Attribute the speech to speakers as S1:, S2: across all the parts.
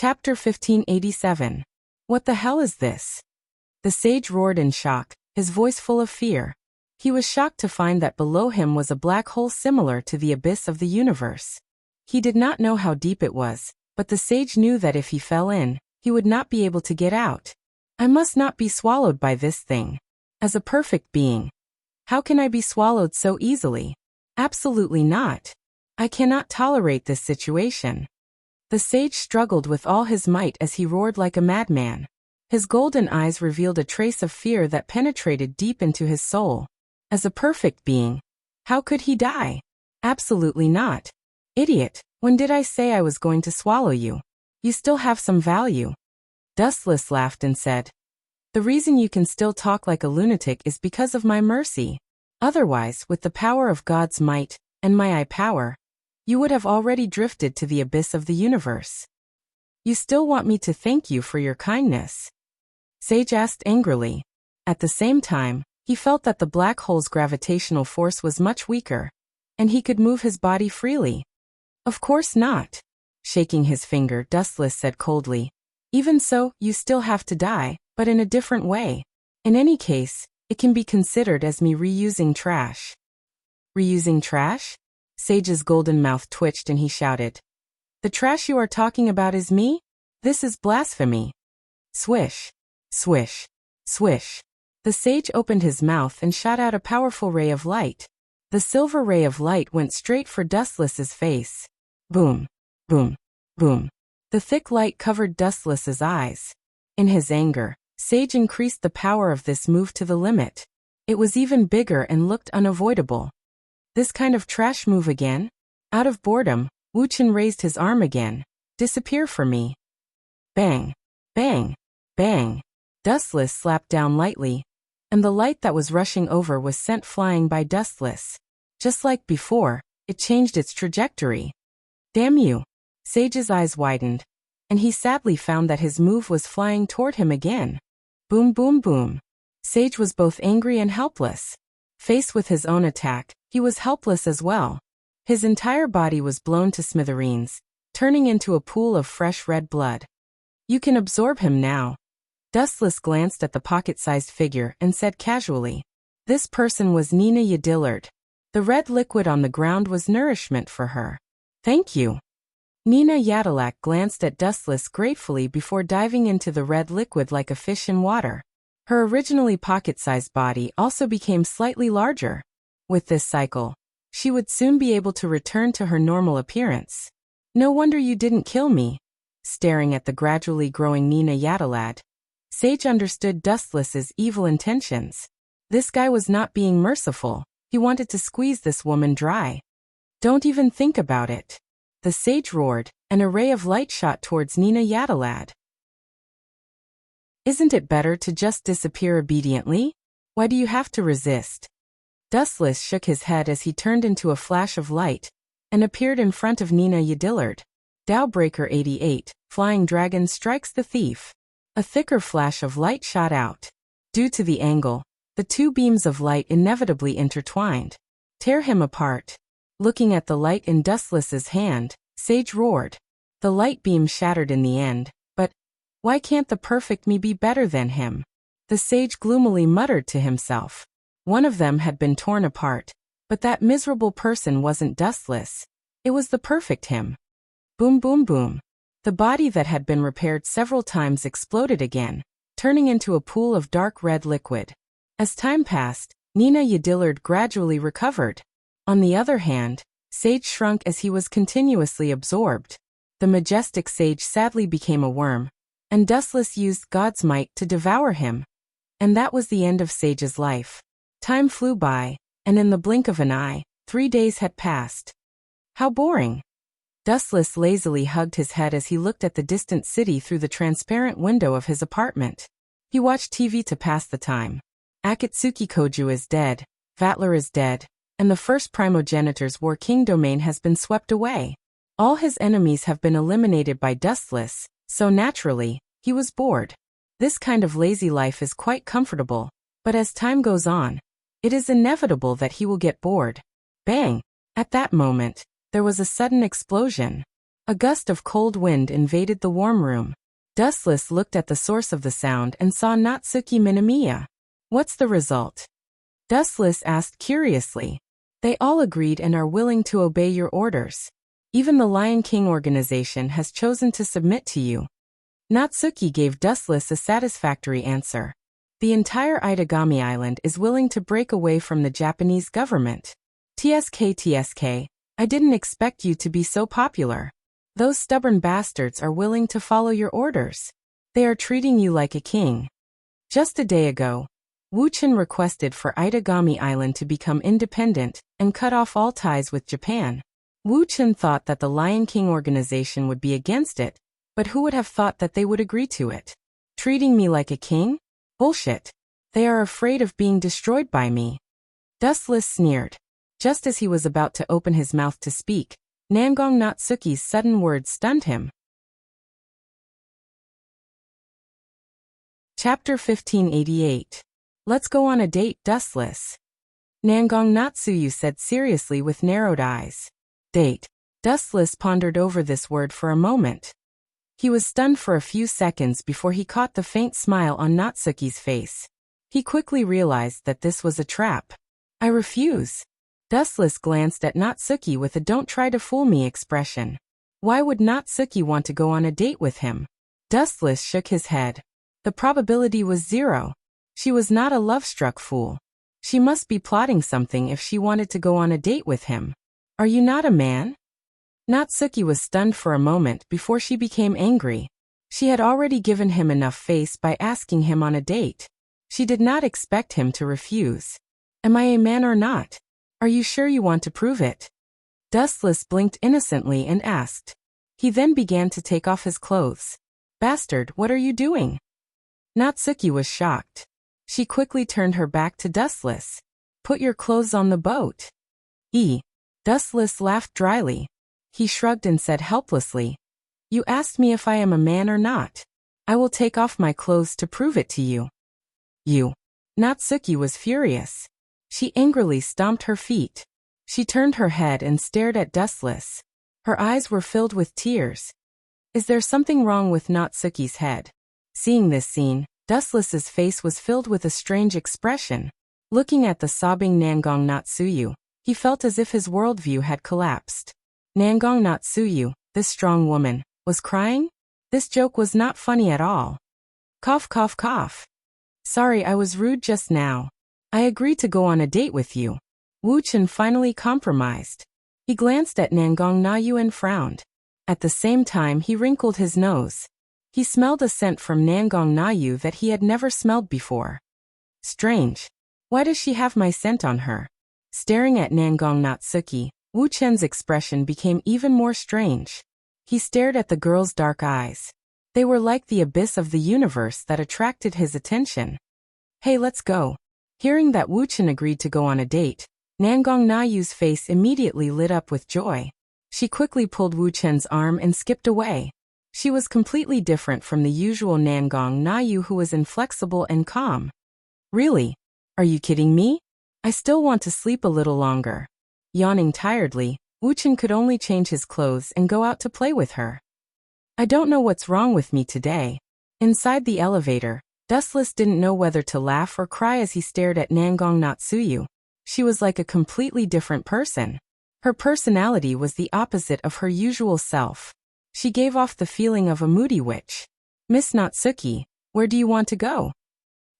S1: Chapter 1587. What the hell is this? The sage roared in shock, his voice full of fear. He was shocked to find that below him was a black hole similar to the abyss of the universe. He did not know how deep it was, but the sage knew that if he fell in, he would not be able to get out. I must not be swallowed by this thing. As a perfect being, how can I be swallowed so easily? Absolutely not. I cannot tolerate this situation. The sage struggled with all his might as he roared like a madman. His golden eyes revealed a trace of fear that penetrated deep into his soul. As a perfect being, how could he die? Absolutely not. Idiot, when did I say I was going to swallow you? You still have some value. Dustless laughed and said, the reason you can still talk like a lunatic is because of my mercy. Otherwise, with the power of God's might, and my eye power, you would have already drifted to the abyss of the universe. You still want me to thank you for your kindness? Sage asked angrily. At the same time, he felt that the black hole's gravitational force was much weaker, and he could move his body freely. Of course not. Shaking his finger, Dustless said coldly. Even so, you still have to die, but in a different way. In any case, it can be considered as me reusing trash. Reusing trash? Sage's golden mouth twitched and he shouted. The trash you are talking about is me? This is blasphemy. Swish. Swish. Swish. The sage opened his mouth and shot out a powerful ray of light. The silver ray of light went straight for Dustless's face. Boom. Boom. Boom. The thick light covered Dustless's eyes. In his anger, Sage increased the power of this move to the limit. It was even bigger and looked unavoidable. This kind of trash move again? Out of boredom, Wu-Chen raised his arm again. Disappear for me. Bang. Bang. Bang. Dustless slapped down lightly, and the light that was rushing over was sent flying by Dustless. Just like before, it changed its trajectory. Damn you. Sage's eyes widened, and he sadly found that his move was flying toward him again. Boom boom boom. Sage was both angry and helpless. Faced with his own attack, he was helpless as well. His entire body was blown to smithereens, turning into a pool of fresh red blood. You can absorb him now. Dustless glanced at the pocket-sized figure and said casually. This person was Nina Yadillard. The red liquid on the ground was nourishment for her. Thank you. Nina Yadillard glanced at Dustless gratefully before diving into the red liquid like a fish in water. Her originally pocket-sized body also became slightly larger. With this cycle, she would soon be able to return to her normal appearance. No wonder you didn't kill me. Staring at the gradually growing Nina Yadillard, Sage understood Dustless's evil intentions. This guy was not being merciful. He wanted to squeeze this woman dry. Don't even think about it. The sage roared, and a ray of light shot towards Nina Yadillard. Isn't it better to just disappear obediently? Why do you have to resist? Dustless shook his head as he turned into a flash of light, and appeared in front of Nina Yadillard. Dowbreaker 88, Flying Dragon strikes the thief. A thicker flash of light shot out. Due to the angle, the two beams of light inevitably intertwined. Tear him apart. Looking at the light in Dustless's hand, Sage roared. The light beam shattered in the end, but why can't the perfect me be better than him? The sage gloomily muttered to himself. One of them had been torn apart, but that miserable person wasn't Dustless. It was the perfect him. Boom boom boom. The body that had been repaired several times exploded again, turning into a pool of dark red liquid. As time passed, Nina Yadillard gradually recovered. On the other hand, Sage shrunk as he was continuously absorbed. The majestic sage sadly became a worm, and Dustless used God's might to devour him. And that was the end of Sage's life. Time flew by, and in the blink of an eye, 3 days had passed. How boring. Dustless lazily hugged his head as he looked at the distant city through the transparent window of his apartment. He watched TV to pass the time. Akatsuki Koju is dead, Vatler is dead, and the first primogenitor's War King domain has been swept away. All his enemies have been eliminated by Dustless, so naturally, he was bored. This kind of lazy life is quite comfortable, but as time goes on, it is inevitable that he will get bored. Bang! At that moment, there was a sudden explosion. A gust of cold wind invaded the warm room. Dustless looked at the source of the sound and saw Natsuki Minamiya. What's the result? Dustless asked curiously. They all agreed and are willing to obey your orders. Even the Lion King organization has chosen to submit to you. Natsuki gave Dustless a satisfactory answer. The entire Itagami Island is willing to break away from the Japanese government. TSK, I didn't expect you to be so popular. Those stubborn bastards are willing to follow your orders. They are treating you like a king. Just a day ago, Wu-chan requested for Itagami Island to become independent and cut off all ties with Japan. Wu-chan thought that the Lion King organization would be against it, but who would have thought that they would agree to it? Treating me like a king? Bullshit. They are afraid of being destroyed by me. Dustless sneered. Just as he was about to open his mouth to speak, Nangong Natsuki's sudden words stunned him. Chapter 1588. Let's go on a date, Dustless. Nangong Natsuyu said seriously with narrowed eyes. Date. Dustless pondered over this word for a moment. He was stunned for a few seconds before he caught the faint smile on Natsuki's face. He quickly realized that this was a trap. I refuse. Dustless glanced at Natsuki with a don't try to fool me expression. Why would Natsuki want to go on a date with him? Dustless shook his head. The probability was 0. She was not a love-struck fool. She must be plotting something if she wanted to go on a date with him. Are you not a man? Natsuki was stunned for a moment before she became angry. She had already given him enough face by asking him on a date. She did not expect him to refuse. Am I a man or not? Are you sure you want to prove it? Dustless blinked innocently and asked. He then began to take off his clothes. Bastard, what are you doing? Natsuki was shocked. She quickly turned her back to Dustless. Put your clothes on the boat. Dustless laughed dryly. He shrugged and said helplessly. You asked me if I am a man or not. I will take off my clothes to prove it to you. You. Natsuki was furious. She angrily stomped her feet. She turned her head and stared at Dustless. Her eyes were filled with tears. Is there something wrong with Natsuki's head? Seeing this scene, Dustless's face was filled with a strange expression. Looking at the sobbing Nangong Natsuyu, he felt as if his worldview had collapsed. Nangong Natsuyu, this strong woman, was crying? This joke was not funny at all. Cough, cough, cough. Sorry, I was rude just now. I agreed to go on a date with you. Wu-chan finally compromised. He glanced at Nangong Nayu and frowned. At the same time he wrinkled his nose. He smelled a scent from Nangong Nayu that he had never smelled before. Strange. Why does she have my scent on her? Staring at Nangong Natsuki, Wu-chan's expression became even more strange. He stared at the girl's dark eyes. They were like the abyss of the universe that attracted his attention. Hey, let's go. Hearing that Wu-chan agreed to go on a date, Nangong Nayu's face immediately lit up with joy. She quickly pulled Wu-chan's arm and skipped away. She was completely different from the usual Nangong Nayu who was inflexible and calm. Really? Are you kidding me? I still want to sleep a little longer. Yawning tiredly, Wu-chan could only change his clothes and go out to play with her. I don't know what's wrong with me today. Inside the elevator, Dustless didn't know whether to laugh or cry as he stared at Nangong Natsuyu. She was like a completely different person. Her personality was the opposite of her usual self. She gave off the feeling of a moody witch. Miss Natsuki, where do you want to go?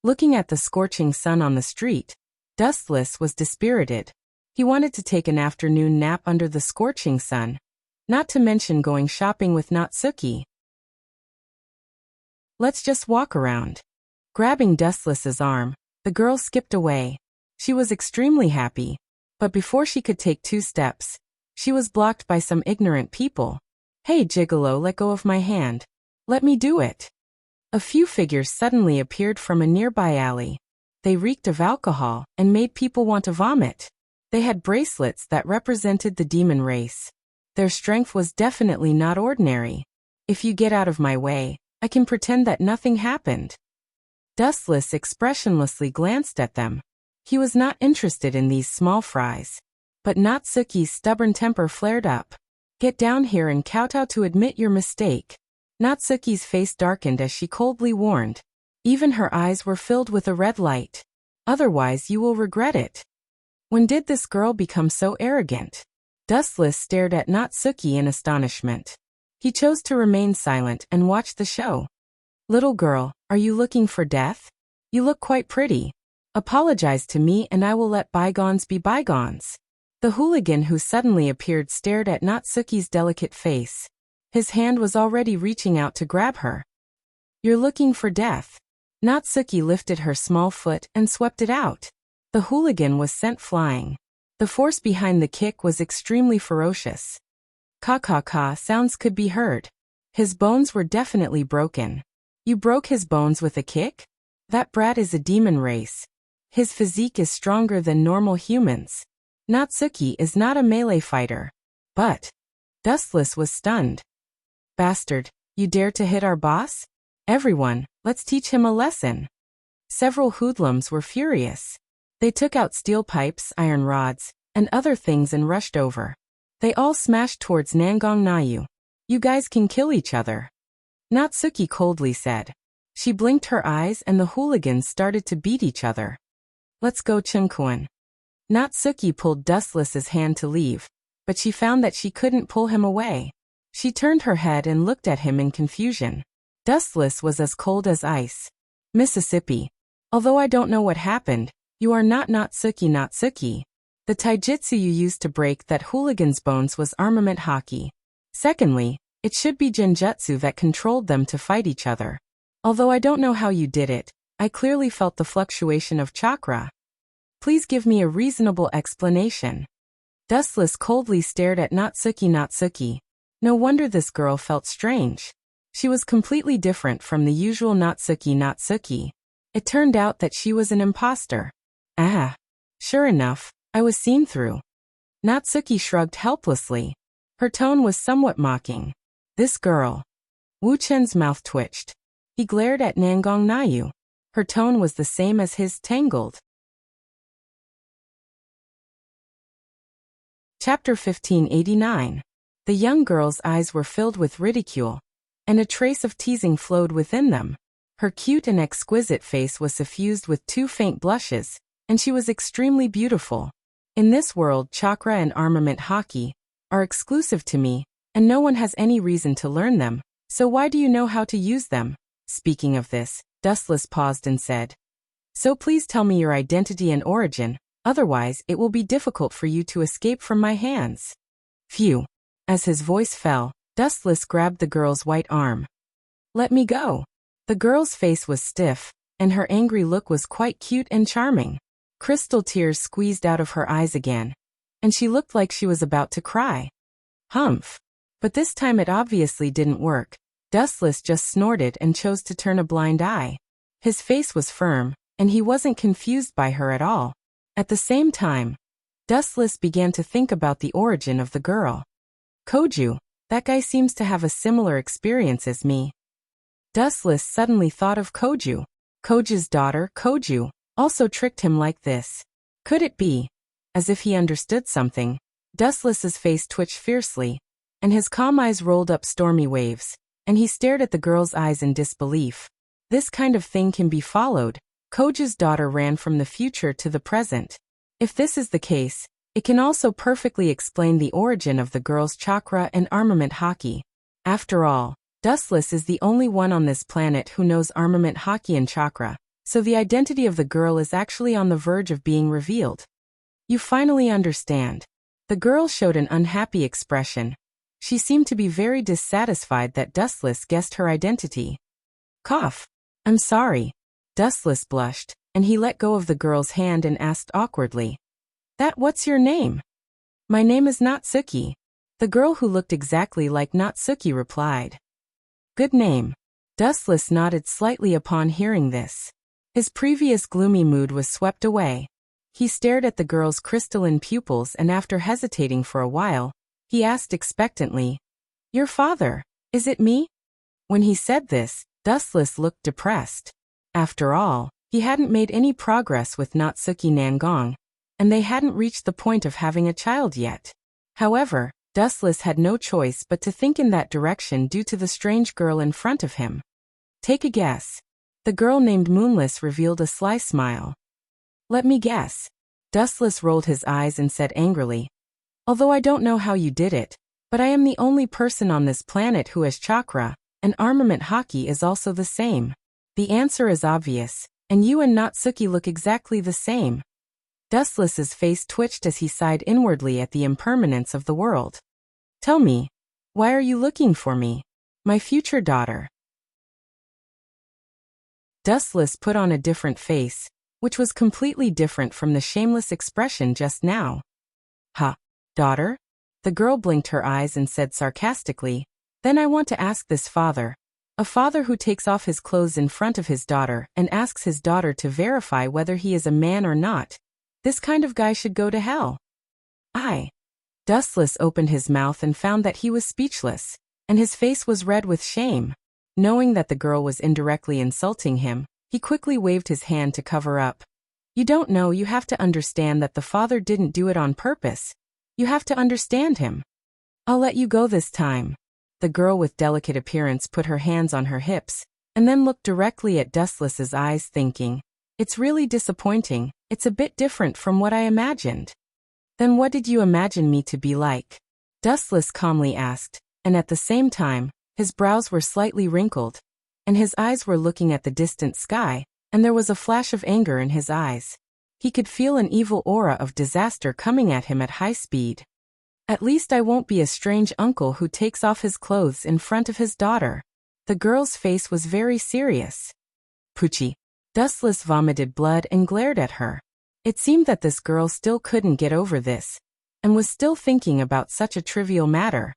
S1: Looking at the scorching sun on the street, Dustless was dispirited. He wanted to take an afternoon nap under the scorching sun, not to mention going shopping with Natsuki. Let's just walk around. Grabbing Dustless's arm, the girl skipped away. She was extremely happy, but before she could take 2 steps, she was blocked by some ignorant people. Hey gigolo, let go of my hand. Let me do it. A few figures suddenly appeared from a nearby alley. They reeked of alcohol and made people want to vomit. They had bracelets that represented the demon race. Their strength was definitely not ordinary. If you get out of my way, I can pretend that nothing happened. Dustless expressionlessly glanced at them. He was not interested in these small fries. But Natsuki's stubborn temper flared up. Get down here and kowtow to admit your mistake. Natsuki's face darkened as she coldly warned. Even her eyes were filled with a red light. Otherwise you will regret it. When did this girl become so arrogant? Dustless stared at Natsuki in astonishment. He chose to remain silent and watch the show. Little girl, are you looking for death? You look quite pretty. Apologize to me and I will let bygones be bygones. The hooligan who suddenly appeared stared at Natsuki's delicate face. His hand was already reaching out to grab her. You're looking for death. Natsuki lifted her small foot and swept it out. The hooligan was sent flying. The force behind the kick was extremely ferocious. Ka-ka-ka sounds could be heard. His bones were definitely broken. You broke his bones with a kick? That brat is a demon race. His physique is stronger than normal humans. Natsuki is not a melee fighter. But Dustless was stunned. Bastard, you dare to hit our boss? Everyone, let's teach him a lesson. Several hoodlums were furious. They took out steel pipes, iron rods, and other things and rushed over. They all smashed towards Nangong Nayu. You guys can kill each other. Natsuki coldly said. She blinked her eyes and the hooligans started to beat each other. Let's go, Chunkuan. Natsuki pulled Dustless's hand to leave, but she found that she couldn't pull him away. She turned her head and looked at him in confusion. Dustless was as cold as ice. Mississippi. Although I don't know what happened, you are not Natsuki. The taijutsu you used to break that hooligan's bones was armament hockey. Secondly, it should be genjutsu that controlled them to fight each other. Although I don't know how you did it, I clearly felt the fluctuation of chakra. Please give me a reasonable explanation. Dustless coldly stared at Natsuki. No wonder this girl felt strange. She was completely different from the usual Natsuki. It turned out that she was an imposter. Ah. Sure enough, I was seen through. Natsuki shrugged helplessly. Her tone was somewhat mocking. This girl. Wu Chen's mouth twitched. He glared at Nangong Nayu. Her tone was the same as his, tangled. Chapter 1589. The young girl's eyes were filled with ridicule, and a trace of teasing flowed within them. Her cute and exquisite face was suffused with 2 faint blushes, and she was extremely beautiful. In this world, chakra and armament hockey are exclusive to me, and no one has any reason to learn them, so why do you know how to use them? Speaking of this, Dustless paused and said, so please tell me your identity and origin, otherwise it will be difficult for you to escape from my hands. Phew. As his voice fell, Dustless grabbed the girl's white arm. Let me go. The girl's face was stiff, and her angry look was quite cute and charming. Crystal tears squeezed out of her eyes again, and she looked like she was about to cry. Humph. But this time it obviously didn't work. Dustless just snorted and chose to turn a blind eye. His face was firm, and he wasn't confused by her at all. At the same time, Dustless began to think about the origin of the girl. Koju, that guy seems to have a similar experience as me. Dustless suddenly thought of Koju. Koju's daughter, Koju, also tricked him like this. Could it be? As if he understood something, Dustless's face twitched fiercely, and his calm eyes rolled up stormy waves, and he stared at the girl's eyes in disbelief. This kind of thing can be followed. Koju's daughter ran from the future to the present. If this is the case, it can also perfectly explain the origin of the girl's chakra and armament hockey. After all, Dustless is the only one on this planet who knows armament hockey and chakra, so the identity of the girl is actually on the verge of being revealed. You finally understand. The girl showed an unhappy expression. She seemed to be very dissatisfied that Dustless guessed her identity. Cough. I'm sorry. Dustless blushed, and he let go of the girl's hand and asked awkwardly. What's your name? My name is Natsuki. The girl who looked exactly like Natsuki replied. Good name. Dustless nodded slightly upon hearing this. His previous gloomy mood was swept away. He stared at the girl's crystalline pupils and after hesitating for a while, he asked expectantly, Your father, is it me? When he said this, Dustless looked depressed. After all, he hadn't made any progress with Natsuki Nangong, and they hadn't reached the point of having a child yet. However, Dustless had no choice but to think in that direction due to the strange girl in front of him. Take a guess. The girl named Moonless revealed a sly smile. Let me guess. Dustless rolled his eyes and said angrily. Although I don't know how you did it, but I am the only person on this planet who has chakra, and armament hockey is also the same. The answer is obvious, and you and Natsuki look exactly the same. Dustless's face twitched as he sighed inwardly at the impermanence of the world. Tell me, why are you looking for me? My future daughter. Dustless put on a different face, which was completely different from the shameless expression just now. Ha, daughter? The girl blinked her eyes and said sarcastically, then I want to ask this father. A father who takes off his clothes in front of his daughter and asks his daughter to verify whether he is a man or not. This kind of guy should go to hell. Dustless opened his mouth and found that he was speechless, and his face was red with shame. Knowing that the girl was indirectly insulting him, he quickly waved his hand to cover up. You don't know, you have to understand that the father didn't do it on purpose. You have to understand him. I'll let you go this time. The girl with delicate appearance put her hands on her hips, and then looked directly at Dustless's eyes thinking, it's really disappointing, it's a bit different from what I imagined. Then what did you imagine me to be like? Dustless calmly asked, and at the same time, his brows were slightly wrinkled, and his eyes were looking at the distant sky, and there was a flash of anger in his eyes. He could feel an evil aura of disaster coming at him at high speed. At least I won't be a strange uncle who takes off his clothes in front of his daughter. The girl's face was very serious. Poochie. Dustless vomited blood and glared at her. It seemed that this girl still couldn't get over this, and was still thinking about such a trivial matter.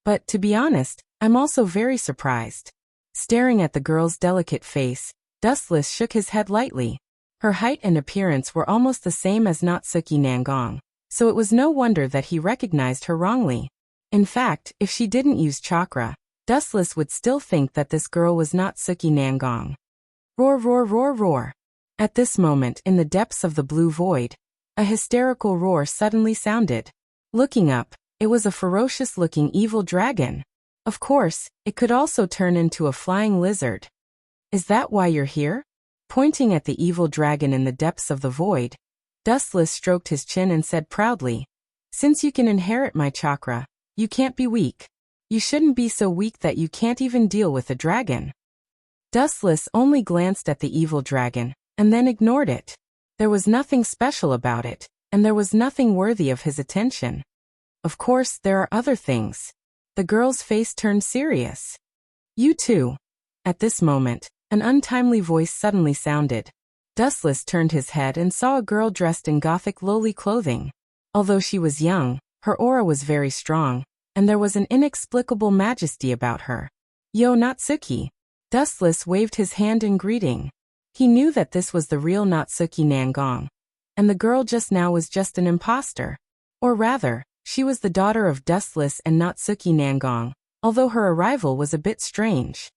S1: But, to be honest, I'm also very surprised. Staring at the girl's delicate face, Dustless shook his head lightly. Her height and appearance were almost the same as Natsuki Nangong, so it was no wonder that he recognized her wrongly. In fact, if she didn't use chakra, Dustless would still think that this girl was Natsuki Nangong. Roar, roar, roar, roar. At this moment, in the depths of the blue void, a hysterical roar suddenly sounded. Looking up, it was a ferocious-looking evil dragon. Of course, it could also turn into a flying lizard. Is that why you're here? Pointing at the evil dragon in the depths of the void, Dustless stroked his chin and said proudly, since you can inherit my chakra, you can't be weak. You shouldn't be so weak that you can't even deal with a dragon. Dustless only glanced at the evil dragon, and then ignored it. There was nothing special about it, and there was nothing worthy of his attention. Of course, there are other things. The girl's face turned serious. You too. At this moment, an untimely voice suddenly sounded. Dustless turned his head and saw a girl dressed in gothic lowly clothing. Although she was young, her aura was very strong, and there was an inexplicable majesty about her. Yo Natsuki. Dustless waved his hand in greeting. He knew that this was the real Natsuki Nangong, and the girl just now was just an imposter. Or rather, she was the daughter of Dustless and Natsuki Nangong, although her arrival was a bit strange.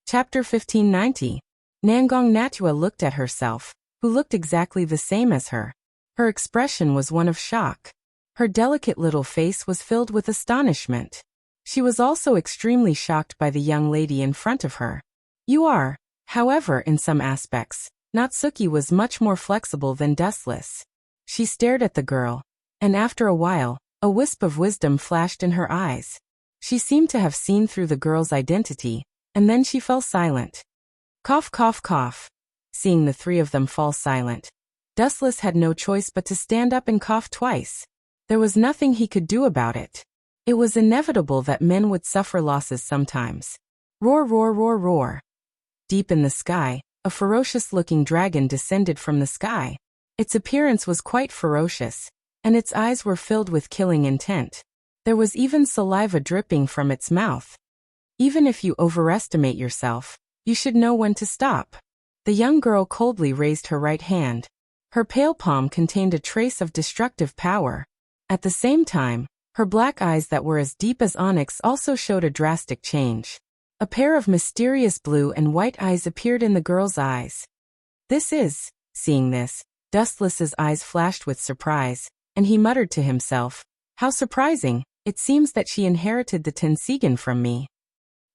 S1: Chapter 1590. Nangong Natua looked at herself, who looked exactly the same as her. Her expression was one of shock. Her delicate little face was filled with astonishment. She was also extremely shocked by the young lady in front of her. You are, however, in some aspects, Natsuki was much more flexible than Dustless. She stared at the girl, and after a while, a wisp of wisdom flashed in her eyes. She seemed to have seen through the girl's identity, and then she fell silent. Cough, cough, cough. Seeing the three of them fall silent, Dustless had no choice but to stand up and cough twice. There was nothing he could do about it. It was inevitable that men would suffer losses sometimes. Roar, roar, roar, roar. Deep in the sky, a ferocious-looking dragon descended from the sky. Its appearance was quite ferocious, and its eyes were filled with killing intent. There was even saliva dripping from its mouth. Even if you overestimate yourself, you should know when to stop. The young girl coldly raised her right hand. Her pale palm contained a trace of destructive power. At the same time, her black eyes that were as deep as onyx also showed a drastic change. A pair of mysterious blue and white eyes appeared in the girl's eyes. Seeing this, Dustless's eyes flashed with surprise, and he muttered to himself, "How surprising, it seems that she inherited the Tensigan from me."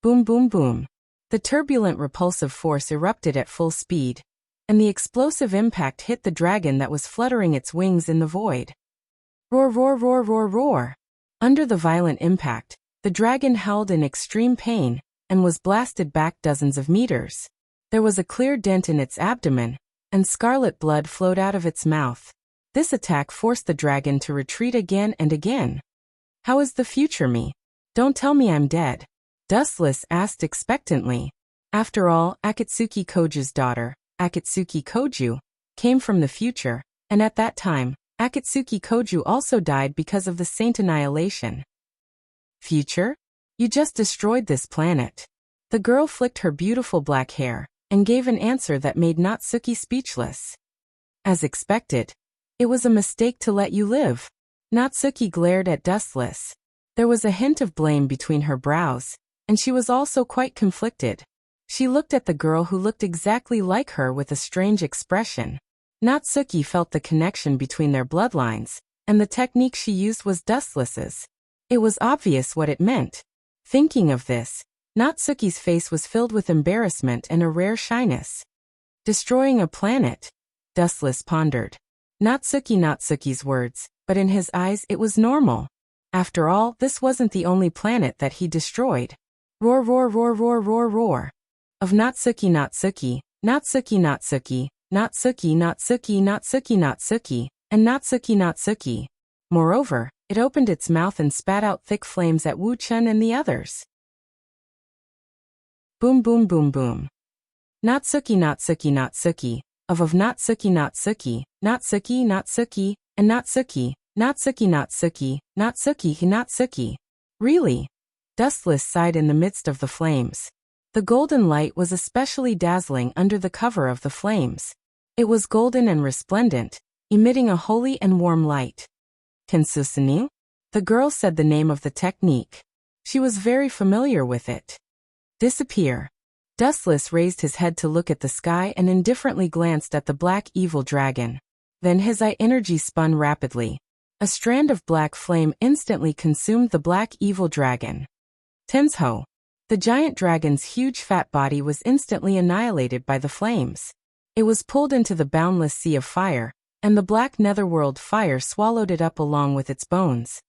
S1: Boom boom boom. The turbulent repulsive force erupted at full speed, and the explosive impact hit the dragon that was fluttering its wings in the void. Roar roar roar roar roar. Under the violent impact, the dragon howled in extreme pain, and was blasted back dozens of meters. There was a clear dent in its abdomen, and scarlet blood flowed out of its mouth. This attack forced the dragon to retreat again and again. "How is the future me? Don't tell me I'm dead," Dustless asked expectantly. After all, Akatsuki Koju's daughter, Akatsuki Koju, came from the future, and at that time, Akatsuki Koju also died because of the Saint Annihilation. "Future? You just destroyed this planet." The girl flicked her beautiful black hair, and gave an answer that made Natsuki speechless. "As expected. It was a mistake to let you live." Natsuki glared at Dustless. There was a hint of blame between her brows, and she was also quite conflicted. She looked at the girl who looked exactly like her with a strange expression. Natsuki felt the connection between their bloodlines, and the technique she used was Dustless's. It was obvious what it meant. Thinking of this, Natsuki's face was filled with embarrassment and a rare shyness. "Destroying a planet?" Dustless pondered. Natsuki's words, but in his eyes it was normal. After all, this wasn't the only planet that he destroyed. Roar roar roar roar roar roar. Of Natsuki, and Natsuki, Moreover, it opened its mouth and spat out thick flames at Wu Chun and the others. Boom boom boom boom. Natsuki, of Natsuki, and Natsuki. Really? Dustless sighed in the midst of the flames. The golden light was especially dazzling under the cover of the flames. It was golden and resplendent, emitting a holy and warm light. Tensusunu? The girl said the name of the technique. She was very familiar with it. Disappear. Dustless raised his head to look at the sky and indifferently glanced at the black evil dragon. Then his eye energy spun rapidly. A strand of black flame instantly consumed the black evil dragon. Tensho. The giant dragon's huge fat body was instantly annihilated by the flames. It was pulled into the boundless sea of fire, and the black netherworld fire swallowed it up along with its bones.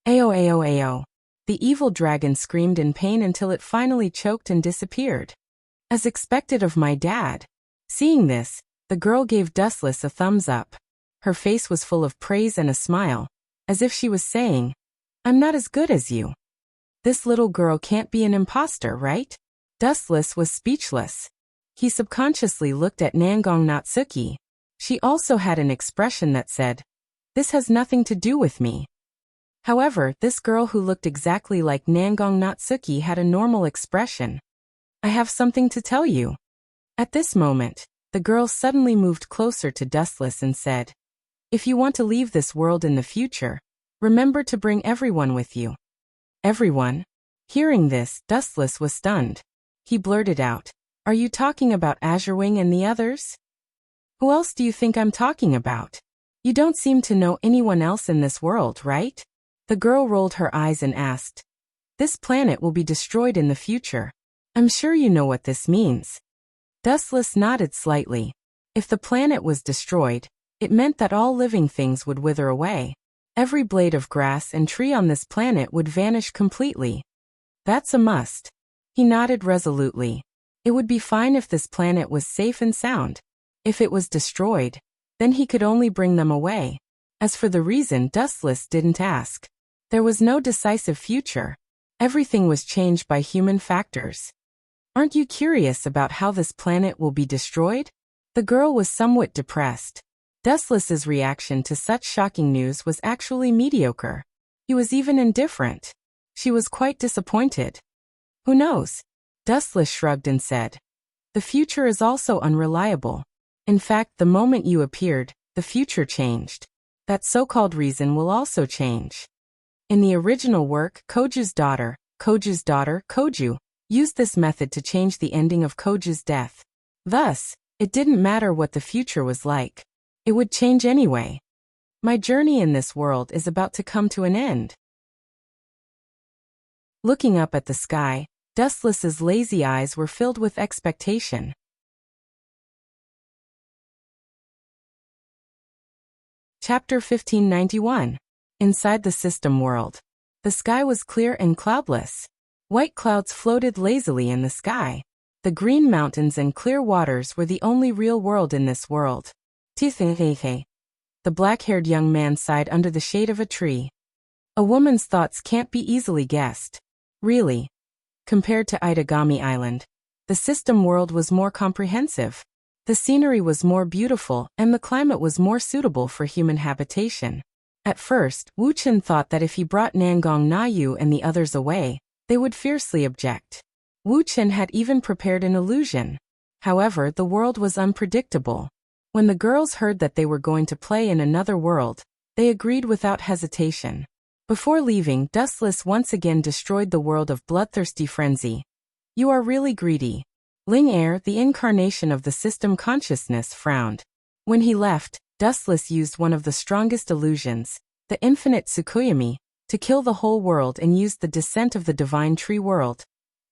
S1: Ayo ayo ayo. The evil dragon screamed in pain until it finally choked and disappeared. As expected of my dad. Seeing this, the girl gave Dustless a thumbs up. Her face was full of praise and a smile, as if she was saying, "I'm not as good as you." This little girl can't be an imposter, right? Dustless was speechless. He subconsciously looked at Nangong Natsuki. She also had an expression that said, "This has nothing to do with me." However, this girl who looked exactly like Nangong Natsuki had a normal expression. "I have something to tell you." At this moment, the girl suddenly moved closer to Dustless and said, "If you want to leave this world in the future, remember to bring everyone with you." Everyone? Hearing this, Dustless was stunned. He blurted out, "Are you talking about Azurewing and the others? Who else do you think I'm talking about? You don't seem to know anyone else in this world, right?" The girl rolled her eyes and asked, "This planet will be destroyed in the future. I'm sure you know what this means." Dustless nodded slightly. If the planet was destroyed, it meant that all living things would wither away. Every blade of grass and tree on this planet would vanish completely. That's a must. He nodded resolutely. It would be fine if this planet was safe and sound. If it was destroyed, then he could only bring them away. As for the reason, Dustless didn't ask. There was no decisive future. Everything was changed by human factors. Aren't you curious about how this planet will be destroyed? The girl was somewhat depressed. Dustless's reaction to such shocking news was actually mediocre. He was even indifferent. She was quite disappointed. Who knows? Dustless shrugged and said, "The future is also unreliable. In fact, the moment you appeared, the future changed. That so-called reason will also change." In the original work, Koju's daughter, Koju, used this method to change the ending of Koju's death. Thus, it didn't matter what the future was like. It would change anyway. My journey in this world is about to come to an end. Looking up at the sky, Dustless's lazy eyes were filled with expectation. Chapter 1591. Inside the system world. The sky was clear and cloudless. White clouds floated lazily in the sky. The green mountains and clear waters were the only real world in this world. The black-haired young man sighed under the shade of a tree. A woman's thoughts can't be easily guessed. Really. Compared to Itagami Island, the system world was more comprehensive. The scenery was more beautiful, and the climate was more suitable for human habitation. At first, Wu Chen thought that if he brought Nangong Na Yu and the others away, they would fiercely object. Wu Chen had even prepared an illusion. However, the world was unpredictable. When the girls heard that they were going to play in another world, they agreed without hesitation. Before leaving, Dustless once again destroyed the world of bloodthirsty frenzy. You are really greedy. Ling Er, the incarnation of the system consciousness, frowned. When he left, Dustless used one of the strongest illusions, the infinite Tsukuyomi, to kill the whole world and used the descent of the divine tree world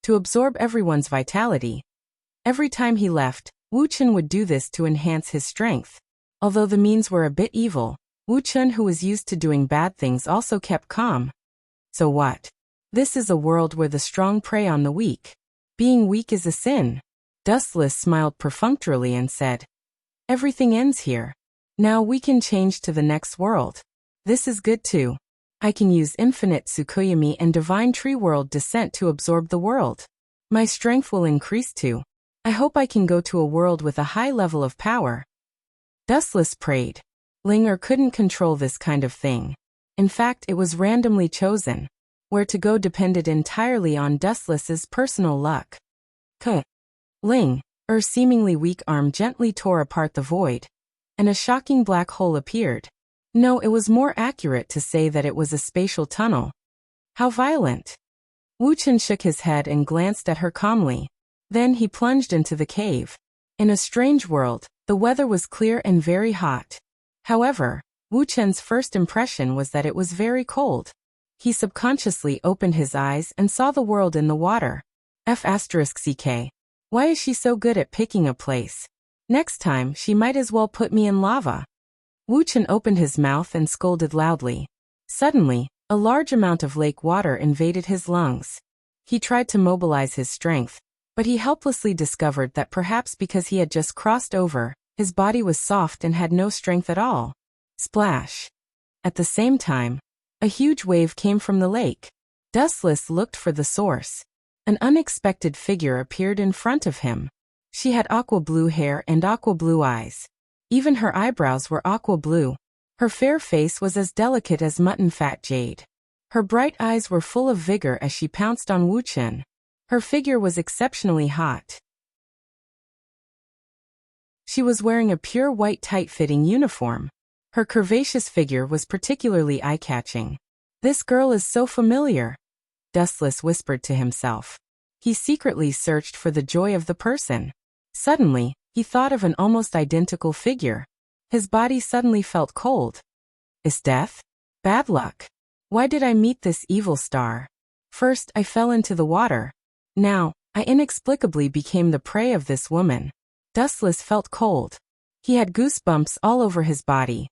S1: to absorb everyone's vitality. Every time he left, Wu Chen would do this to enhance his strength. Although the means were a bit evil, Wu Chen, who was used to doing bad things, also kept calm. So what? This is a world where the strong prey on the weak. Being weak is a sin. Dustless smiled perfunctorily and said, everything ends here. Now we can change to the next world. This is good too. I can use infinite Tsukuyomi and divine tree world descent to absorb the world. My strength will increase too. I hope I can go to a world with a high level of power. Dustless prayed. Ling Er couldn't control this kind of thing. In fact, it was randomly chosen. Where to go depended entirely on Dustless's personal luck. Ling Er's seemingly weak arm gently tore apart the void, and a shocking black hole appeared. No, it was more accurate to say that it was a spatial tunnel. How violent! Wu Chen shook his head and glanced at her calmly. Then he plunged into the cave. In a strange world, the weather was clear and very hot. However, Wu Chen's first impression was that it was very cold. He subconsciously opened his eyes and saw the world in the water. F***ck. Why is she so good at picking a place? Next time, she might as well put me in lava. Wu Chen opened his mouth and scolded loudly. Suddenly, a large amount of lake water invaded his lungs. He tried to mobilize his strength, but he helplessly discovered that perhaps because he had just crossed over, his body was soft and had no strength at all. Splash! At the same time, a huge wave came from the lake. Dustless looked for the source. An unexpected figure appeared in front of him. She had aqua blue hair and aqua blue eyes. Even her eyebrows were aqua blue. Her fair face was as delicate as mutton fat jade. Her bright eyes were full of vigor as she pounced on Wu Chen. Her figure was exceptionally hot. She was wearing a pure white tight-fitting uniform. Her curvaceous figure was particularly eye-catching. This girl is so familiar, Dustless whispered to himself. He secretly searched for the joy of the person. Suddenly, he thought of an almost identical figure. His body suddenly felt cold. Is death? Bad luck. Why did I meet this evil star? First, I fell into the water. Now, I inexplicably became the prey of this woman. Dustless felt cold. He had goosebumps all over his body.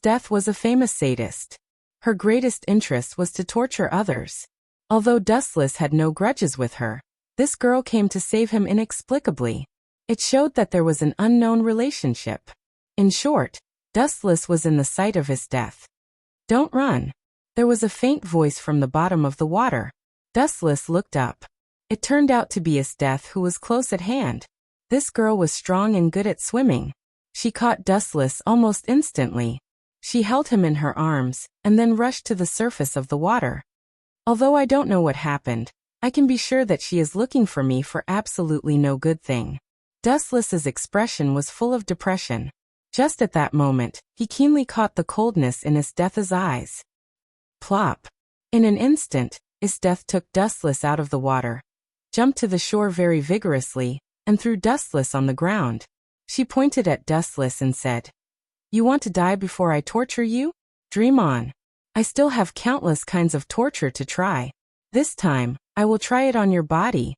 S1: Death was a famous sadist. Her greatest interest was to torture others. Although Dustless had no grudges with her, this girl came to save him inexplicably. It showed that there was an unknown relationship. In short, Dustless was in the sight of his death. Don't run. There was a faint voice from the bottom of the water. Dustless looked up. It turned out to be his death, who was close at hand. This girl was strong and good at swimming. She caught Dustless almost instantly. She held him in her arms, and then rushed to the surface of the water. Although I don't know what happened, I can be sure that she is looking for me for absolutely no good thing. Dustless's expression was full of depression. Just at that moment, he keenly caught the coldness in Isdeth's eyes. Plop! In an instant, Isdeth took Dustless out of the water, jumped to the shore very vigorously, and threw Dustless on the ground. She pointed at Dustless and said, You want to die before I torture you? Dream on. I still have countless kinds of torture to try. This time, I will try it on your body.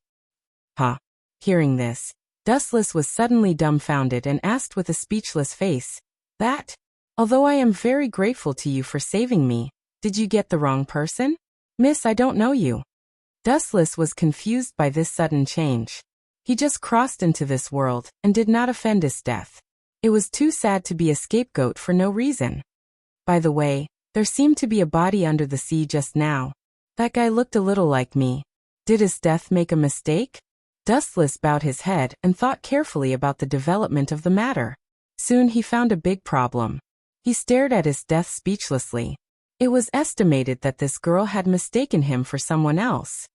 S1: Ha! Hearing this, Dustless was suddenly dumbfounded and asked with a speechless face, That? Although I am very grateful to you for saving me, did you get the wrong person? Miss, I don't know you. Dustless was confused by this sudden change. He just crossed into this world and did not offend his death. It was too sad to be a scapegoat for no reason. By the way, there seemed to be a body under the sea just now. That guy looked a little like me. Did his death make a mistake? Dustless bowed his head and thought carefully about the development of the matter. Soon he found a big problem. He stared at his death speechlessly. It was estimated that this girl had mistaken him for someone else.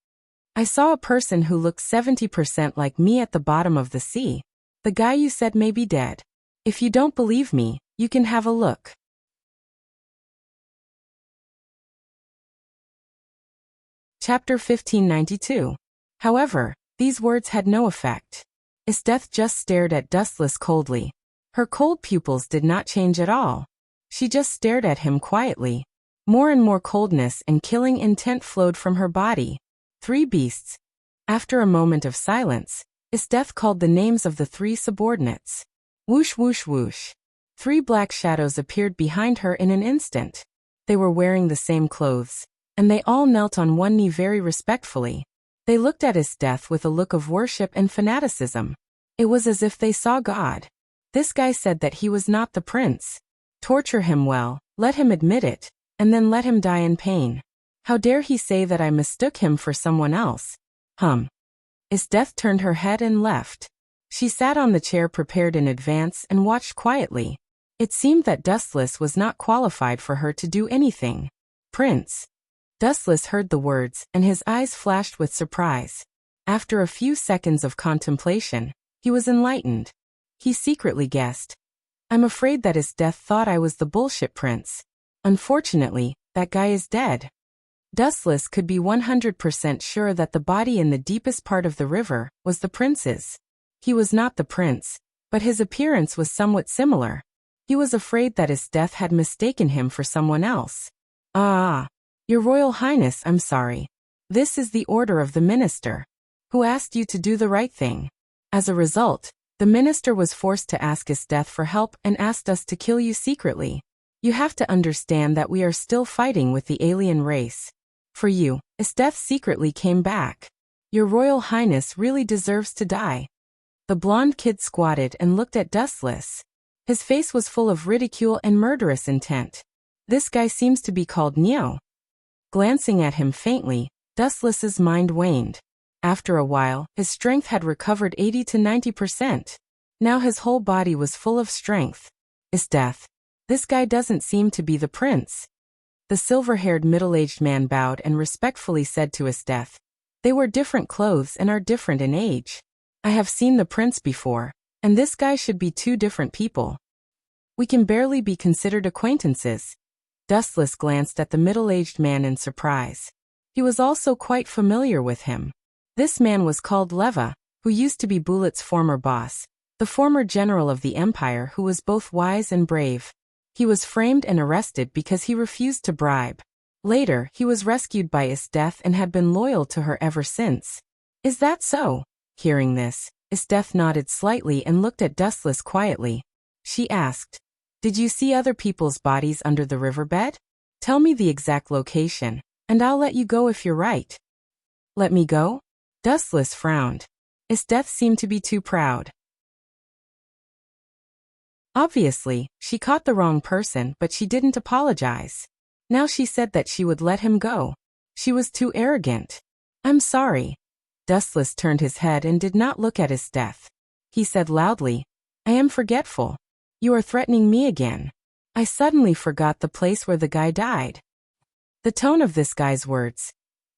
S1: I saw a person who looked 70% like me at the bottom of the sea. The guy you said may be dead. If you don't believe me, you can have a look. Chapter 1592. However, these words had no effect. Esteth just stared at Dustless coldly. Her cold pupils did not change at all. She just stared at him quietly. More and more coldness and killing intent flowed from her body. 3 beasts. After a moment of silence, Esteth called the names of the 3 subordinates. Whoosh whoosh whoosh. 3 black shadows appeared behind her in an instant. They were wearing the same clothes, and they all knelt on one knee very respectfully. They looked at Esteth with a look of worship and fanaticism. It was as if they saw God. This guy said that he was not the prince. Torture him well, let him admit it, and then let him die in pain. How dare he say that I mistook him for someone else? Esteth turned her head and left. She sat on the chair prepared in advance and watched quietly. It seemed that Dustless was not qualified for her to do anything. Prince. Dustless heard the words, and his eyes flashed with surprise. After a few seconds of contemplation, he was enlightened. He secretly guessed. I'm afraid that Esteth thought I was the bullshit prince. Unfortunately, that guy is dead. Dustless could be 100% sure that the body in the deepest part of the river was the prince's. He was not the prince, but his appearance was somewhat similar. He was afraid that Esteth had mistaken him for someone else. Your Royal Highness, I'm sorry. This is the order of the minister, who asked you to do the right thing. As a result, the minister was forced to ask Esteth for help and asked us to kill you secretly. You have to understand that we are still fighting with the alien race. For you, Esteth secretly came back. Your Royal Highness really deserves to die. The blonde kid squatted and looked at Dustless. His face was full of ridicule and murderous intent. This guy seems to be called Neo. Glancing at him faintly, Dustless's mind waned. After a while, his strength had recovered 80 to 90%. Now his whole body was full of strength. Esteth. This guy doesn't seem to be the prince. The silver-haired middle-aged man bowed and respectfully said to Esteth, They wear different clothes and are different in age. I have seen the prince before, and this guy should be 2 different people. We can barely be considered acquaintances. Dustless glanced at the middle-aged man in surprise. He was also quite familiar with him. This man was called Leva, who used to be Bulet's former boss, the former general of the empire who was both wise and brave. He was framed and arrested because he refused to bribe. Later, he was rescued by Esteth and had been loyal to her ever since. Is that so? Hearing this, Esteth nodded slightly and looked at Dustless quietly. She asked, Did you see other people's bodies under the riverbed? Tell me the exact location, and I'll let you go if you're right. Let me go? Dustless frowned. Esteth seemed to be too proud. Obviously, she caught the wrong person, but she didn't apologize. Now she said that she would let him go. She was too arrogant. I'm sorry. Dustless turned his head and did not look at Esteth. He said loudly, I am forgetful. You are threatening me again. I suddenly forgot the place where the guy died. The tone of this guy's words.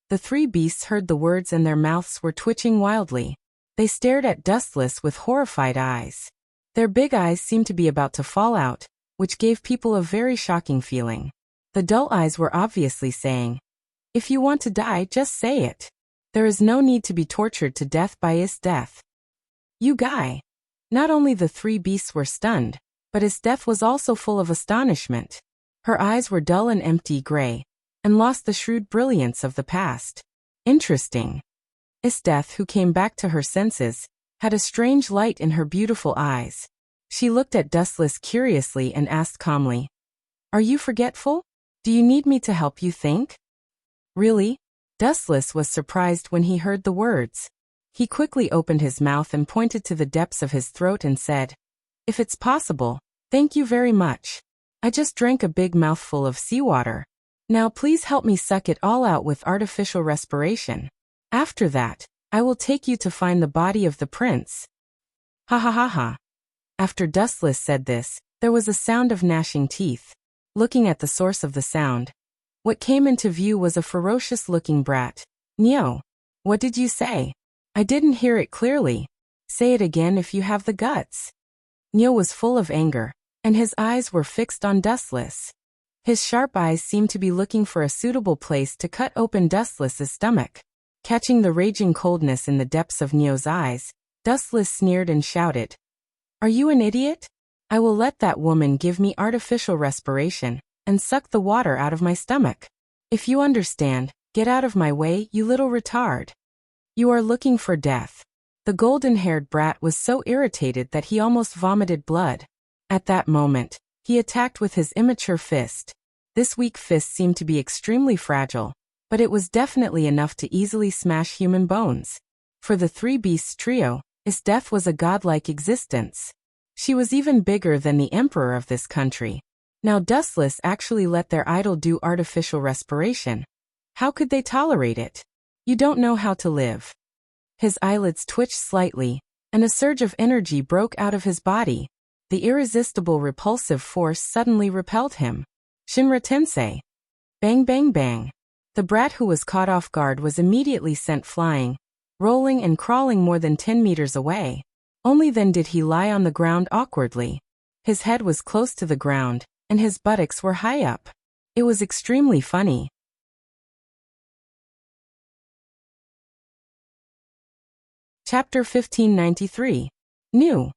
S1: The 3 beasts heard the words and their mouths were twitching wildly. They stared at Dustless with horrified eyes. Their big eyes seemed to be about to fall out, which gave people a very shocking feeling. The dull eyes were obviously saying, If you want to die, just say it. There is no need to be tortured to death by his death. You guy. Not only the 3 beasts were stunned, But Esteth was also full of astonishment. Her eyes were dull and empty gray, and lost the shrewd brilliance of the past. Interesting. Esteth, who came back to her senses, had a strange light in her beautiful eyes. She looked at Dustless curiously and asked calmly, "Are you forgetful? Do you need me to help you think?" "Really?" Dustless was surprised when he heard the words. He quickly opened his mouth and pointed to the depths of his throat and said, "If it's possible, thank you very much. I just drank a big mouthful of seawater. Now please help me suck it all out with artificial respiration. After that, I will take you to find the body of the prince." Ha ha ha ha. After Dustless said this, there was a sound of gnashing teeth. Looking at the source of the sound, what came into view was a ferocious-looking brat. "Nyo. What did you say? I didn't hear it clearly. Say it again if you have the guts." Nyo was full of anger, and his eyes were fixed on Dustless. His sharp eyes seemed to be looking for a suitable place to cut open Dustless's stomach. Catching the raging coldness in the depths of Nyo's eyes, Dustless sneered and shouted, "Are you an idiot? I will let that woman give me artificial respiration and suck the water out of my stomach. If you understand, get out of my way, you little retard. You are looking for death." The golden-haired brat was so irritated that he almost vomited blood. At that moment, he attacked with his immature fist. This weak fist seemed to be extremely fragile, but it was definitely enough to easily smash human bones. For the three beasts trio, Esteth was a godlike existence. She was even bigger than the emperor of this country. Now Dustless actually let their idol do artificial respiration. How could they tolerate it? You don't know how to live. His eyelids twitched slightly, and a surge of energy broke out of his body. The irresistible repulsive force suddenly repelled him. Shinra Tensei. Bang bang bang. The brat who was caught off guard was immediately sent flying, rolling and crawling more than 10 meters away. Only then did he lie on the ground awkwardly. His head was close to the ground, and his buttocks were high up. It was extremely funny. Chapter 1593. New.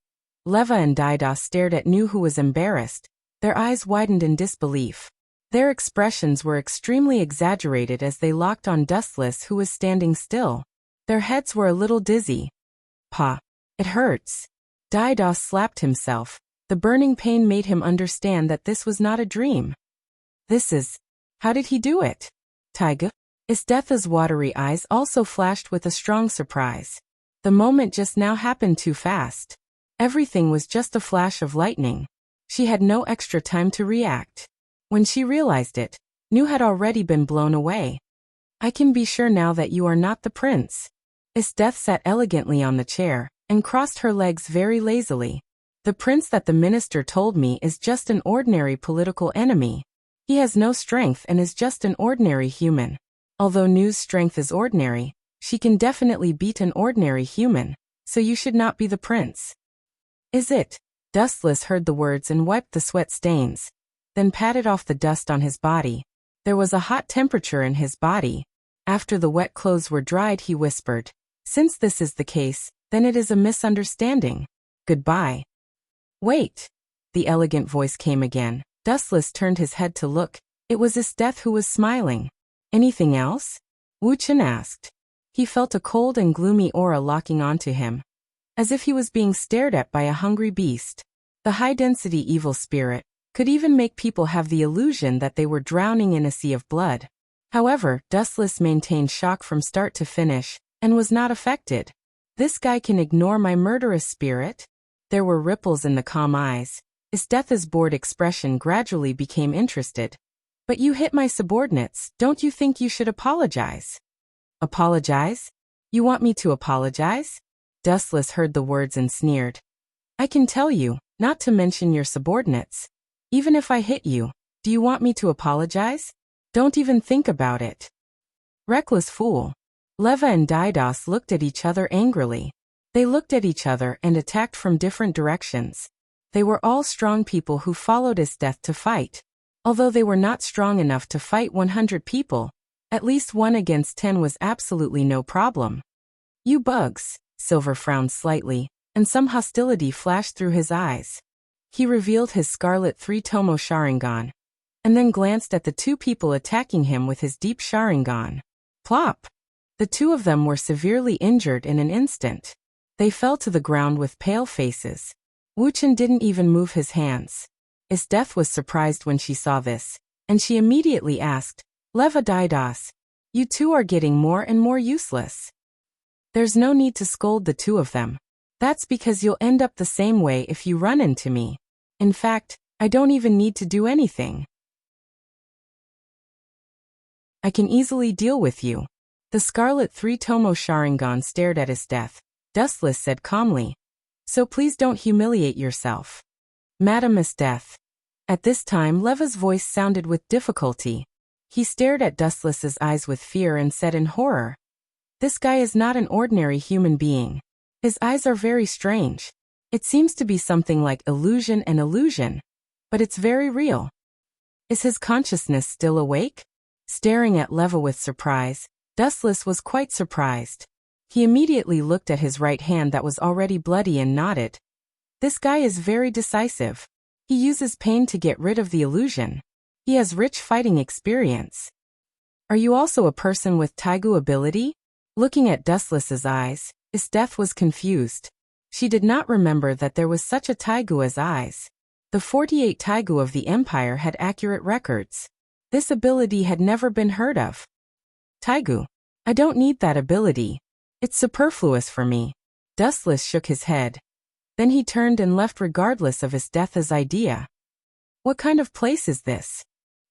S1: Leva and Didos stared at Nu, who was embarrassed. Their eyes widened in disbelief. Their expressions were extremely exaggerated as they locked on Dustless, who was standing still. Their heads were a little dizzy. "Pa. It hurts." Didos slapped himself. The burning pain made him understand that this was not a dream. "This is... How did he do it?" Taiga. Esthetha's watery eyes also flashed with a strong surprise. The moment just now happened too fast. Everything was just a flash of lightning. She had no extra time to react. When she realized it, Nu had already been blown away. "I can be sure now that you are not the prince." Esteth sat elegantly on the chair, and crossed her legs very lazily. "The prince that the minister told me is just an ordinary political enemy. He has no strength and is just an ordinary human. Although Nu's strength is ordinary, she can definitely beat an ordinary human, so you should not be the prince." "Is it?" Dustless heard the words and wiped the sweat stains, then patted off the dust on his body. There was a hot temperature in his body. After the wet clothes were dried, he whispered, "Since this is the case, then it is a misunderstanding. Goodbye." "Wait." The elegant voice came again. Dustless turned his head to look. It was Esteth, who was smiling. "Anything else?" Wu Chen asked. He felt a cold and gloomy aura locking onto him, as if he was being stared at by a hungry beast. The high-density evil spirit could even make people have the illusion that they were drowning in a sea of blood. However, Dustless maintained shock from start to finish, and was not affected. "This guy can ignore my murderous spirit?" There were ripples in the calm eyes. Esthetha's bored expression gradually became interested. "But you hit my subordinates, don't you think you should apologize?" "Apologize? You want me to apologize?" Dustless heard the words and sneered. "I can tell you, not to mention your subordinates. Even if I hit you, do you want me to apologize? Don't even think about it." Reckless fool. Leva and Didos looked at each other angrily. They looked at each other and attacked from different directions. They were all strong people who followed Esteth to fight. Although they were not strong enough to fight 100 people, at least 1 against 10 was absolutely no problem. "You bugs." Silver frowned slightly, and some hostility flashed through his eyes. He revealed his scarlet three-tomo Sharingan, and then glanced at the two people attacking him with his deep Sharingan. Plop! The two of them were severely injured in an instant. They fell to the ground with pale faces. Wuchen didn't even move his hands. His death was surprised when she saw this, and she immediately asked, Leva Didas, you two are getting more and more useless. There's no need to scold the two of them. That's because you'll end up the same way if you run into me. In fact, I don't even need to do anything. I can easily deal with you. The scarlet three-tomo Sharingan stared at his death. Dustless said calmly, so please don't humiliate yourself. Madam Miss Death. At this time Leva's voice sounded with difficulty. He stared at Dustless's eyes with fear and said in horror, this guy is not an ordinary human being. His eyes are very strange. It seems to be something like illusion and illusion, but it's very real. Is his consciousness still awake? Staring at Leva with surprise, Dustless was quite surprised. He immediately looked at his right hand that was already bloody and nodded. This guy is very decisive. He uses pain to get rid of the illusion. He has rich fighting experience. Are you also a person with Taigu ability? Looking at Dustless's eyes, his death was confused. She did not remember that there was such a Taigu as eyes. The 48 Taigu of the Empire had accurate records. This ability had never been heard of. Taigu. I don't need that ability. It's superfluous for me. Dustless shook his head. Then he turned and left regardless of his death's idea. What kind of place is this?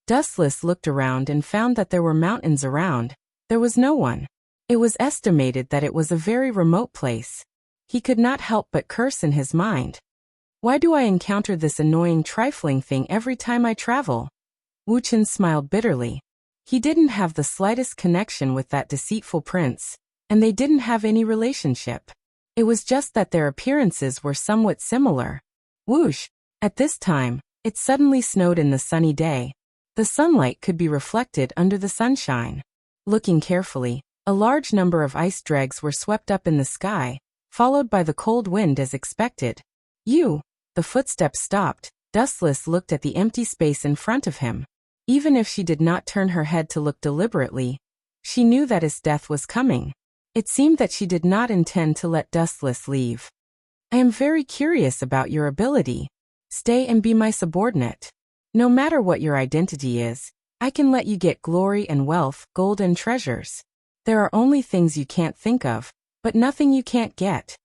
S1: Dustless looked around and found that there were mountains around. There was no one. It was estimated that it was a very remote place. He could not help but curse in his mind. Why do I encounter this annoying trifling thing every time I travel? Wuchen smiled bitterly. He didn't have the slightest connection with that deceitful prince, and they didn't have any relationship. It was just that their appearances were somewhat similar. Whoosh! At this time, it suddenly snowed in the sunny day. The sunlight could be reflected under the sunshine. Looking carefully, a large number of ice dregs were swept up in the sky, followed by the cold wind as expected. The footsteps stopped. Dustless looked at the empty space in front of him. Even if she did not turn her head to look deliberately, she knew that his death was coming. It seemed that she did not intend to let Dustless leave. I am very curious about your ability. Stay and be my subordinate. No matter what your identity is, I can let you get glory and wealth, gold and treasures. There are only things you can't think of, but nothing you can't get.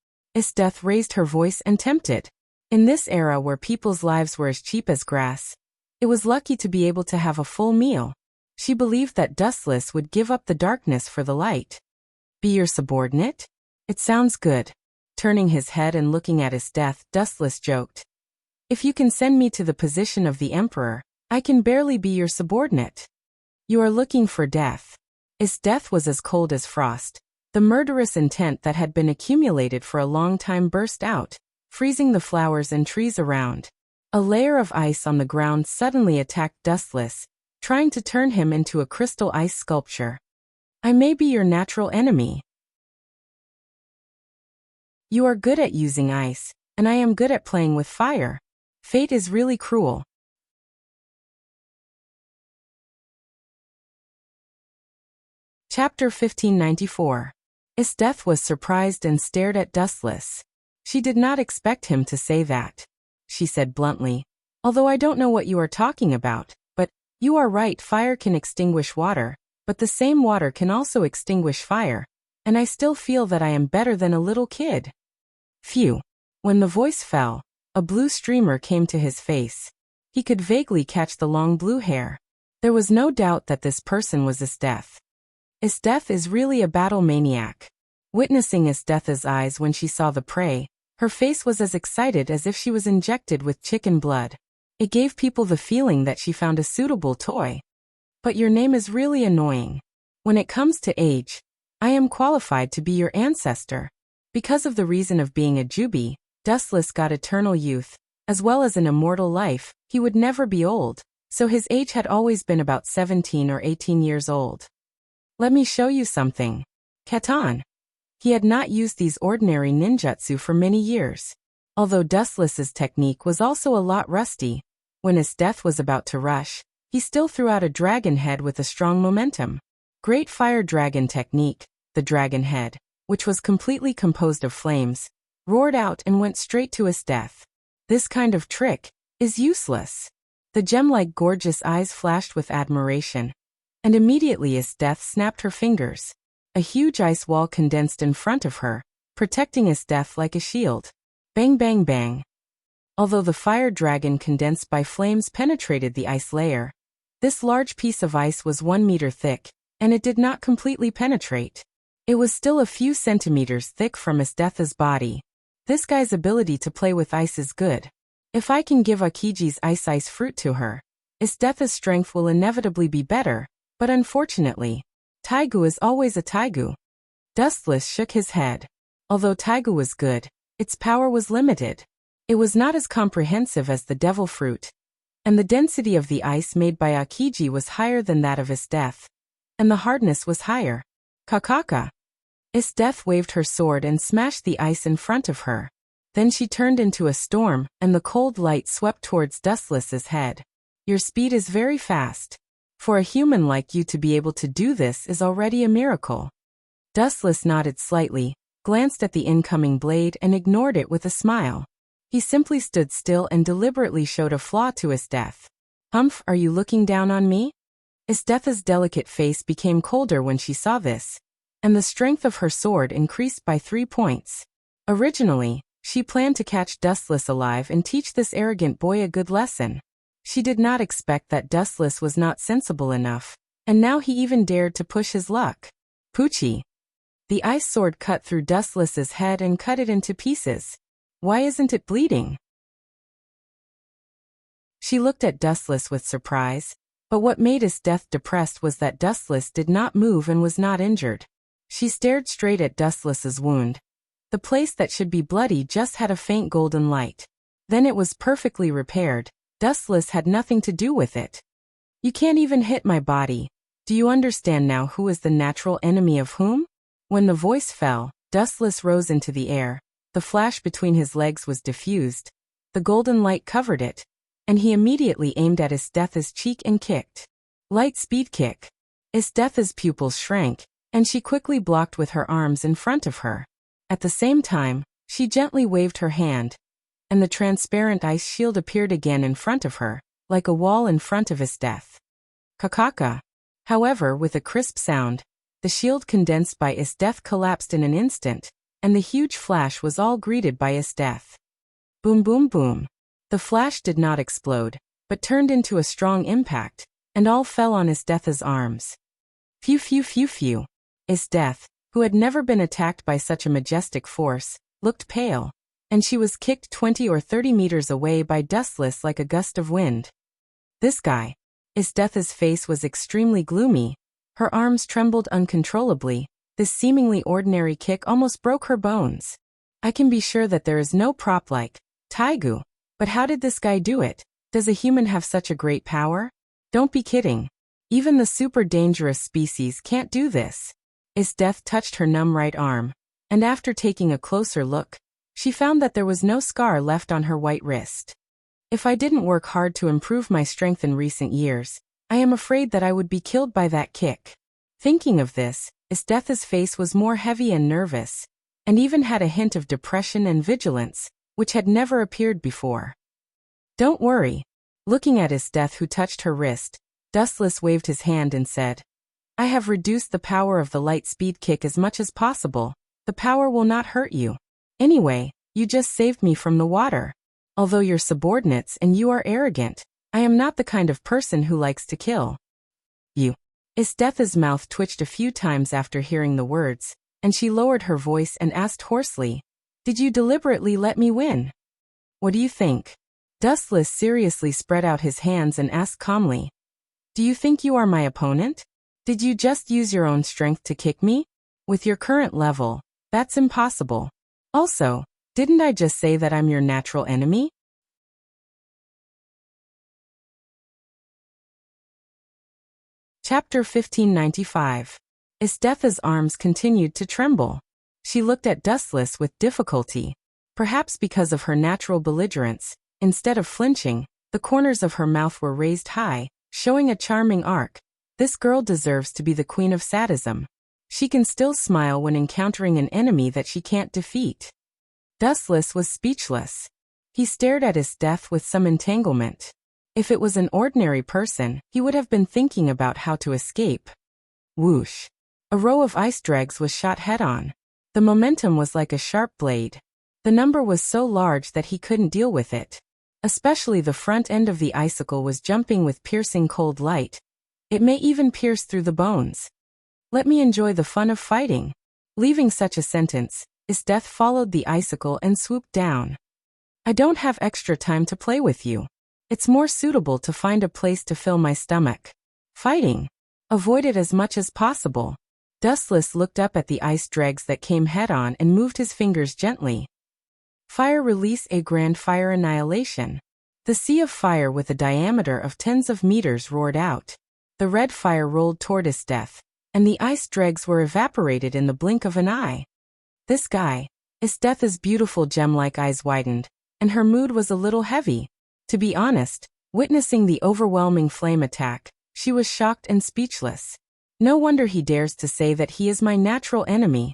S1: Death raised her voice and tempted. In this era where people's lives were as cheap as grass, it was lucky to be able to have a full meal. She believed that Dustless would give up the darkness for the light. Be your subordinate? It sounds good. Turning his head and looking at his death, Dustless joked. If you can send me to the position of the Emperor, I can barely be your subordinate. You are looking for death. His death was as cold as frost. The murderous intent that had been accumulated for a long time burst out, freezing the flowers and trees around. A layer of ice on the ground suddenly attacked Dustless, trying to turn him into a crystal ice sculpture. I may be your natural enemy. You are good at using ice, and I am good at playing with fire. Fate is really cruel. Chapter 1594. Death was surprised and stared at Dustless. She did not expect him to say that. She said bluntly, although I don't know what you are talking about, but you are right, fire can extinguish water, but the same water can also extinguish fire, and I still feel that I am better than a little kid. Phew. When the voice fell, a blue streamer came to his face. He could vaguely catch the long blue hair. There was no doubt that this person was Death. Death is really a battle maniac. Witnessing Death's eyes when she saw the prey, her face was as excited as if she was injected with chicken blood. It gave people the feeling that she found a suitable toy. But your name is really annoying. When it comes to age, I am qualified to be your ancestor. Because of the reason of being a Jubi, Dustless got eternal youth, as well as an immortal life. He would never be old, so his age had always been about 17 or 18 years old. Let me show you something. Katan. He had not used these ordinary ninjutsu for many years. Although Dustless's technique was also a lot rusty, when Esteth was about to rush, he still threw out a dragon head with a strong momentum. Great fire dragon technique, the dragon head, which was completely composed of flames, roared out and went straight to Esteth. This kind of trick is useless. The gem-like gorgeous eyes flashed with admiration, and immediately Esteth snapped her fingers. A huge ice wall condensed in front of her, protecting Esteth like a shield. Bang bang bang. Although the fire dragon condensed by flames penetrated the ice layer, this large piece of ice was 1 meter thick, and it did not completely penetrate. It was still a few centimeters thick from Esteth's body. This guy's ability to play with ice is good. If I can give Akiji's ice fruit to her, Esteth's strength will inevitably be better, but unfortunately, Taigu is always a Taigu. Dustless shook his head. Although Taigu was good, its power was limited. It was not as comprehensive as the devil fruit, and the density of the ice made by Akiji was higher than that of Esteth, and the hardness was higher. Kakaka. Esteth waved her sword and smashed the ice in front of her. Then she turned into a storm, and the cold light swept towards Dustless's head. Your speed is very fast. For a human like you to be able to do this is already a miracle. Dustless nodded slightly, glanced at the incoming blade and ignored it with a smile. He simply stood still and deliberately showed a flaw to Esteth. Humph, are you looking down on me? Esteth's delicate face became colder when she saw this, and the strength of her sword increased by 3 points. Originally, she planned to catch Dustless alive and teach this arrogant boy a good lesson. She did not expect that Dustless was not sensible enough, and now he even dared to push his luck. Poochie. The ice sword cut through Dustless's head and cut it into pieces. Why isn't it bleeding? She looked at Dustless with surprise, but what made Esteth depressed was that Dustless did not move and was not injured. She stared straight at Dustless's wound. The place that should be bloody just had a faint golden light. Then it was perfectly repaired. Dustless had nothing to do with it. You can't even hit my body. Do you understand now who is the natural enemy of whom? When the voice fell, Dustless rose into the air. The flash between his legs was diffused. The golden light covered it, and he immediately aimed at Esteth's cheek and kicked. Light speed kick. Esteth's pupils shrank, and she quickly blocked with her arms in front of her. At the same time, she gently waved her hand, and the transparent ice shield appeared again in front of her, like a wall in front of Esteth. Kakaka. However, with a crisp sound, the shield condensed by Esteth collapsed in an instant, and the huge flash was all greeted by Esteth. Boom boom boom. The flash did not explode, but turned into a strong impact, and all fell on Esteth's arms. Phew phew phew phew. Esteth, who had never been attacked by such a majestic force, looked pale, and she was kicked 20 or 30 meters away by Dustless like a gust of wind. This guy. Esteth's face was extremely gloomy. Her arms trembled uncontrollably. This seemingly ordinary kick almost broke her bones. I can be sure that there is no prop like Taigu. But how did this guy do it? Does a human have such a great power? Don't be kidding. Even the super dangerous species can't do this. Esteth touched her numb right arm, and after taking a closer look, she found that there was no scar left on her white wrist. If I didn't work hard to improve my strength in recent years, I am afraid that I would be killed by that kick. Thinking of this, Esteth's face was more heavy and nervous, and even had a hint of depression and vigilance, which had never appeared before. Don't worry. Looking at Esteth, who touched her wrist, Dustless waved his hand and said, I have reduced the power of the light speed kick as much as possible. The power will not hurt you. Anyway, you just saved me from the water. Although you're subordinates and you are arrogant, I am not the kind of person who likes to kill you. Esteth's mouth twitched a few times after hearing the words, and she lowered her voice and asked hoarsely, Did you deliberately let me win? What do you think? Dustless seriously spread out his hands and asked calmly, Do you think you are my opponent? Did you just use your own strength to kick me? With your current level, that's impossible. Also, didn't I just say that I'm your natural enemy? Chapter 1595. Esteth's arms continued to tremble. She looked at Dustless with difficulty. Perhaps because of her natural belligerence, instead of flinching, the corners of her mouth were raised high, showing a charming arc. This girl deserves to be the queen of sadism. She can still smile when encountering an enemy that she can't defeat. Dustless was speechless. He stared at his death with some entanglement. If it was an ordinary person, he would have been thinking about how to escape. Whoosh! A row of ice dregs was shot head-on. The momentum was like a sharp blade. The number was so large that he couldn't deal with it. Especially the front end of the icicle was jumping with piercing cold light. It may even pierce through the bones. Let me enjoy the fun of fighting. Leaving such a sentence, his death followed the icicle and swooped down. I don't have extra time to play with you. It's more suitable to find a place to fill my stomach. Fighting. Avoid it as much as possible. Dustless looked up at the ice dregs that came head-on and moved his fingers gently. Fire release a grand fire annihilation. The sea of fire with a diameter of tens of meters roared out. The red fire rolled toward his death, and the ice dregs were evaporated in the blink of an eye. This guy, Esteth's beautiful gem-like eyes widened, and her mood was a little heavy. To be honest, witnessing the overwhelming flame attack, she was shocked and speechless. No wonder he dares to say that he is my natural enemy.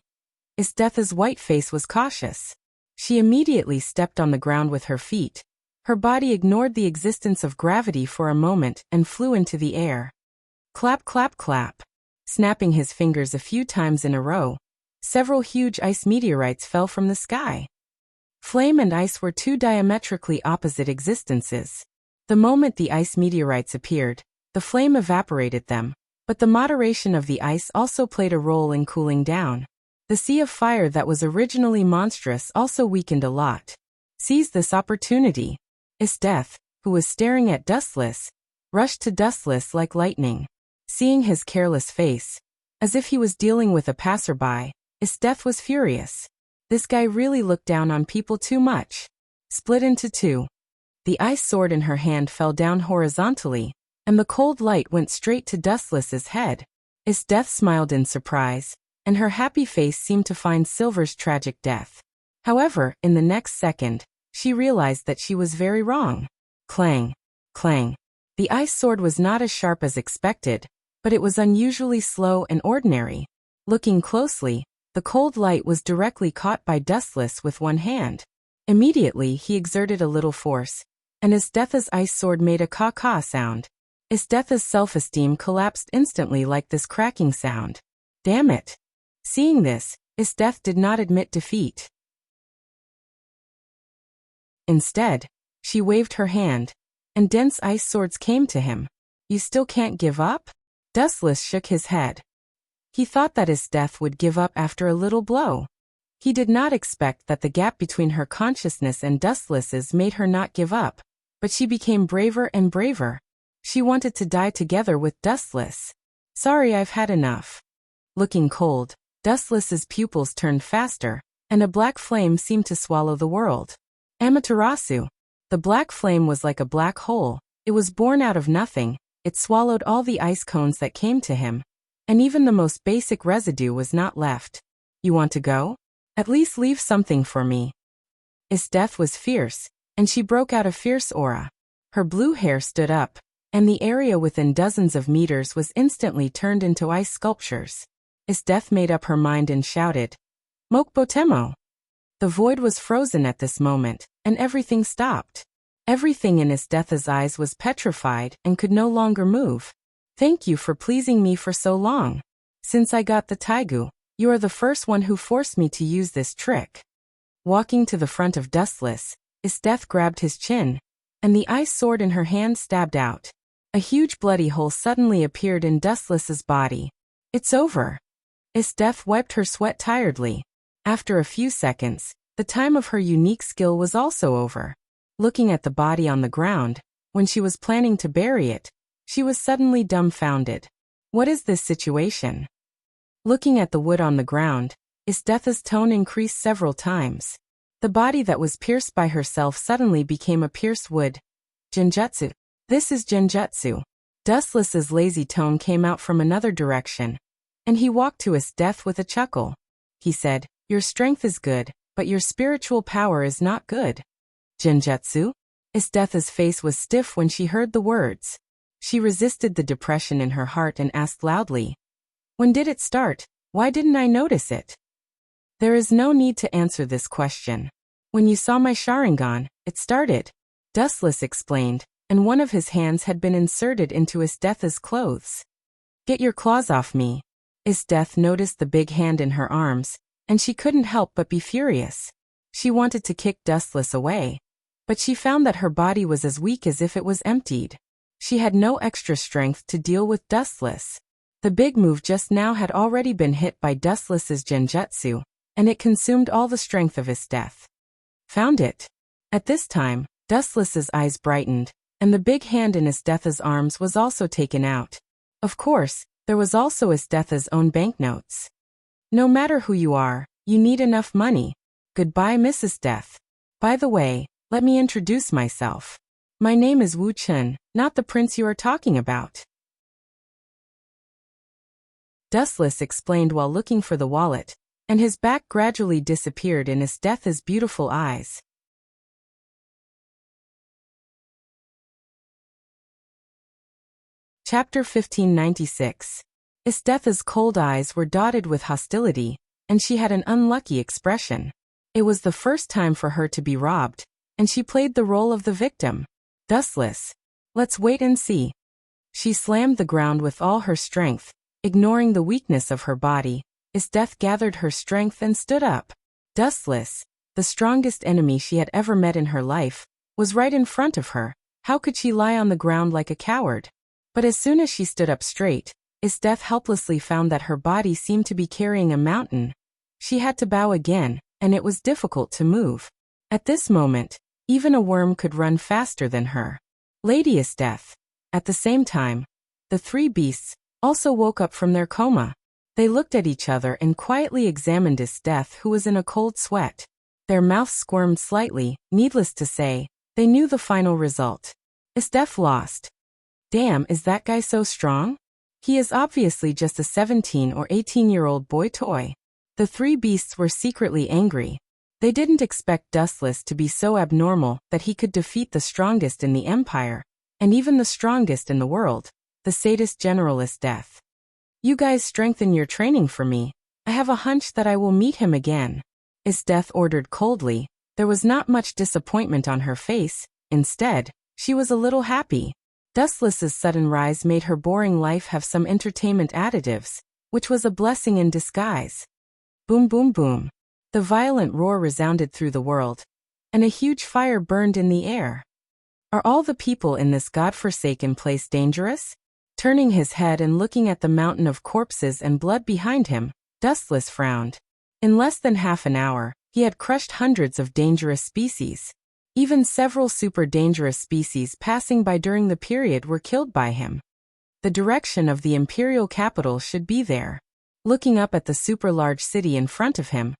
S1: Esteth's white face was cautious. She immediately stepped on the ground with her feet. Her body ignored the existence of gravity for a moment and flew into the air. Clap, clap, clap. Snapping his fingers a few times in a row, several huge ice meteorites fell from the sky. Flame and ice were two diametrically opposite existences. The moment the ice meteorites appeared, the flame evaporated them, but the moderation of the ice also played a role in cooling down. The sea of fire that was originally monstrous also weakened a lot. Seize this opportunity. Esteth, who was staring at Dustless, rushed to Dustless like lightning. Seeing his careless face, as if he was dealing with a passerby, Esteth was furious. This guy really looked down on people too much. Split into two. The ice sword in her hand fell down horizontally, and the cold light went straight to Dustless's head. Esteth smiled in surprise, and her happy face seemed to find Silver's tragic death. However, in the next second, she realized that she was very wrong. Clang! Clang! The ice sword was not as sharp as expected, but it was unusually slow and ordinary. Looking closely, the cold light was directly caught by Dustless with one hand. Immediately he exerted a little force, and Esteth's ice sword made a caw-caw sound. Esteth's self-esteem collapsed instantly like this cracking sound. Damn it! Seeing this, Esteth did not admit defeat. Instead, she waved her hand, and dense ice swords came to him. You still can't give up? Dustless shook his head. He thought that Esteth would give up after a little blow. He did not expect that the gap between her consciousness and Dustless's made her not give up, but she became braver and braver. She wanted to die together with Dustless. Sorry, I've had enough. Looking cold, Dustless's pupils turned faster, and a black flame seemed to swallow the world. Amaterasu. The black flame was like a black hole. It was born out of nothing. It swallowed all the ice cones that came to him, and even the most basic residue was not left. You want to go? At least leave something for me. Esteth was fierce, and she broke out a fierce aura. Her blue hair stood up, and the area within dozens of meters was instantly turned into ice sculptures. Esteth made up her mind and shouted, Mokbotemo! The void was frozen at this moment, and everything stopped. Everything in Esteth's eyes was petrified and could no longer move. Thank you for pleasing me for so long. Since I got the Taigu, you are the first one who forced me to use this trick. Walking to the front of Dustless, Esteth grabbed his chin, and the ice sword in her hand stabbed out. A huge bloody hole suddenly appeared in Dustless's body. It's over. Esteth wiped her sweat tiredly. After a few seconds, the time of her unique skill was also over. Looking at the body on the ground, when she was planning to bury it, she was suddenly dumbfounded. What is this situation? Looking at the wood on the ground, Esteth's tone increased several times. The body that was pierced by herself suddenly became a pierced wood. Genjutsu. This is genjutsu. Dustless's lazy tone came out from another direction, and he walked to Esteth with a chuckle. He said, Your strength is good, but your spiritual power is not good. Genjutsu? Isdetha's face was stiff when she heard the words. She resisted the depression in her heart and asked loudly, "When did it start? Why didn't I notice it?" There is no need to answer this question. When you saw my Sharingan, it started, Dustless explained, and one of his hands had been inserted into Isdetha's clothes. "Get your claws off me." Isdeth noticed the big hand in her arms, and she couldn't help but be furious. She wanted to kick Dustless away, but she found that her body was as weak as if it was emptied. She had no extra strength to deal with Dustless. The big move just now had already been hit by Dustless's genjutsu, and it consumed all the strength of Isdeth. Found it. At this time, Dustless's eyes brightened, and the big hand in Isdetha's arms was also taken out. Of course, there was also Isdetha's own banknotes. No matter who you are, you need enough money. Goodbye, Mrs. Death. By the way, let me introduce myself. My name is Wu Chun, not the prince you are talking about. Dustless explained while looking for the wallet, and his back gradually disappeared in Isdetha's beautiful eyes. Chapter 1596. Isdetha's cold eyes were dotted with hostility, and she had an unlucky expression. It was the first time for her to be robbed, and she played the role of the victim. Dustless. Let's wait and see. She slammed the ground with all her strength, ignoring the weakness of her body. Isdeth gathered her strength and stood up. Dustless, the strongest enemy she had ever met in her life, was right in front of her. How could she lie on the ground like a coward? But as soon as she stood up straight, Isdeth helplessly found that her body seemed to be carrying a mountain. She had to bow again, and it was difficult to move. At this moment, even a worm could run faster than her. Lady Isdeth. At the same time, the three beasts also woke up from their coma. They looked at each other and quietly examined Isdeth, who was in a cold sweat. Their mouths squirmed slightly. Needless to say, they knew the final result. Isdeth lost. Damn, is that guy so strong? He is obviously just a 17 or 18-year-old boy toy. The three beasts were secretly angry. They didn't expect Dustless to be so abnormal that he could defeat the strongest in the empire, and even the strongest in the world, the sadist General Isdeth. You guys strengthen your training for me. I have a hunch that I will meet him again. Isdeth ordered coldly. There was not much disappointment on her face. Instead, she was a little happy. Dustless's sudden rise made her boring life have some entertainment additives, which was a blessing in disguise. Boom boom boom. The violent roar resounded through the world, and a huge fire burned in the air. Are all the people in this godforsaken place dangerous? Turning his head and looking at the mountain of corpses and blood behind him, Dustless frowned. In less than half an hour, he had crushed hundreds of dangerous species. Even several super dangerous species passing by during the period were killed by him. The direction of the imperial capital should be there. Looking up at the super large city in front of him,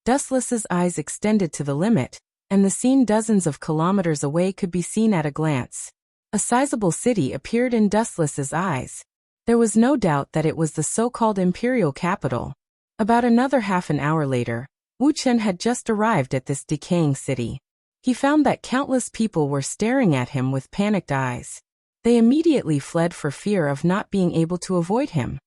S1: Dustless's eyes extended to the limit, and the scene dozens of kilometers away could be seen at a glance. A sizable city appeared in Dustless's eyes. There was no doubt that it was the so-called imperial capital. About another half an hour later, Wu Chen had just arrived at this decaying city. He found that countless people were staring at him with panicked eyes. They immediately fled for fear of not being able to avoid him.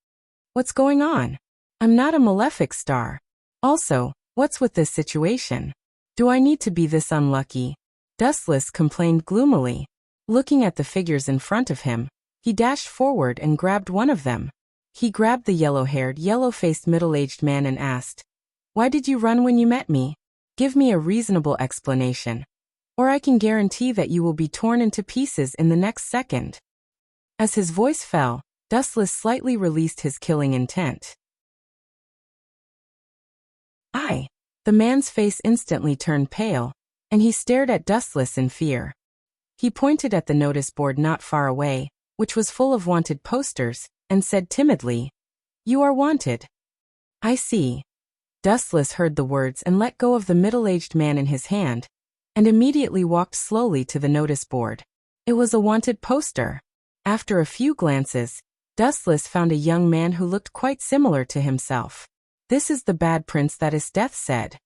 S1: What's going on? I'm not a malefic star. Also, what's with this situation? Do I need to be this unlucky? Dustless complained gloomily. Looking at the figures in front of him, he dashed forward and grabbed one of them. He grabbed the yellow-haired, yellow-faced middle-aged man and asked, "Why did you run when you met me? Give me a reasonable explanation, or I can guarantee that you will be torn into pieces in the next second." As his voice fell, Dustless slightly released his killing intent. The man's face instantly turned pale, and he stared at Dustless in fear. He pointed at the notice board not far away, which was full of wanted posters, and said timidly, "You are wanted." "I see." Dustless heard the words and let go of the middle-aged man in his hand, and immediately walked slowly to the notice board. It was a wanted poster. After a few glances, Dustless found a young man who looked quite similar to himself. "This is the bad prince that Isdeth said."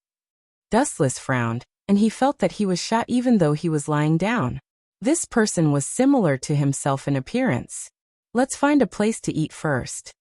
S1: Dustless frowned, and he felt that he was shot even though he was lying down. This person was similar to himself in appearance. Let's find a place to eat first.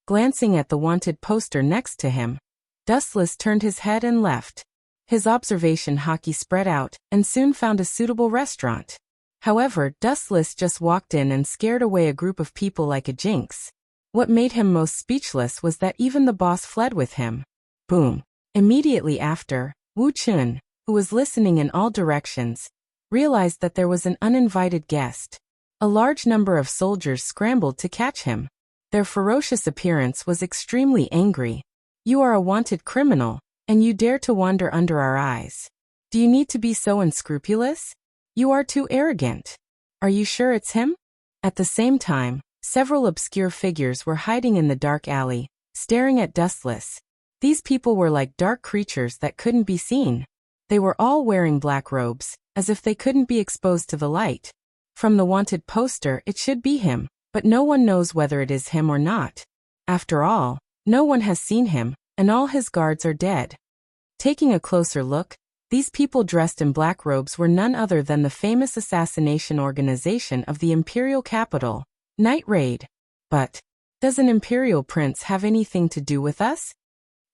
S1: Glancing at the wanted poster next to him, Dustless turned his head and left. His observation hockey spread out and soon found a suitable restaurant. However, Dustless just walked in and scared away a group of people like a jinx. What made him most speechless was that even the boss fled with him. Boom. Immediately after, Wu Chun, who was listening in all directions, realized that there was an uninvited guest. A large number of soldiers scrambled to catch him. Their ferocious appearance was extremely angry. You are a wanted criminal, and you dare to wander under our eyes. Do you need to be so unscrupulous? You are too arrogant. Are you sure it's him? At the same time, several obscure figures were hiding in the dark alley, staring at Dustless. These people were like dark creatures that couldn't be seen. They were all wearing black robes, as if they couldn't be exposed to the light. From the wanted poster, it should be him, but no one knows whether it is him or not. After all, no one has seen him, and all his guards are dead. Taking a closer look, these people dressed in black robes were none other than the famous assassination organization of the imperial capital, Night Raid. But, does an imperial prince have anything to do with us?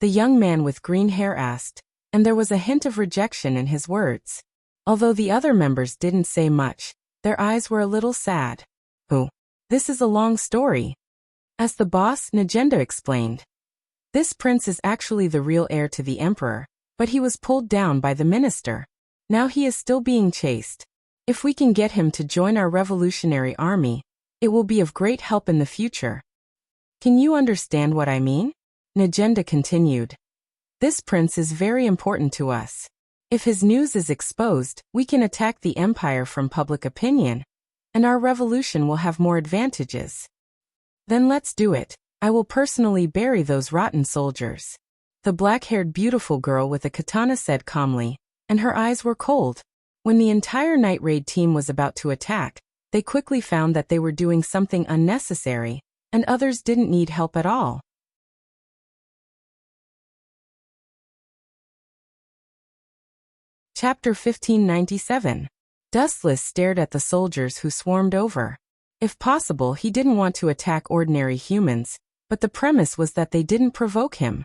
S1: The young man with green hair asked, and there was a hint of rejection in his words. Although the other members didn't say much, their eyes were a little sad. Oh, this is a long story. As the boss, Najenda, explained. This prince is actually the real heir to the emperor, but he was pulled down by the minister. Now he is still being chased. If we can get him to join our revolutionary army, it will be of great help in the future. Can you understand what I mean? Najenda continued. This prince is very important to us. If his news is exposed, we can attack the empire from public opinion, and our revolution will have more advantages. Then let's do it. I will personally bury those rotten soldiers. The black-haired beautiful girl with a katana said calmly, and her eyes were cold. When the entire Night Raid team was about to attack, they quickly found that they were doing something unnecessary, and others didn't need help at all. Chapter 1597. Dustless stared at the soldiers who swarmed over. If possible, he didn't want to attack ordinary humans, but the premise was that they didn't provoke him.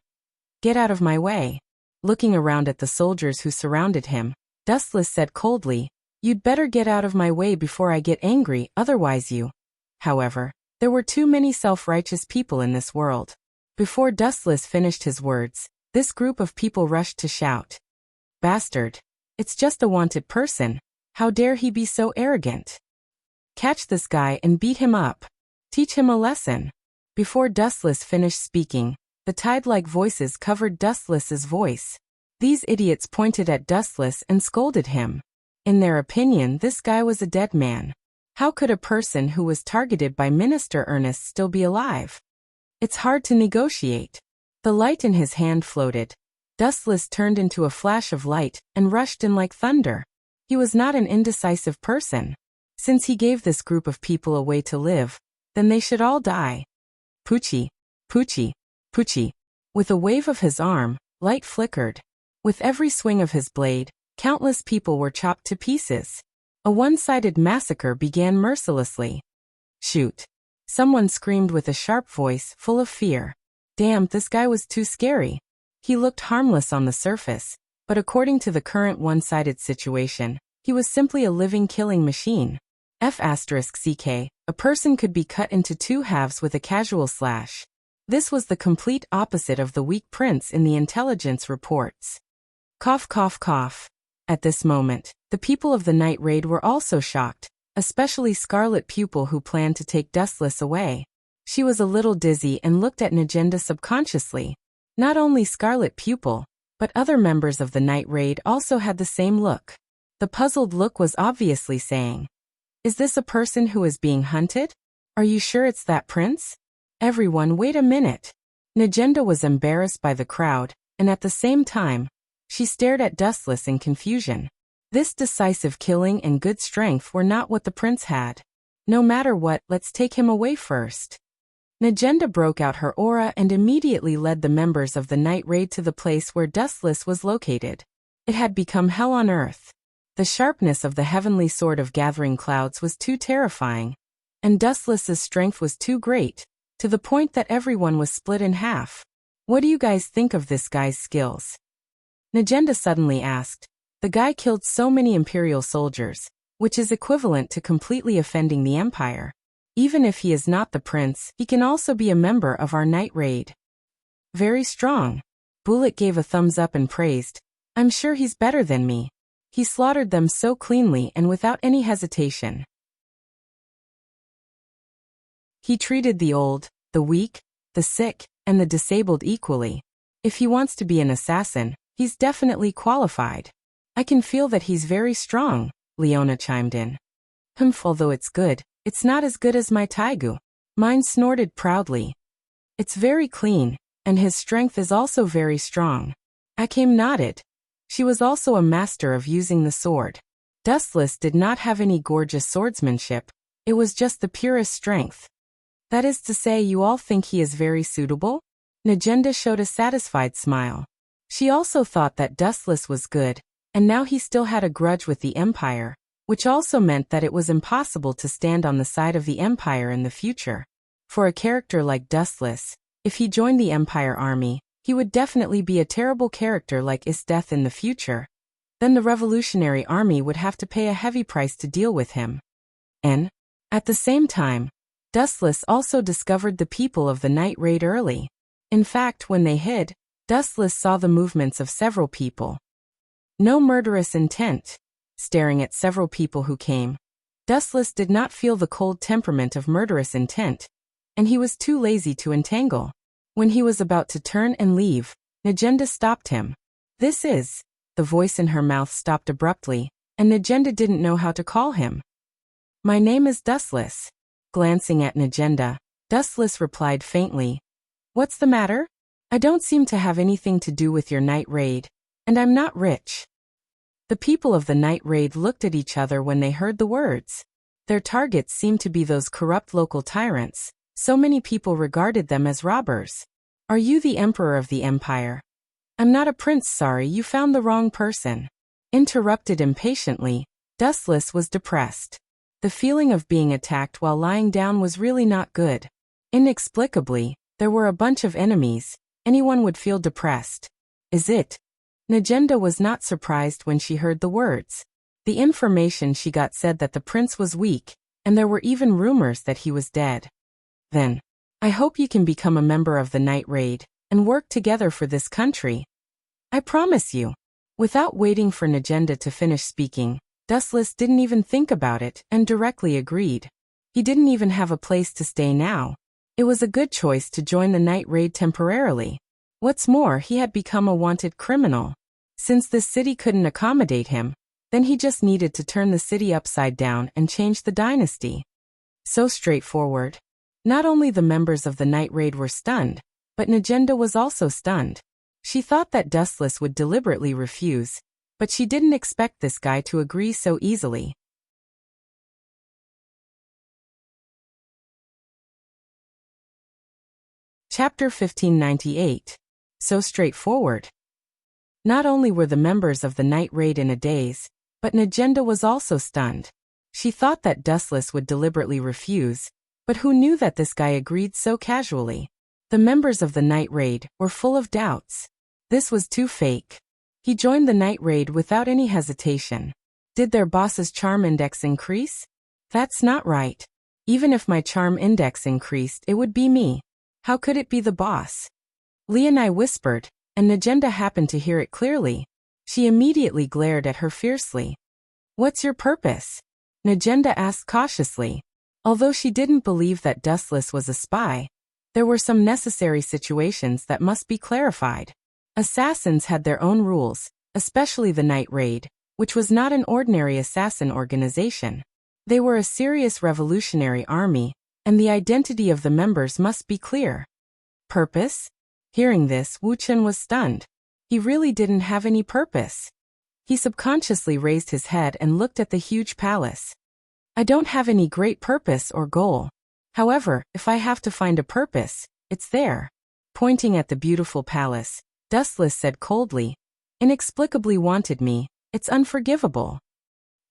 S1: Get out of my way. Looking around at the soldiers who surrounded him, Dustless said coldly, You'd better get out of my way before I get angry, otherwise you. However, there were too many self-righteous people in this world. Before Dustless finished his words, this group of people rushed to shout. Bastard. It's just a wanted person. How dare he be so arrogant? Catch this guy and beat him up. Teach him a lesson. Before Dustless finished speaking, the tide-like voices covered Dustless's voice. These idiots pointed at Dustless and scolded him. In their opinion, this guy was a dead man. How could a person who was targeted by Minister Ernest still be alive? It's hard to negotiate. The light in his hand floated. Dustless turned into a flash of light and rushed in like thunder. He was not an indecisive person. Since he gave this group of people a way to live, then they should all die. Poochie, Poochie, Poochie. With a wave of his arm, light flickered. With every swing of his blade, countless people were chopped to pieces. A one-sided massacre began mercilessly. Shoot. Someone screamed with a sharp voice full of fear. Damn, this guy was too scary. He looked harmless on the surface, but according to the current one-sided situation, he was simply a living killing machine. F***ck, a person could be cut into two halves with a casual slash. This was the complete opposite of the weak prince in the intelligence reports. Cough, cough, cough. At this moment, the people of the Night Raid were also shocked, especially Scarlet Pupil, who planned to take Dustless away. She was a little dizzy and looked at Najenda subconsciously. Not only Scarlet Pupil, but other members of the Night Raid also had the same look. The puzzled look was obviously saying, Is this a person who is being hunted? Are you sure it's that prince? Everyone, wait a minute. Najenda was embarrassed by the crowd, and at the same time, she stared at Dustless in confusion. This decisive killing and good strength were not what the prince had. No matter what, let's take him away first. Najenda broke out her aura and immediately led the members of the Night Raid to the place where Dustless was located. It had become hell on earth. The sharpness of the heavenly sword of gathering clouds was too terrifying, and Dustless's strength was too great, to the point that everyone was split in half. What do you guys think of this guy's skills? Najenda suddenly asked. The guy killed so many Imperial soldiers, which is equivalent to completely offending the Empire. Even if he is not the prince, he can also be a member of our night raid. Very strong. Bullet gave a thumbs up and praised. I'm sure he's better than me. He slaughtered them so cleanly and without any hesitation. He treated the old, the weak, the sick, and the disabled equally. If he wants to be an assassin, he's definitely qualified. I can feel that he's very strong, Leona chimed in. Although it's good, it's not as good as my Taigu. Mine snorted proudly. It's very clean, and his strength is also very strong. Akim nodded. She was also a master of using the sword. Dustless did not have any gorgeous swordsmanship, it was just the purest strength. That is to say, you all think he is very suitable? Najenda showed a satisfied smile. She also thought that Dustless was good, and now he still had a grudge with the Empire, which also meant that it was impossible to stand on the side of the Empire in the future. For a character like Dustless, if he joined the Empire army, he would definitely be a terrible character like Isdeath in the future. Then the Revolutionary Army would have to pay a heavy price to deal with him. And, at the same time, Dustless also discovered the people of the night raid early. In fact, when they hid, Dustless saw the movements of several people. No murderous intent. Staring at several people who came, Dustless did not feel the cold temperament of murderous intent, and he was too lazy to entangle. When he was about to turn and leave, Najenda stopped him. The voice in her mouth stopped abruptly, and Najenda didn't know how to call him. My name is Dustless. Glancing at Najenda, Dustless replied faintly. What's the matter? I don't seem to have anything to do with your night raid, and I'm not rich. The people of the night raid looked at each other when they heard the words. Their targets seemed to be those corrupt local tyrants. So many people regarded them as robbers. Are you the emperor of the empire? I'm not a prince, sorry, you found the wrong person. Interrupted impatiently, Dustless was depressed. The feeling of being attacked while lying down was really not good. Inexplicably, there were a bunch of enemies. Anyone would feel depressed. Is it? Najenda was not surprised when she heard the words. The information she got said that the prince was weak, and there were even rumors that he was dead. Then, I hope you can become a member of the night raid, and work together for this country. I promise you. Without waiting for Najenda to finish speaking, Dustless didn't even think about it and directly agreed. He didn't even have a place to stay now. It was a good choice to join the night raid temporarily. What's more, he had become a wanted criminal. Since this city couldn't accommodate him, then he just needed to turn the city upside down and change the dynasty. So straightforward. Not only the members of the night raid were stunned, but Najenda was also stunned. She thought that Dustless would deliberately refuse, but she didn't expect this guy to agree so easily. Chapter 1598. So straightforward. Not only were the members of the night raid in a daze, but Najenda was also stunned. She thought that Dustless would deliberately refuse, but who knew that this guy agreed so casually? The members of the night raid were full of doubts. This was too fake. He joined the night raid without any hesitation. Did their boss's charm index increase? That's not right. Even if my charm index increased, it would be me. How could it be the boss? Leonai whispered, and Najenda happened to hear it clearly. She immediately glared at her fiercely. What's your purpose? Najenda asked cautiously. Although she didn't believe that Dustless was a spy, there were some necessary situations that must be clarified. Assassins had their own rules, especially the night raid, which was not an ordinary assassin organization. They were a serious revolutionary army, and the identity of the members must be clear. Purpose? Hearing this, Wu Chen was stunned. He really didn't have any purpose. He subconsciously raised his head and looked at the huge palace. I don't have any great purpose or goal. However, if I have to find a purpose, it's there. Pointing at the beautiful palace, Dustless said coldly, Inexplicably wanted me. It's unforgivable.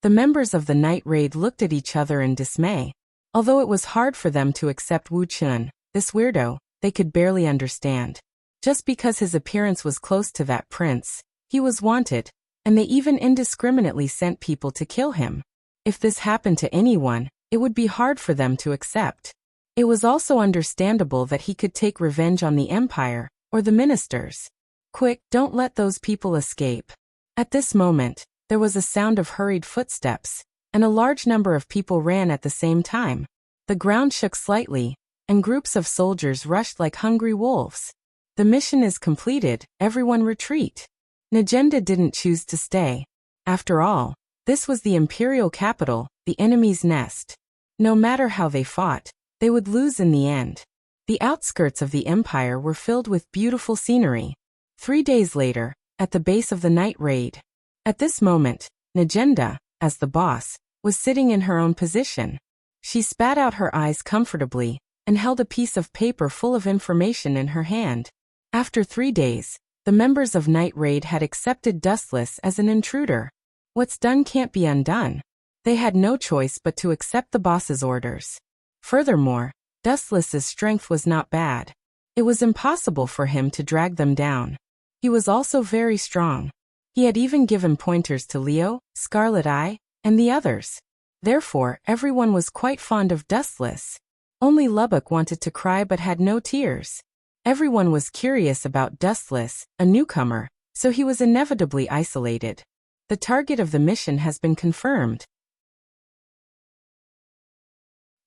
S1: The members of the night raid looked at each other in dismay. Although it was hard for them to accept Wu Chun, this weirdo, they could barely understand. Just because his appearance was close to that prince, he was wanted, and they even indiscriminately sent people to kill him. If this happened to anyone, it would be hard for them to accept. It was also understandable that he could take revenge on the empire, or the ministers. Quick, don't let those people escape. At this moment, there was a sound of hurried footsteps, and a large number of people ran at the same time. The ground shook slightly, and groups of soldiers rushed like hungry wolves. The mission is completed, everyone retreat. Najenda didn't choose to stay. After all, this was the imperial capital, the enemy's nest. No matter how they fought, they would lose in the end. The outskirts of the empire were filled with beautiful scenery. 3 days later, at the base of the night raid. At this moment, Najenda, as the boss, was sitting in her own position. She spat out her eyes comfortably, and held a piece of paper full of information in her hand. After 3 days, the members of Night Raid had accepted Dustless as an intruder. What's done can't be undone. They had no choice but to accept the boss's orders. Furthermore, Dustless's strength was not bad. It was impossible for him to drag them down. He was also very strong. He had even given pointers to Leo, Scarlet Eye, and the others. Therefore, everyone was quite fond of Dustless. Only Lubbock wanted to cry but had no tears. Everyone was curious about Dustless, a newcomer, so he was inevitably isolated. The target of the mission has been confirmed.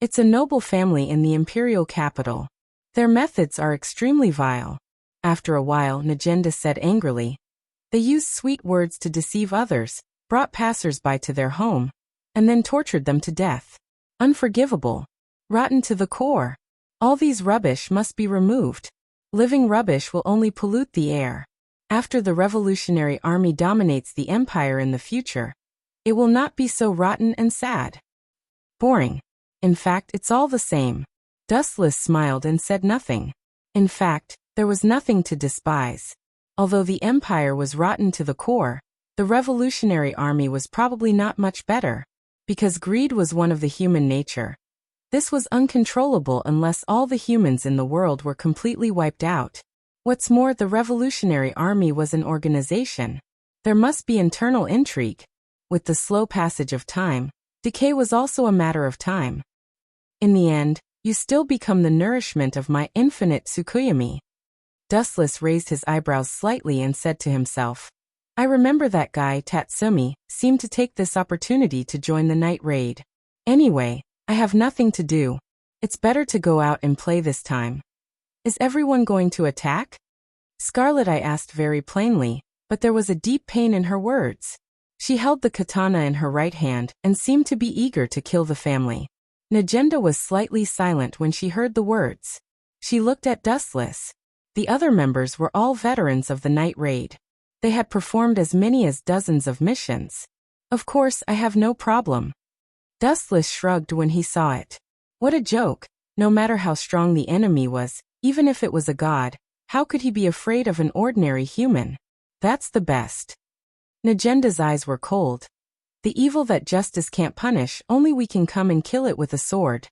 S1: It's a noble family in the imperial capital. Their methods are extremely vile. After a while, Najenda said angrily. They used sweet words to deceive others, brought passers-by to their home, and then tortured them to death. Unforgivable. Rotten to the core. All these rubbish must be removed. Living rubbish will only pollute the air. After the Revolutionary Army dominates the empire in the future, it will not be so rotten and sad. Boring. In fact, it's all the same. Dustless smiled and said nothing. In fact, there was nothing to despise. Although the empire was rotten to the core, the Revolutionary Army was probably not much better, because greed was one of the human nature. This was uncontrollable unless all the humans in the world were completely wiped out. What's more, the Revolutionary Army was an organization. There must be internal intrigue. With the slow passage of time, decay was also a matter of time. In the end, you still become the nourishment of my infinite Tsukuyomi. Dustless raised his eyebrows slightly and said to himself, I remember that guy, Tatsumi, seemed to take this opportunity to join the night raid. Anyway, I have nothing to do. It's better to go out and play this time. Is everyone going to attack? Scarlet Eye asked very plainly, but there was a deep pain in her words. She held the katana in her right hand and seemed to be eager to kill the family. Najenda was slightly silent when she heard the words. She looked at Dustless. The other members were all veterans of the night raid. They had performed as many as dozens of missions. Of course, I have no problem. Dustless shrugged when he saw it. What a joke. No matter how strong the enemy was, even if it was a god, how could he be afraid of an ordinary human? That's the best. Najenda's eyes were cold. The evil that justice can't punish, only we can come and kill it with a sword.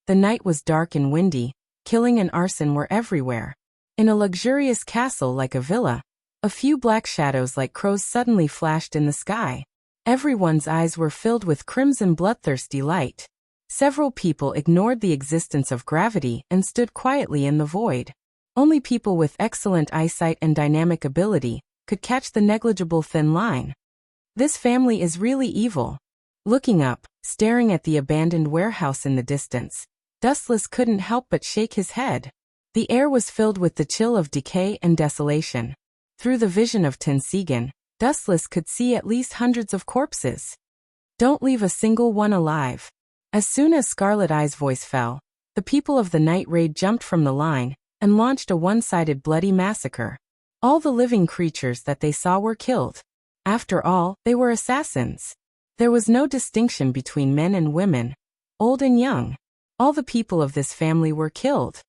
S1: The night was dark and windy. Killing and arson were everywhere. In a luxurious castle like a villa, a few black shadows like crows suddenly flashed in the sky. Everyone's eyes were filled with crimson bloodthirsty light. Several people ignored the existence of gravity and stood quietly in the void. Only people with excellent eyesight and dynamic ability could catch the negligible thin line. This family is really evil. Looking up, staring at the abandoned warehouse in the distance, Dustless couldn't help but shake his head. The air was filled with the chill of decay and desolation. Through the vision of Tensigan, Dustless could see at least hundreds of corpses. Don't leave a single one alive. As soon as Scarlet Eye's voice fell, the people of the night raid jumped from the line and launched a one-sided bloody massacre. All the living creatures that they saw were killed. After all, they were assassins. There was no distinction between men and women, old and young. All the people of this family were killed.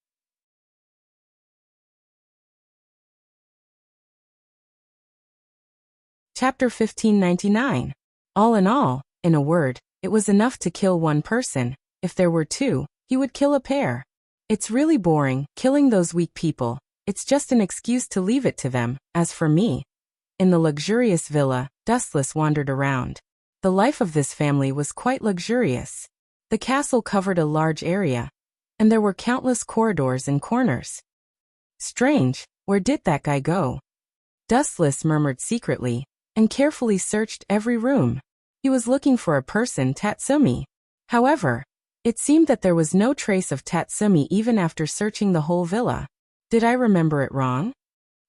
S1: Chapter 1599. All in all, in a word, it was enough to kill one person. If there were two, he would kill a pair. It's really boring, killing those weak people. It's just an excuse to leave it to them. As for me. In the luxurious villa, Dustless wandered around. The life of this family was quite luxurious. The castle covered a large area, and there were countless corridors and corners. Strange, where did that guy go? Dustless murmured secretly, and carefully searched every room. He was looking for a person, Tatsumi. However, it seemed that there was no trace of Tatsumi even after searching the whole villa. Did I remember it wrong?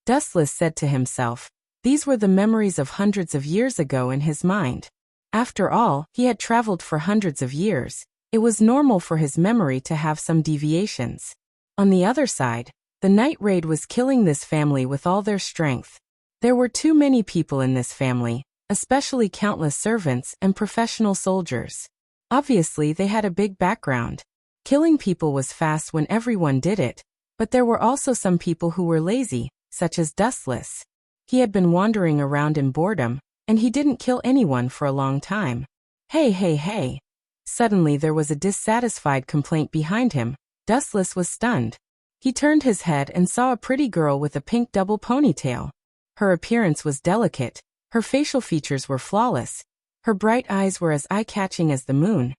S1: Dustless said to himself. These were the memories of hundreds of years ago in his mind. After all, he had traveled for hundreds of years. It was normal for his memory to have some deviations. On the other side, the night raid was killing this family with all their strength. There were too many people in this family, especially countless servants and professional soldiers. Obviously, they had a big background. Killing people was fast when everyone did it, but there were also some people who were lazy, such as Dustless. He had been wandering around in boredom, and he didn't kill anyone for a long time. Hey. Suddenly there was a dissatisfied complaint behind him. Dustless was stunned. He turned his head and saw a pretty girl with a pink double ponytail. Her appearance was delicate, her facial features were flawless, her bright eyes were as eye-catching as the moon,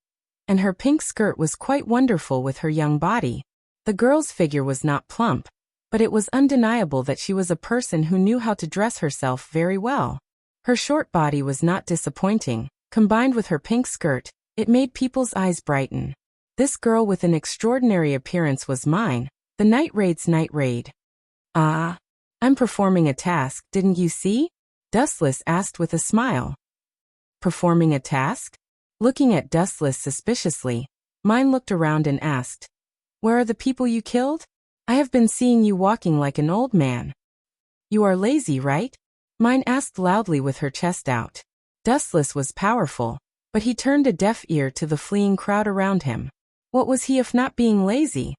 S1: and her pink skirt was quite wonderful with her young body. The girl's figure was not plump, but it was undeniable that she was a person who knew how to dress herself very well. Her short body was not disappointing. Combined with her pink skirt, it made people's eyes brighten. This girl with an extraordinary appearance was mine, the night raid's night raid. Ah, I'm performing a task, didn't you see? Dustless asked with a smile. Performing a task? Looking at Dustless suspiciously, Mine looked around and asked, "Where are the people you killed? I have been seeing you walking like an old man." "You are lazy, right?" Mine asked loudly with her chest out. Dustless was powerful, but he turned a deaf ear to the fleeing crowd around him. What was he if not being lazy?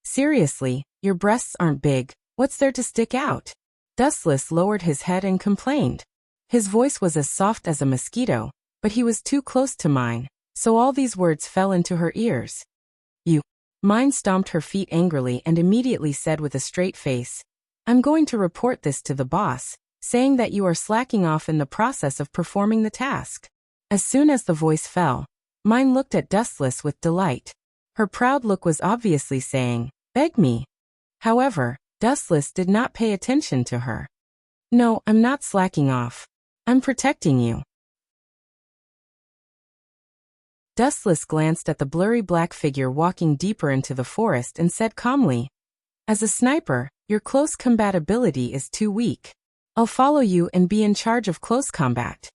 S1: "Seriously, your breasts aren't big, what's there to stick out?" Dustless lowered his head and complained. His voice was as soft as a mosquito, but he was too close to Mine, so all these words fell into her ears. "You." Mine stomped her feet angrily and immediately said with a straight face, "I'm going to report this to the boss, saying that you are slacking off in the process of performing the task." As soon as the voice fell, Mine looked at Dustless with delight. Her proud look was obviously saying, "Beg me." However, Dustless did not pay attention to her. "No, I'm not slacking off. I'm protecting you." Dustless glanced at the blurry black figure walking deeper into the forest and said calmly, "As a sniper, your close combat ability is too weak. I'll follow you and be in charge of close combat."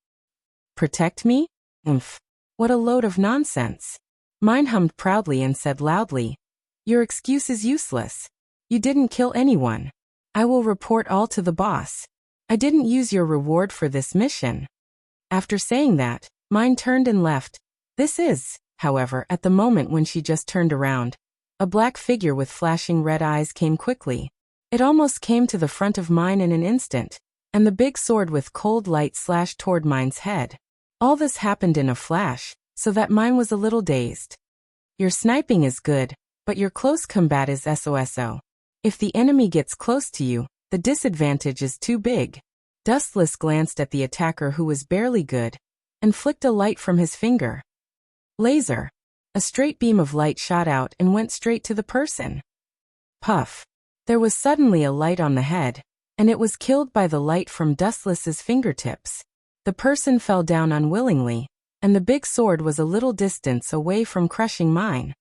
S1: "Protect me? Oomph. What a load of nonsense." Mine hummed proudly and said loudly, "Your excuse is useless. You didn't kill anyone. I will report all to the boss. I didn't use your reward for this mission." After saying that, Mine turned and left. This is, however, at the moment when she just turned around, a black figure with flashing red eyes came quickly. It almost came to the front of Mine in an instant, and the big sword with cold light slashed toward Mine's head. All this happened in a flash, so that Mine was a little dazed. "Your sniping is good, but your close combat is SOSO. If the enemy gets close to you, the disadvantage is too big." Dustless glanced at the attacker who was barely good, and flicked a light from his finger. Laser. A straight beam of light shot out and went straight to the person. Puff. There was suddenly a light on the head, and it was killed by the light from Dustless's fingertips. The person fell down unwillingly, and the big sword was a little distance away from crushing Mine.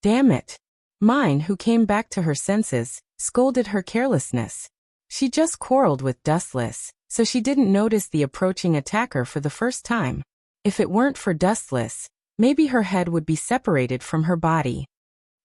S1: "Damn it." Mine, who came back to her senses, scolded her carelessness. She just quarreled with Dustless, so she didn't notice the approaching attacker for the first time. If it weren't for Dustless, maybe her head would be separated from her body.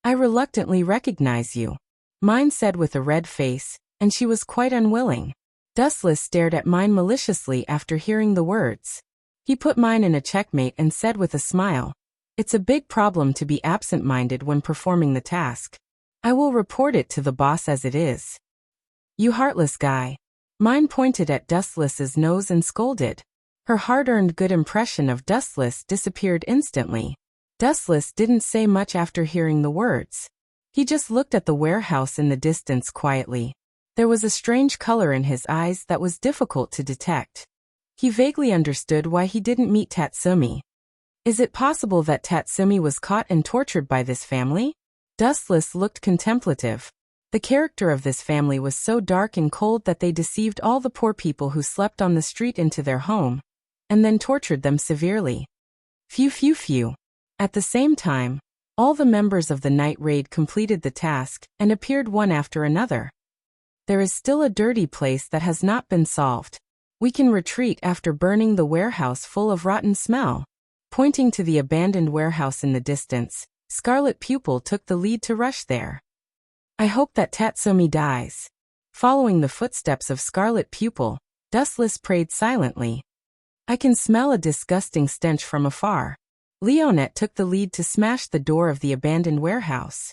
S1: "I reluctantly recognize you," Mine said with a red face, and she was quite unwilling. Dustless stared at Mine maliciously after hearing the words. He put Mine in a checkmate and said with a smile, "It's a big problem to be absent-minded when performing the task. I will report it to the boss as it is." "You heartless guy." Mine pointed at Dustless's nose and scolded. Her hard-earned good impression of Dustless disappeared instantly. Dustless didn't say much after hearing the words. He just looked at the warehouse in the distance quietly. There was a strange color in his eyes that was difficult to detect. He vaguely understood why he didn't meet Tatsumi. Is it possible that Tatsumi was caught and tortured by this family? Dustless looked contemplative. The character of this family was so dark and cold that they deceived all the poor people who slept on the street into their home, and then tortured them severely. Phew phew phew. At the same time, all the members of the night raid completed the task and appeared one after another. There is still a dirty place that has not been solved. We can retreat after burning the warehouse full of rotten smell. Pointing to the abandoned warehouse in the distance, Scarlet Pupil took the lead to rush there. I hope that Tatsumi dies. Following the footsteps of Scarlet Pupil, Dustless prayed silently. I can smell a disgusting stench from afar. Leonette took the lead to smash the door of the abandoned warehouse.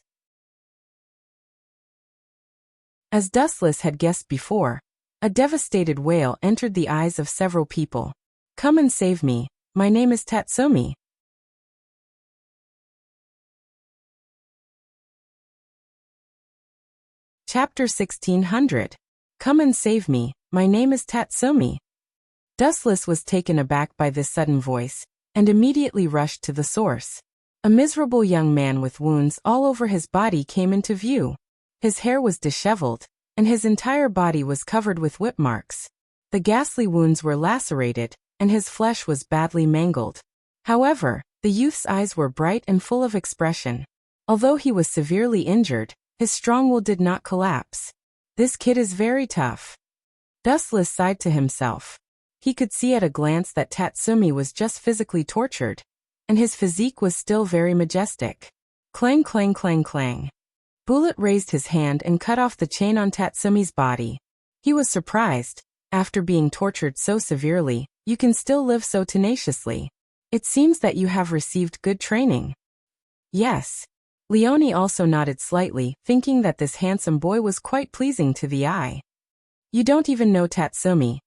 S1: As Dustless had guessed before, a devastated wail entered the eyes of several people. Come and save me, my name is Tatsumi. Chapter 1600. Come and save me, my name is Tatsumi. Dustless was taken aback by this sudden voice, and immediately rushed to the source. A miserable young man with wounds all over his body came into view. His hair was disheveled, and his entire body was covered with whip marks. The ghastly wounds were lacerated, and his flesh was badly mangled. However, the youth's eyes were bright and full of expression. Although he was severely injured, his strong will did not collapse. This kid is very tough. Dustless sighed to himself. He could see at a glance that Tatsumi was just physically tortured, and his physique was still very majestic. Clang clang clang clang. Bullet raised his hand and cut off the chain on Tatsumi's body. He was surprised. After being tortured so severely, you can still live so tenaciously. It seems that you have received good training. Yes. Leonie also nodded slightly, thinking that this handsome boy was quite pleasing to the eye. You don't even know Tatsumi.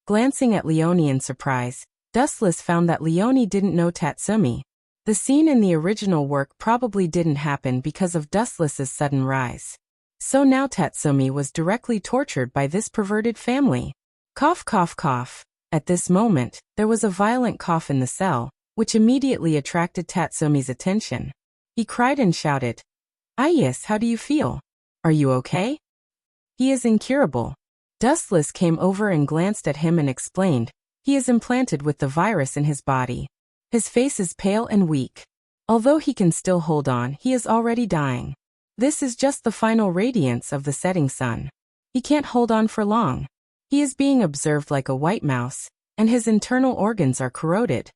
S1: Glancing at Leonie in surprise, Dustless found that Leonie didn't know Tatsumi. The scene in the original work probably didn't happen because of Dustless's sudden rise. So now Tatsumi was directly tortured by this perverted family. Cough cough cough. At this moment, there was a violent cough in the cell, which immediately attracted Tatsumi's attention. He cried and shouted, Ayas, how do you feel? Are you okay? He is incurable. Dustless came over and glanced at him and explained, he is implanted with the virus in his body. His face is pale and weak. Although he can still hold on, he is already dying. This is just the final radiance of the setting sun. He can't hold on for long. He is being observed like a white mouse, and his internal organs are corroded.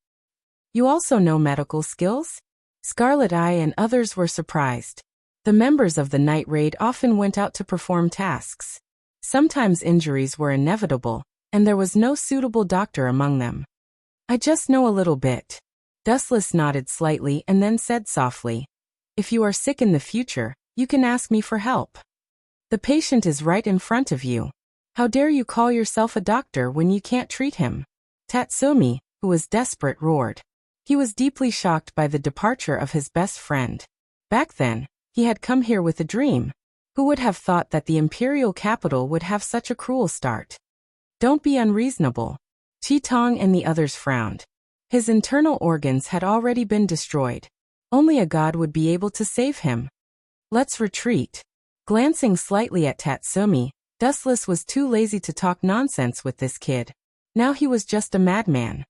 S1: You also know medical skills? Scarlet Eye and others were surprised. The members of the night raid often went out to perform tasks. Sometimes injuries were inevitable, and there was no suitable doctor among them. I just know a little bit. Dustless nodded slightly and then said softly, if you are sick in the future, you can ask me for help. The patient is right in front of you. How dare you call yourself a doctor when you can't treat him? Tatsumi, who was desperate, roared. He was deeply shocked by the departure of his best friend. Back then, he had come here with a dream. Who would have thought that the imperial capital would have such a cruel start? Don't be unreasonable. Chi-Tong and the others frowned. His internal organs had already been destroyed. Only a god would be able to save him. Let's retreat. Glancing slightly at Tatsumi, Dustless was too lazy to talk nonsense with this kid. Now he was just a madman.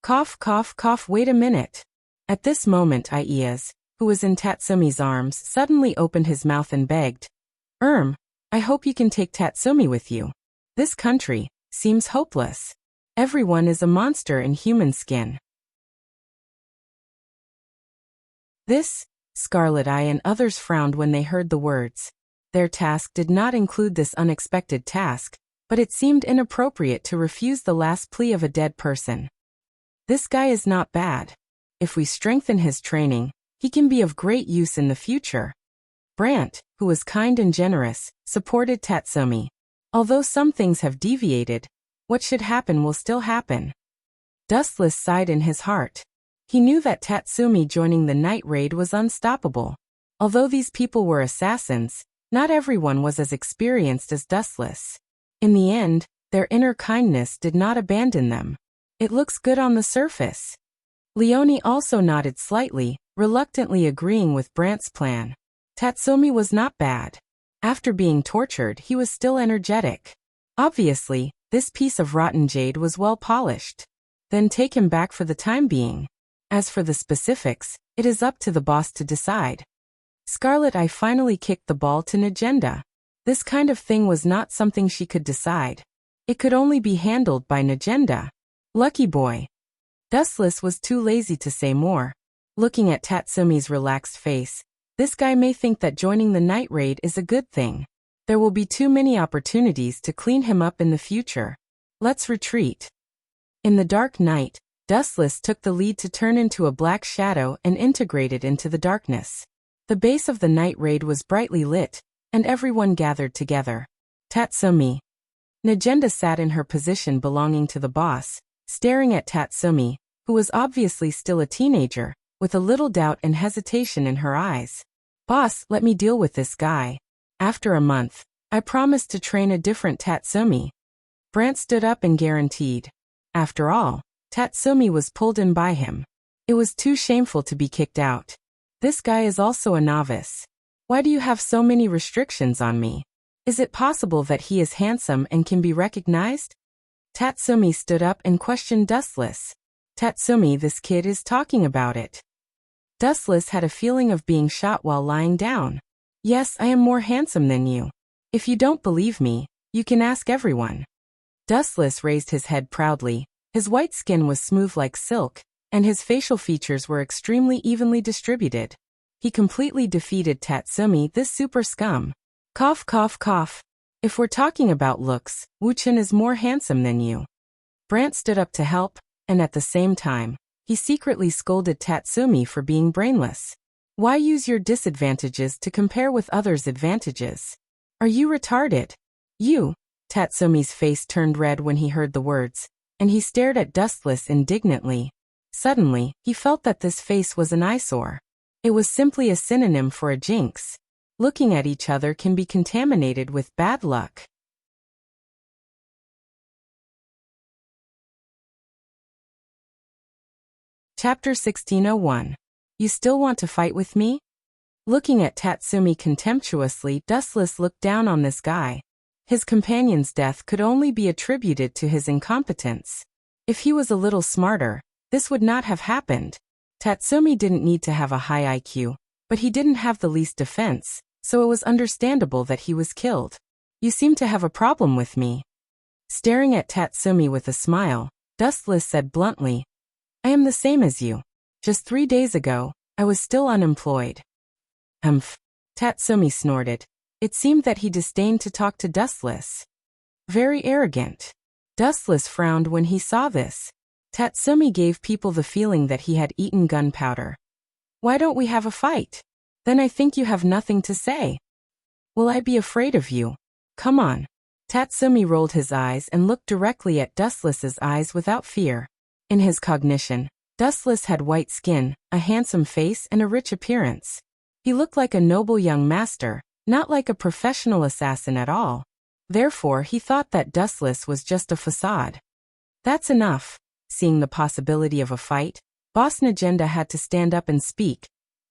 S1: Cough cough cough, wait a minute. At this moment Iez, who was in Tatsumi's arms, suddenly opened his mouth and begged, I hope you can take Tatsumi with you. This country seems hopeless. Everyone is a monster in human skin. This, Scarlet Eye and others frowned when they heard the words. Their task did not include this unexpected task, but it seemed inappropriate to refuse the last plea of a dead person. This guy is not bad. If we strengthen his training, he can be of great use in the future. Brant, who was kind and generous, supported Tatsumi. Although some things have deviated, what should happen will still happen. Dustless sighed in his heart. He knew that Tatsumi joining the night raid was unstoppable. Although these people were assassins, not everyone was as experienced as Dustless. In the end, their inner kindness did not abandon them. It looks good on the surface. Leonie also nodded slightly, reluctantly agreeing with Brant's plan. Tatsumi was not bad. After being tortured, he was still energetic. Obviously, this piece of rotten jade was well polished. Then take him back for the time being. As for the specifics, it is up to the boss to decide. Scarlet Eye finally kicked the ball to Najenda. This kind of thing was not something she could decide. It could only be handled by Najenda. Lucky boy. Dustless was too lazy to say more. Looking at Tatsumi's relaxed face, this guy may think that joining the night raid is a good thing. There will be too many opportunities to clean him up in the future. Let's retreat. In the dark night, Dustless took the lead to turn into a black shadow and integrated into the darkness. The base of the night raid was brightly lit, and everyone gathered together. Tatsumi. Najenda sat in her position belonging to the boss, staring at Tatsumi, who was obviously still a teenager, with a little doubt and hesitation in her eyes. Boss, let me deal with this guy. After a month, I promised to train a different Tatsumi. Brant stood up and guaranteed. After all, Tatsumi was pulled in by him. It was too shameful to be kicked out. This guy is also a novice. Why do you have so many restrictions on me? Is it possible that he is handsome and can be recognized? Tatsumi stood up and questioned Dustless. Tatsumi, this kid is talking about it. Dustless had a feeling of being shot while lying down. Yes, I am more handsome than you. If you don't believe me, you can ask everyone. Dustless raised his head proudly. His white skin was smooth like silk, and his facial features were extremely evenly distributed. He completely defeated Tatsumi, this super scum. Cough, cough, cough. If we're talking about looks, Wu-chan is more handsome than you. Brant stood up to help, and at the same time, he secretly scolded Tatsumi for being brainless. Why use your disadvantages to compare with others' advantages? Are you retarded? You? Tatsumi's face turned red when he heard the words, and he stared at Dustless indignantly. Suddenly, he felt that this face was an eyesore. It was simply a synonym for a jinx. Looking at each other can be contaminated with bad luck. Chapter 1601. You still want to fight with me? Looking at Tatsumi contemptuously, Dustless looked down on this guy. His companion's death could only be attributed to his incompetence. If he was a little smarter, this would not have happened. Tatsumi didn't need to have a high IQ, but he didn't have the least defense, so it was understandable that he was killed. You seem to have a problem with me. Staring at Tatsumi with a smile, Dustless said bluntly, I am the same as you. Just 3 days ago, I was still unemployed. Tatsumi snorted. It seemed that he disdained to talk to Dustless. Very arrogant. Dustless frowned when he saw this. Tatsumi gave people the feeling that he had eaten gunpowder. Why don't we have a fight? Then I think you have nothing to say. Will I be afraid of you? Come on. Tatsumi rolled his eyes and looked directly at Dustless's eyes without fear. In his cognition, Dustless had white skin, a handsome face and a rich appearance. He looked like a noble young master, not like a professional assassin at all. Therefore, he thought that Dustless was just a facade. That's enough. Seeing the possibility of a fight, Boss Najenda had to stand up and speak.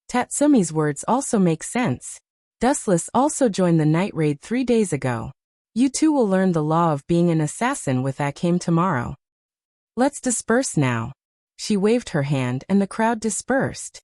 S1: Tatsumi's words also make sense. Dustless also joined the night raid 3 days ago. You two will learn the law of being an assassin with Akim tomorrow. Let's disperse now. She waved her hand and the crowd dispersed.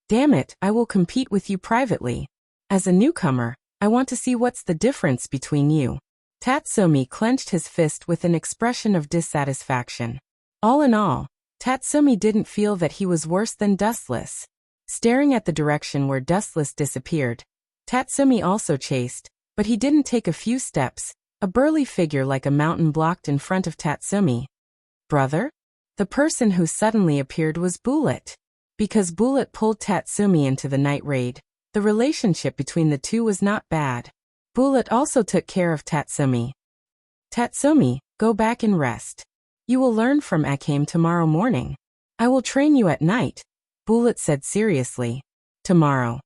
S1: Damn it, I will compete with you privately. As a newcomer, I want to see what's the difference between you. Tatsumi clenched his fist with an expression of dissatisfaction. All in all, Tatsumi didn't feel that he was worse than Dustless. Staring at the direction where Dustless disappeared, Tatsumi also chased, but he didn't take a few steps. A burly figure like a mountain blocked in front of Tatsumi. Brother? The person who suddenly appeared was Bullet. Because Bullet pulled Tatsumi into the night raid, the relationship between the two was not bad. Bullet also took care of Tatsumi. Tatsumi, go back and rest. You will learn from Akame tomorrow morning. I will train you at night, Bullet said seriously. Tomorrow.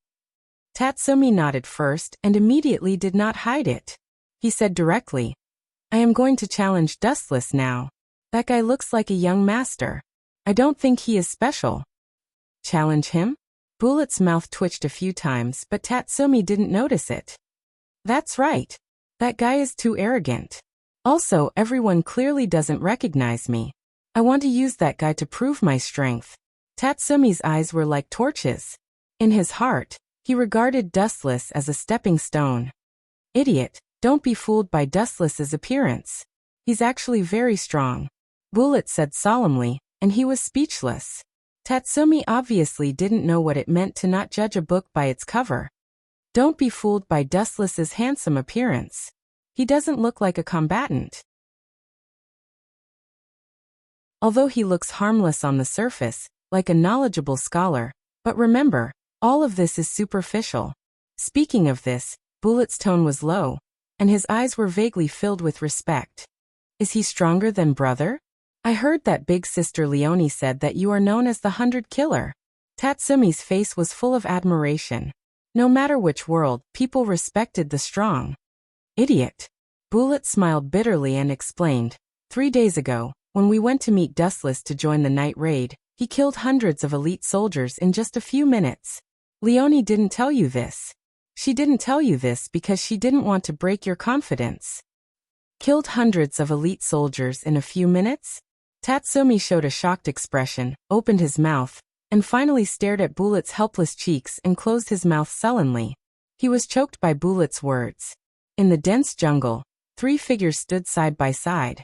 S1: Tatsumi nodded first and immediately did not hide it. He said directly, I am going to challenge Dustless now. That guy looks like a young master. I don't think he is special. Challenge him? Bullet's mouth twitched a few times, but Tatsumi didn't notice it. That's right. That guy is too arrogant. Also, everyone clearly doesn't recognize me. I want to use that guy to prove my strength. Tatsumi's eyes were like torches. In his heart, he regarded Dustless as a stepping stone. Idiot, don't be fooled by Dustless's appearance. He's actually very strong, Bullet said solemnly, and he was speechless. Tatsumi obviously didn't know what it meant to not judge a book by its cover. Don't be fooled by Dustless's handsome appearance. He doesn't look like a combatant. Although he looks harmless on the surface, like a knowledgeable scholar, but remember, all of this is superficial. Speaking of this, Bullet's tone was low, and his eyes were vaguely filled with respect. Is he stronger than brother? I heard that big sister Leonie said that you are known as the 100 Killer. Tatsumi's face was full of admiration. No matter which world, people respected the strong. Idiot. Bullet smiled bitterly and explained, 3 days ago, when we went to meet Dustless to join the night raid, he killed hundreds of elite soldiers in just a few minutes. Leonie didn't tell you this. She didn't tell you this because she didn't want to break your confidence. Killed hundreds of elite soldiers in a few minutes? Tatsumi showed a shocked expression, opened his mouth, and finally stared at Bullet's helpless cheeks and closed his mouth sullenly. He was choked by Bullet's words. In the dense jungle, 3 figures stood side by side.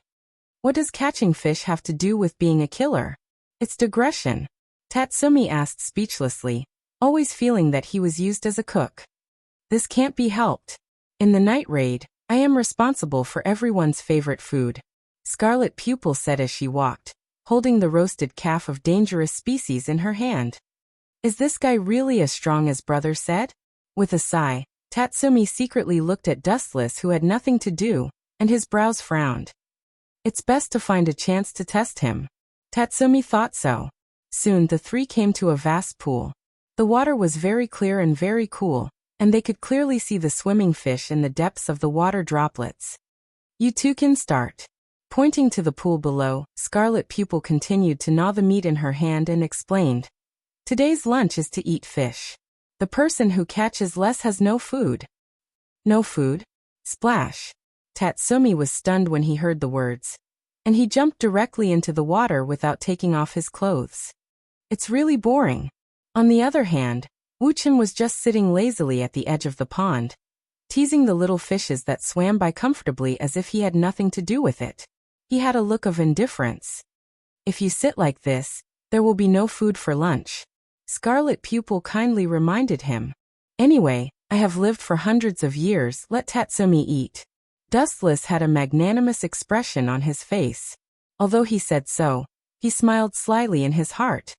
S1: What does catching fish have to do with being a killer? It's digression. Tatsumi asked speechlessly, always feeling that he was used as a cook. This can't be helped. In the night raid, I am responsible for everyone's favorite food, Scarlet Pupil said as she walked, holding the roasted calf of dangerous species in her hand. Is this guy really as strong as brother said? With a sigh, Tatsumi secretly looked at Dustless who had nothing to do, and his brows frowned. It's best to find a chance to test him. Tatsumi thought so. Soon the 3 came to a vast pool. The water was very clear and very cool, and they could clearly see the swimming fish in the depths of the water droplets. You two can start. Pointing to the pool below, Scarlet Pupil continued to gnaw the meat in her hand and explained. Today's lunch is to eat fish. The person who catches less has no food. No food? Splash. Tatsumi was stunned when he heard the words, and he jumped directly into the water without taking off his clothes. It's really boring. On the other hand, Wuchen was just sitting lazily at the edge of the pond, teasing the little fishes that swam by comfortably as if he had nothing to do with it. He had a look of indifference. If you sit like this, there will be no food for lunch, Scarlet Pupil kindly reminded him. Anyway, I have lived for hundreds of years, let Tatsumi eat. Dustless had a magnanimous expression on his face. Although he said so, he smiled slyly in his heart.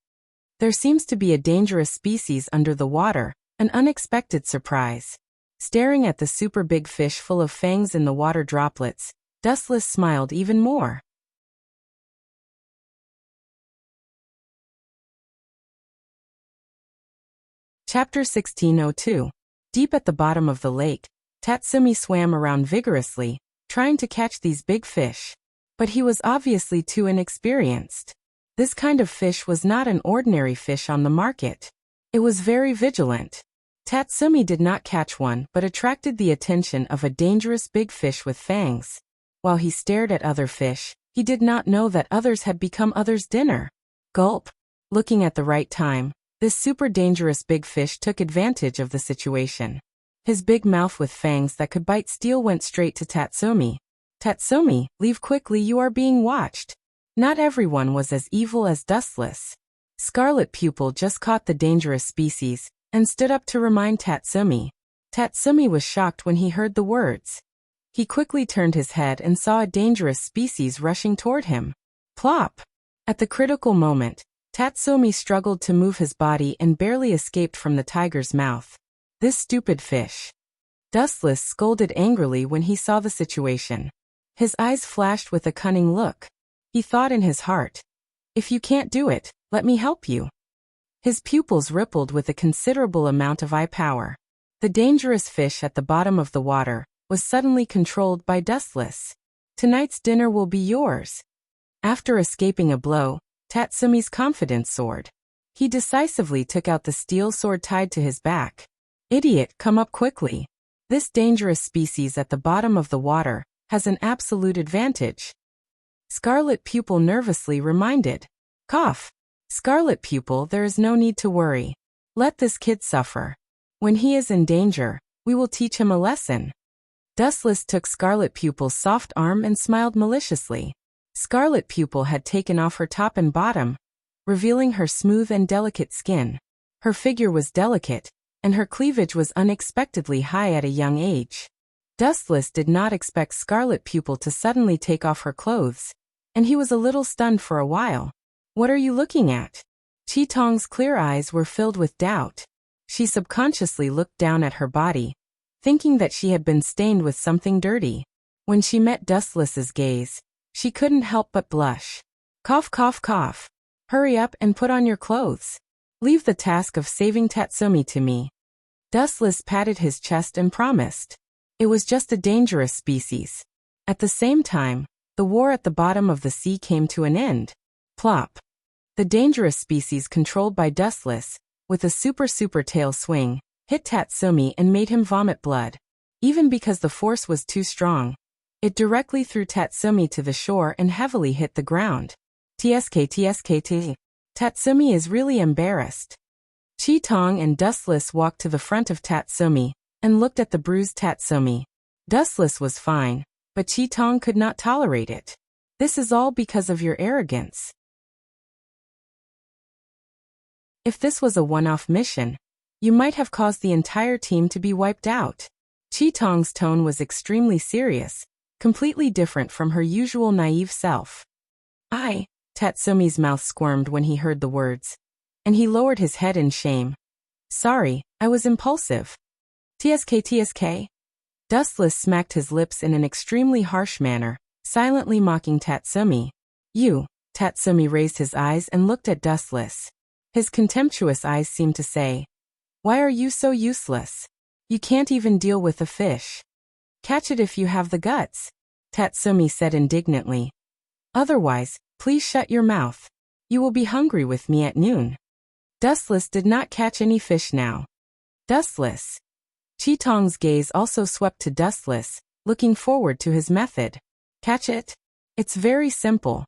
S1: There seems to be a dangerous species under the water, an unexpected surprise. Staring at the super big fish full of fangs in the water droplets, Dustless smiled even more. Chapter 1602. Deep at the bottom of the lake, Tatsumi swam around vigorously, trying to catch these big fish. But he was obviously too inexperienced. This kind of fish was not an ordinary fish on the market. It was very vigilant. Tatsumi did not catch one but attracted the attention of a dangerous big fish with fangs. While he stared at other fish, he did not know that others had become others' dinner. Gulp. Looking at the right time, this super dangerous big fish took advantage of the situation. His big mouth with fangs that could bite steel went straight to Tatsumi. Tatsumi, leave quickly, you are being watched. Not everyone was as evil as Dustless. Scarlet Pupil just caught the dangerous species and stood up to remind Tatsumi. Tatsumi was shocked when he heard the words. He quickly turned his head and saw a dangerous species rushing toward him. Plop! At the critical moment, Tatsumi struggled to move his body and barely escaped from the tiger's mouth. This stupid fish. Dustless scolded angrily when he saw the situation. His eyes flashed with a cunning look. He thought in his heart, "If you can't do it, let me help you." His pupils rippled with a considerable amount of eye power. The dangerous fish at the bottom of the water was suddenly controlled by Dustless. "Tonight's dinner will be yours." After escaping a blow, Tatsumi's confidence soared. He decisively took out the steel sword tied to his back. "Idiot, come up quickly. This dangerous species at the bottom of the water has an absolute advantage." Scarlet Pupil nervously reminded. "Cough. Scarlet Pupil, there is no need to worry. Let this kid suffer. When he is in danger, we will teach him a lesson." Dustless took Scarlet Pupil's soft arm and smiled maliciously. Scarlet Pupil had taken off her top and bottom, revealing her smooth and delicate skin. Her figure was delicate, and her cleavage was unexpectedly high at a young age. Dustless did not expect Scarlet Pupil to suddenly take off her clothes, and he was a little stunned for a while. "What are you looking at?" Chi-Tong's clear eyes were filled with doubt. She subconsciously looked down at her body, thinking that she had been stained with something dirty. When she met Dustless's gaze, she couldn't help but blush. "Cough, cough, cough. Hurry up and put on your clothes. Leave the task of saving Tatsumi to me." Dustless patted his chest and promised. It was just a dangerous species. At the same time, the war at the bottom of the sea came to an end. Plop. The dangerous species controlled by Dustless, with a super tail swing, hit Tatsumi and made him vomit blood. Even because the force was too strong, it directly threw Tatsumi to the shore and heavily hit the ground. Tsk. Tatsumi is really embarrassed. Chi-Tong and Dustless walked to the front of Tatsumi and looked at the bruised Tatsumi. Dustless was fine, but Chi-Tong could not tolerate it. "This is all because of your arrogance. If this was a one-off mission, you might have caused the entire team to be wiped out." Chi-Tong's tone was extremely serious, completely different from her usual naive self. Tatsumi's mouth squirmed when he heard the words, and he lowered his head in shame. "Sorry, I was impulsive." Tsk. Dustless smacked his lips in an extremely harsh manner, silently mocking Tatsumi. "You." Tatsumi raised his eyes and looked at Dustless. His contemptuous eyes seemed to say, "Why are you so useless? You can't even deal with a fish. Catch it if you have the guts," Tatsumi said indignantly. "Otherwise, please shut your mouth. You will be hungry with me at noon." Dustless did not catch any fish now. Dustless. Chi-Tong's gaze also swept to Dustless, looking forward to his method. "Catch it? It's very simple."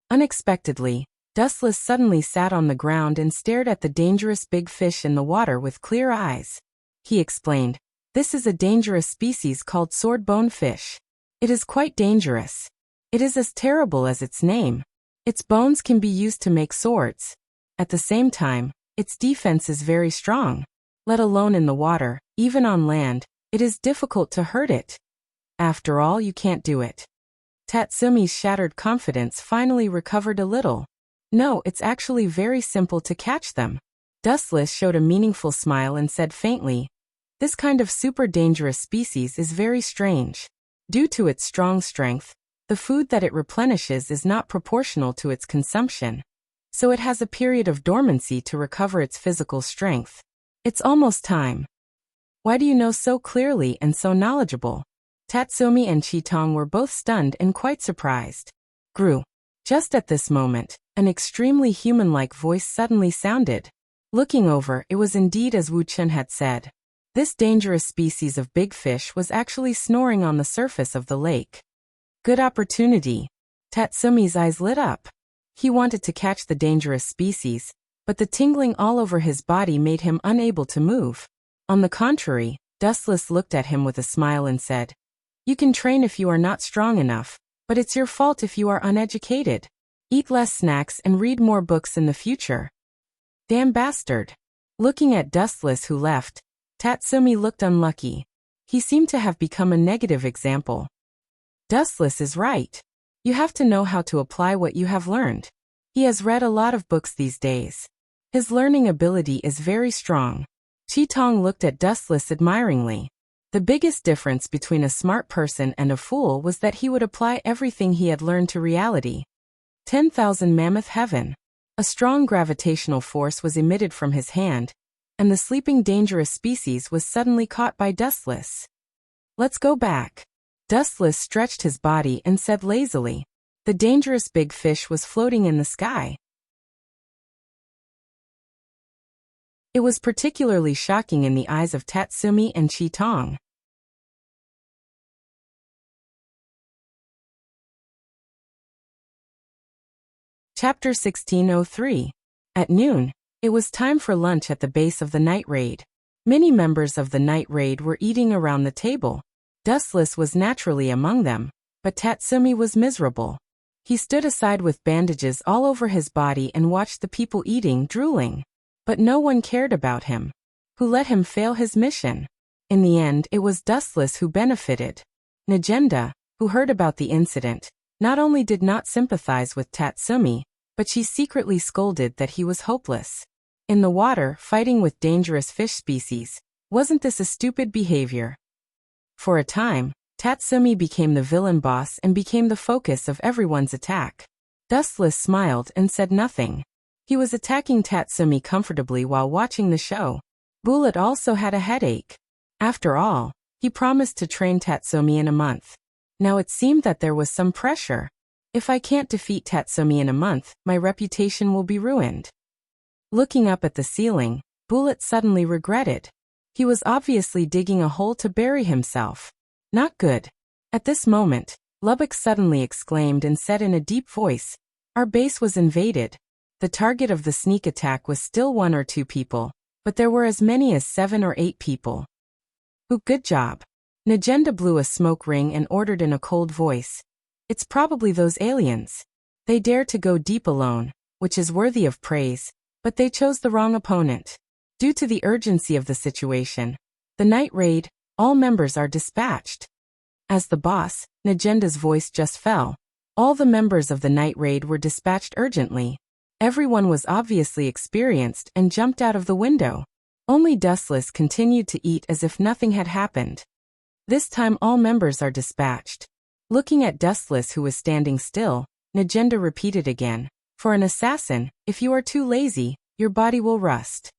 S1: Unexpectedly, Dustless suddenly sat on the ground and stared at the dangerous big fish in the water with clear eyes. He explained, "This is a dangerous species called sword-bone fish. It is quite dangerous. It is as terrible as its name. Its bones can be used to make swords. At the same time, its defense is very strong. Let alone in the water, even on land, it is difficult to hurt it. After all, you can't do it." Tatsumi's shattered confidence finally recovered a little. "No, it's actually very simple to catch them." Dustless showed a meaningful smile and said faintly, "This kind of super dangerous species is very strange. Due to its strong strength, the food that it replenishes is not proportional to its consumption. So it has a period of dormancy to recover its physical strength. It's almost time." "Why do you know so clearly and so knowledgeable?" Tatsumi and Chi-Tong were both stunned and quite surprised. Grew. Just at this moment, an extremely human-like voice suddenly sounded. Looking over, it was indeed as Wu Chen had said. This dangerous species of big fish was actually snoring on the surface of the lake. Good opportunity. Tatsumi's eyes lit up. He wanted to catch the dangerous species, but the tingling all over his body made him unable to move. On the contrary, Dustless looked at him with a smile and said, "You can train if you are not strong enough, but it's your fault if you are uneducated. Eat less snacks and read more books in the future." Damn bastard. Looking at Dustless who left, Tatsumi looked unlucky. He seemed to have become a negative example. Dustless is right. You have to know how to apply what you have learned. He has read a lot of books these days. His learning ability is very strong. Chi-Tong looked at Dustless admiringly. The biggest difference between a smart person and a fool was that he would apply everything he had learned to reality. 10,000 Mammoth Heaven. A strong gravitational force was emitted from his hand, and the sleeping dangerous species was suddenly caught by Dustless. Let's go back. Dustless stretched his body and said lazily. The dangerous big fish was floating in the sky. It was particularly shocking in the eyes of Tatsumi and Chi-Tong. Chapter 1603. At noon, it was time for lunch at the base of the night raid. Many members of the night raid were eating around the table. Dustless was naturally among them, but Tatsumi was miserable. He stood aside with bandages all over his body and watched the people eating, drooling. But no one cared about him. Who let him fail his mission? In the end, it was Dustless who benefited. Najenda, who heard about the incident, not only did not sympathize with Tatsumi, but she secretly scolded that he was hopeless. In the water, fighting with dangerous fish species, wasn't this a stupid behavior? For a time, Tatsumi became the villain boss and became the focus of everyone's attack. Dustless smiled and said nothing. He was attacking Tatsumi comfortably while watching the show. Bullet also had a headache. After all, he promised to train Tatsumi in a month. Now it seemed that there was some pressure. If I can't defeat Tatsumi in a month, my reputation will be ruined. Looking up at the ceiling, Bullet suddenly regretted. He was obviously digging a hole to bury himself. Not good. At this moment, Lubbock suddenly exclaimed and said in a deep voice, "Our base was invaded." The target of the sneak attack was still 1 or 2 people, but there were as many as 7 or 8 people. Good job. Najenda blew a smoke ring and ordered in a cold voice. It's probably those aliens. They dare to go deep alone, which is worthy of praise, but they chose the wrong opponent. Due to the urgency of the situation, the night raid, all members are dispatched. As the boss, Najenda's voice just fell. All the members of the night raid were dispatched urgently. Everyone was obviously experienced and jumped out of the window. Only Dustless continued to eat as if nothing had happened. This time all members are dispatched. Looking at Dustless who was standing still, Najenda repeated again. For an assassin, if you are too lazy, your body will rust.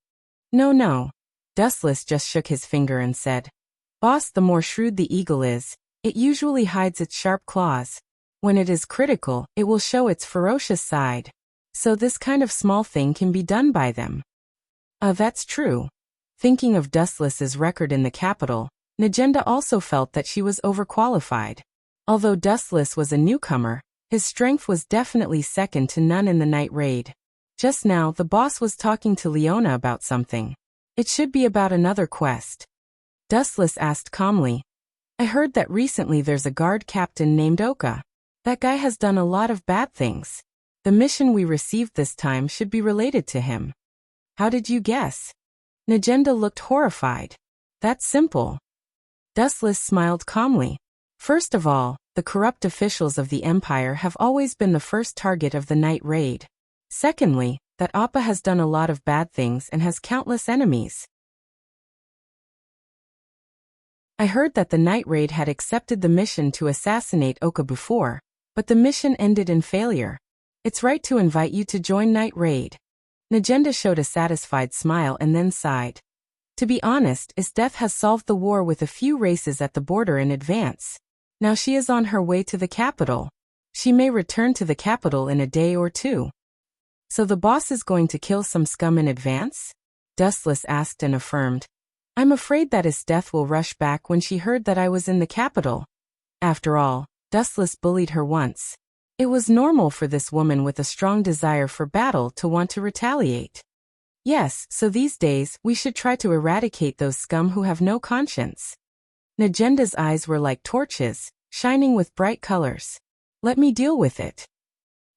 S1: No. Dustless just shook his finger and said, "Boss, the more shrewd the eagle is, it usually hides its sharp claws. When it is critical, it will show its ferocious side. So this kind of small thing can be done by them." That's true. Thinking of Dustless's record in the capital, Najenda also felt that she was overqualified. Although Dustless was a newcomer, his strength was definitely second to none in the night raid. Just now, the boss was talking to Leona about something. It should be about another quest. Dustless asked calmly, "I heard that recently there's a guard captain named Oka. That guy has done a lot of bad things. The mission we received this time should be related to him." "How did you guess?" Najenda looked horrified. "That's simple." Dustless smiled calmly. "First of all, the corrupt officials of the Empire have always been the first target of the night raid. Secondly, that Appa has done a lot of bad things and has countless enemies. I heard that the night raid had accepted the mission to assassinate Oka before, but the mission ended in failure. It's right to invite you to join night raid." Najenda showed a satisfied smile and then sighed. To be honest, his death has solved the war with a few races at the border in advance. Now she is on her way to the capital. She may return to the capital in a day or 2. "So the boss is going to kill some scum in advance?" Dustless asked and affirmed. "I'm afraid that his death will rush back when she heard that I was in the capital." After all, Dustless bullied her once. It was normal for this woman with a strong desire for battle to want to retaliate. "Yes, so these days, we should try to eradicate those scum who have no conscience." Najenda's eyes were like torches, shining with bright colors. "Let me deal with it."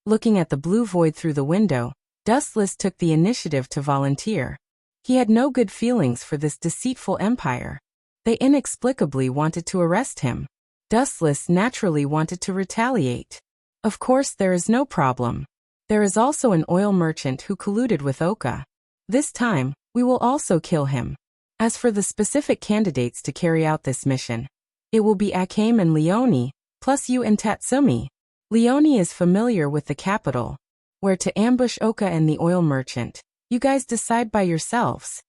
S1: Looking at the blue void through the window, Dustless took the initiative to volunteer. He had no good feelings for this deceitful empire. They inexplicably wanted to arrest him. Dustless naturally wanted to retaliate. Of course, there is no problem. There is also an oil merchant who colluded with Oka. This time, we will also kill him. As for the specific candidates to carry out this mission, it will be Akame and Leone, plus you and Tatsumi. Leone is familiar with the capital, where to ambush Oka and the oil merchant. You guys decide by yourselves.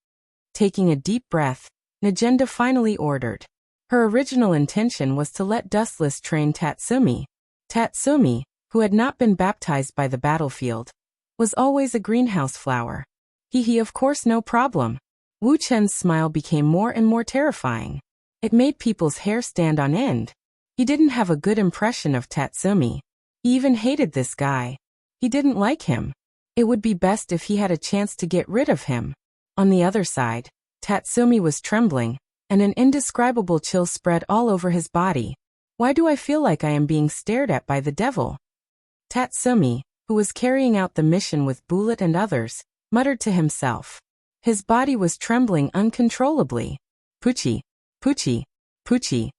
S1: Taking a deep breath, Najenda finally ordered. Her original intention was to let Dustless train Tatsumi. Tatsumi, who had not been baptized by the battlefield, was always a greenhouse flower. He of course no problem. Wu Chen's smile became more and more terrifying. It made people's hair stand on end. He didn't have a good impression of Tatsumi. He even hated this guy. He didn't like him. It would be best if he had a chance to get rid of him. On the other side, Tatsumi was trembling, and an indescribable chill spread all over his body. Why do I feel like I am being stared at by the devil? Tatsumi, who was carrying out the mission with Bullet and others, muttered to himself. His body was trembling uncontrollably. Pucci, Pucci, Pucci.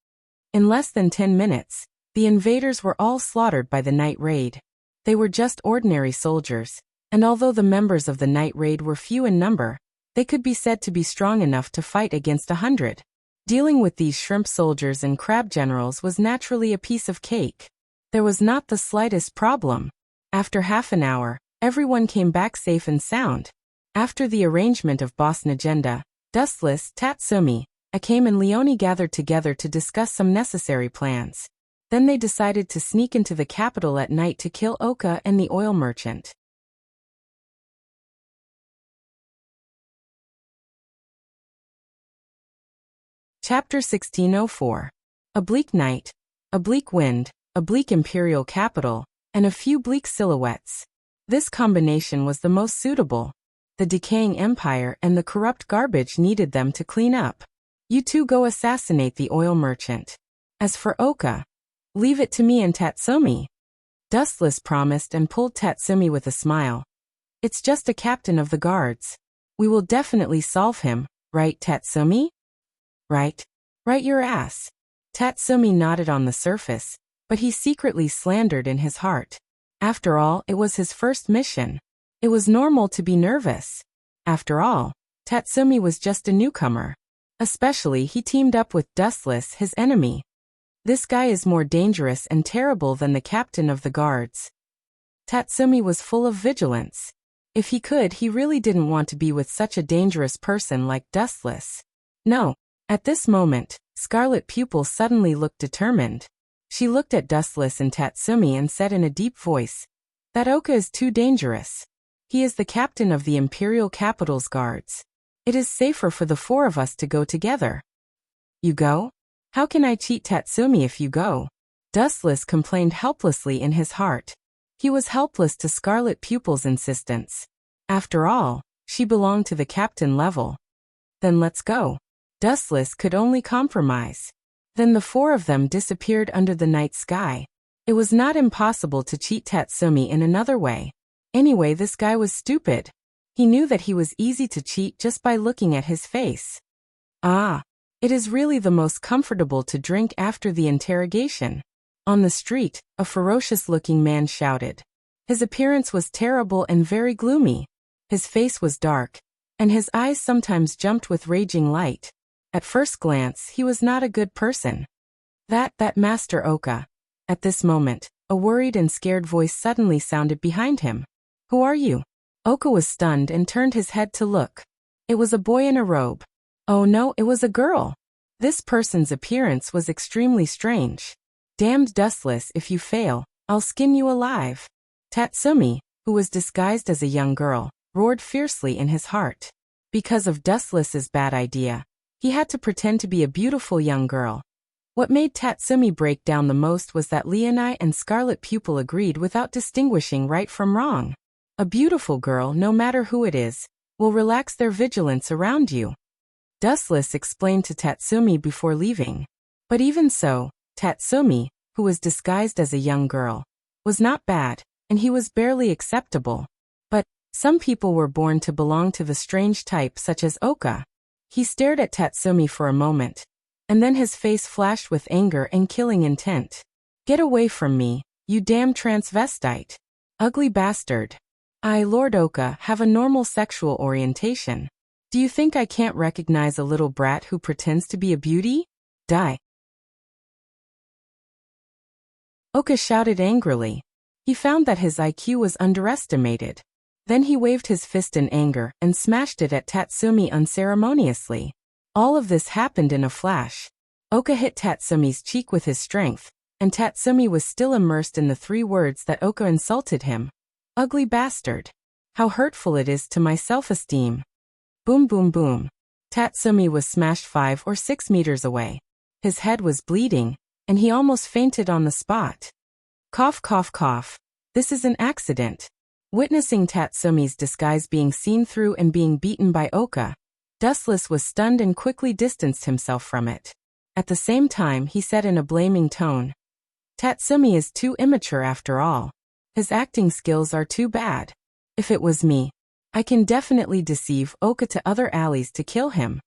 S1: In less than 10 minutes, the invaders were all slaughtered by the night raid. They were just ordinary soldiers, and although the members of the night raid were few in number, they could be said to be strong enough to fight against 100. Dealing with these shrimp soldiers and crab generals was naturally a piece of cake. There was not the slightest problem. After half an hour, everyone came back safe and sound. After the arrangement of Boss Najenda, Dustless, Tatsumi, Akame and Leone gathered together to discuss some necessary plans. Then they decided to sneak into the capital at night to kill Oka and the oil merchant. Chapter 1604. A bleak night, a bleak wind, a bleak imperial capital, and a few bleak silhouettes. This combination was the most suitable. The decaying empire and the corrupt garbage needed them to clean up. You two go assassinate the oil merchant. As for Oka, leave it to me and Tatsumi. Dustless promised and pulled Tatsumi with a smile. It's just a captain of the guards. We will definitely solve him, right Tatsumi? Right. Right your ass. Tatsumi nodded on the surface, but he secretly slandered in his heart. After all, it was his first mission. It was normal to be nervous. After all, Tatsumi was just a newcomer. Especially he teamed up with Dustless, his enemy. This guy is more dangerous and terrible than the captain of the guards. Tatsumi was full of vigilance. If he could, he really didn't want to be with such a dangerous person like Dustless. No. At this moment, Scarlet Pupil suddenly looked determined. She looked at Dustless and Tatsumi and said in a deep voice, "That Oka is too dangerous. He is the captain of the Imperial Capital's guards. It is safer for the four of us to go together." You go? How can I cheat Tatsumi if you go? Dustless complained helplessly in his heart. He was helpless to Scarlet Pupil's insistence. After all, she belonged to the captain level. Then let's go. Dustless could only compromise. Then the four of them disappeared under the night sky. It was not impossible to cheat Tatsumi in another way. Anyway, this guy was stupid. He knew that he was easy to cheat just by looking at his face. Ah, it is really the most comfortable to drink after the interrogation. On the street, a ferocious-looking man shouted. His appearance was terrible and very gloomy. His face was dark, and his eyes sometimes jumped with raging light. At first glance, he was not a good person. That Master Oka. At this moment, a worried and scared voice suddenly sounded behind him. Who are you? Oka was stunned and turned his head to look. It was a boy in a robe. Oh no, it was a girl. This person's appearance was extremely strange. Damned Dustless, if you fail, I'll skin you alive. Tatsumi, who was disguised as a young girl, roared fiercely in his heart. Because of Dustless's bad idea, he had to pretend to be a beautiful young girl. What made Tatsumi break down the most was that Leoni and Scarlet Pupil agreed without distinguishing right from wrong. A beautiful girl, no matter who it is, will relax their vigilance around you. Dustless explained to Tatsumi before leaving. But even so, Tatsumi, who was disguised as a young girl, was not bad, and he was barely acceptable. But some people were born to belong to the strange type such as Oka. He stared at Tatsumi for a moment, and then his face flashed with anger and killing intent. Get away from me, you damn transvestite. Ugly bastard. I, Lord Oka, have a normal sexual orientation. Do you think I can't recognize a little brat who pretends to be a beauty? Die. Oka shouted angrily. He found that his IQ was underestimated. Then he waved his fist in anger and smashed it at Tatsumi unceremoniously. All of this happened in a flash. Oka hit Tatsumi's cheek with his strength, and Tatsumi was still immersed in the 3 words that Oka insulted him. Ugly bastard. How hurtful it is to my self-esteem. Boom boom boom. Tatsumi was smashed 5 or 6 meters away. His head was bleeding, and he almost fainted on the spot. Cough cough cough. This is an accident. Witnessing Tatsumi's disguise being seen through and being beaten by Oka, Dustless was stunned and quickly distanced himself from it. At the same time, he said in a blaming tone, Tatsumi is too immature after all. His acting skills are too bad. If it was me, I can definitely deceive Oka to other alleys to kill him.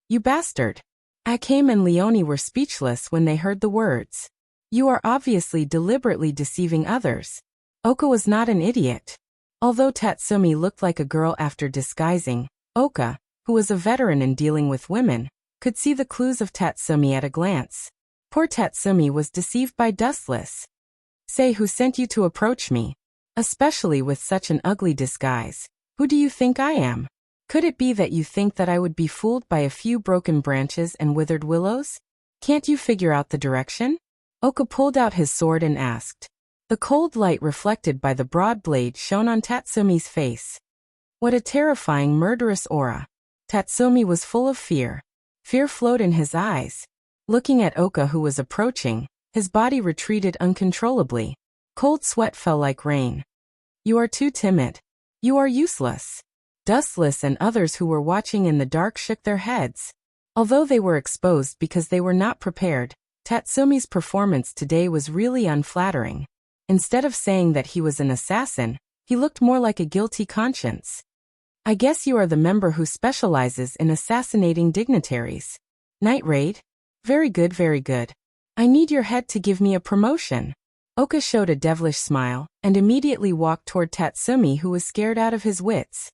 S1: You bastard. Akame and Leone were speechless when they heard the words. You are obviously deliberately deceiving others. Oka was not an idiot. Although Tatsumi looked like a girl after disguising, Oka, who was a veteran in dealing with women, could see the clues of Tatsumi at a glance. Poor Tatsumi was deceived by Dustless. Say who sent you to approach me? Especially with such an ugly disguise. Who do you think I am? Could it be that you think that I would be fooled by a few broken branches and withered willows? Can't you figure out the direction? Oka pulled out his sword and asked. The cold light reflected by the broad blade shone on Tatsumi's face. What a terrifying murderous aura. Tatsumi was full of fear. Fear flowed in his eyes. Looking at Oka who was approaching, his body retreated uncontrollably. Cold sweat fell like rain. You are too timid. You are useless. Dustless and others who were watching in the dark shook their heads. Although they were exposed because they were not prepared, Tatsumi's performance today was really unflattering. Instead of saying that he was an assassin, he looked more like a guilty conscience. I guess you are the member who specializes in assassinating dignitaries. Night raid? Very good, very good. I need your head to give me a promotion. Oka showed a devilish smile and immediately walked toward Tatsumi who was scared out of his wits.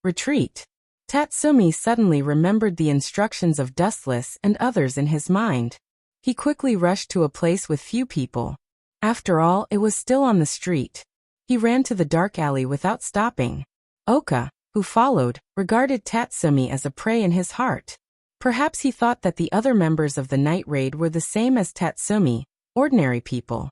S1: Retreat. Tatsumi suddenly remembered the instructions of Dustless and others in his mind. He quickly rushed to a place with few people. After all, it was still on the street. He ran to the dark alley without stopping. Oka, who followed, regarded Tatsumi as a prey in his heart. Perhaps he thought that the other members of the night raid were the same as Tatsumi, ordinary people.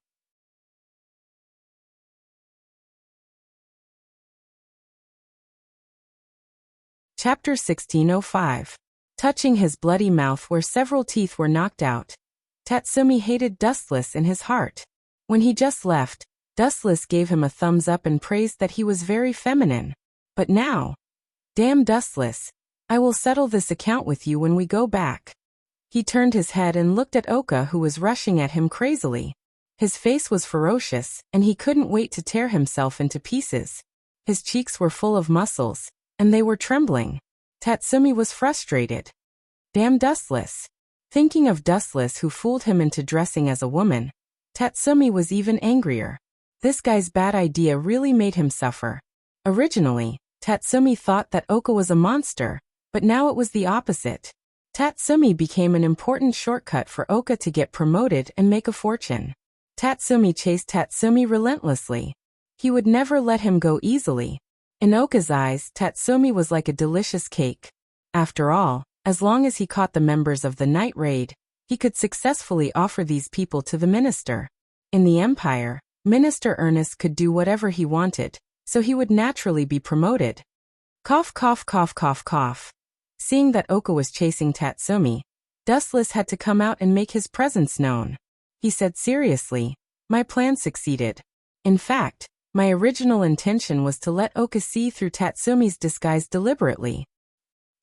S1: Chapter 1605. Touching his bloody mouth where several teeth were knocked out. Tatsumi hated Dustless in his heart. When he just left, Dustless gave him a thumbs up and praised that he was very feminine. But now, damn Dustless, I will settle this account with you when we go back. He turned his head and looked at Oka who was rushing at him crazily. His face was ferocious, and he couldn't wait to tear himself into pieces. His cheeks were full of muscles, and they were trembling. Tatsumi was frustrated. Damn Dustless. Thinking of Dustless who fooled him into dressing as a woman, Tatsumi was even angrier. This guy's bad idea really made him suffer. Originally, Tatsumi thought that Oka was a monster, but now it was the opposite. Tatsumi became an important shortcut for Oka to get promoted and make a fortune. Tatsumi chased Tatsumi relentlessly. He would never let him go easily. In Oka's eyes, Tatsumi was like a delicious cake. After all, as long as he caught the members of the night raid, he could successfully offer these people to the minister. In the Empire, Minister Ernest could do whatever he wanted, so he would naturally be promoted. Cough cough cough cough cough. Seeing that Oka was chasing Tatsumi, Dustless had to come out and make his presence known. He said seriously, my plan succeeded. In fact, my original intention was to let Oka see through Tatsumi's disguise deliberately.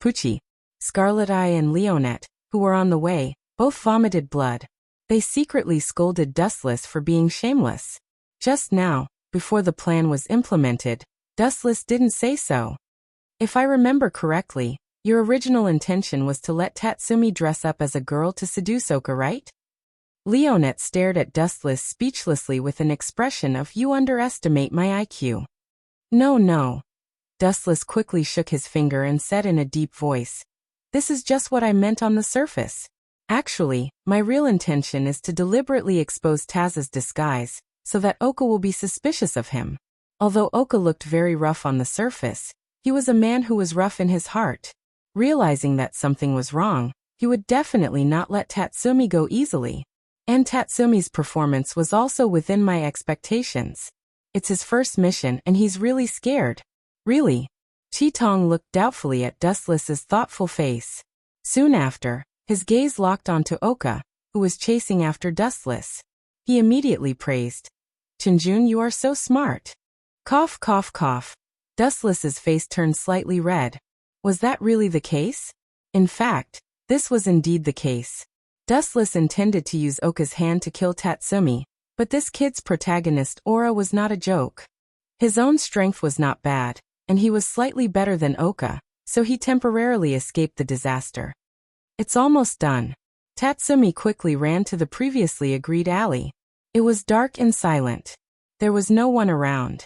S1: Pucci, Scarlet Eye and Leonette, who were on the way, both vomited blood. They secretly scolded Dustless for being shameless. Just now, before the plan was implemented, Dustless didn't say so. If I remember correctly, your original intention was to let Tatsumi dress up as a girl to seduce Oka, right? Leonette stared at Dustless speechlessly with an expression of you underestimate my IQ. No. Dustless quickly shook his finger and said in a deep voice, "This is just what I meant on the surface. Actually, my real intention is to deliberately expose Taz's disguise, so that Oka will be suspicious of him." Although Oka looked very rough on the surface, he was a man who was rough in his heart. Realizing that something was wrong, he would definitely not let Tatsumi go easily. And Tatsumi's performance was also within my expectations. It's his first mission and he's really scared. Really? Chi-Tong looked doubtfully at Dustless's thoughtful face. Soon after, his gaze locked onto Oka, who was chasing after Dustless. He immediately praised, "Chinjun, you are so smart." Cough, cough, cough. Dustless's face turned slightly red. Was that really the case? In fact, this was indeed the case. Dustless intended to use Oka's hand to kill Tatsumi, but this kid's protagonist aura was not a joke. His own strength was not bad, and he was slightly better than Oka, so he temporarily escaped the disaster. It's almost done. Tatsumi quickly ran to the previously agreed alley. It was dark and silent. There was no one around.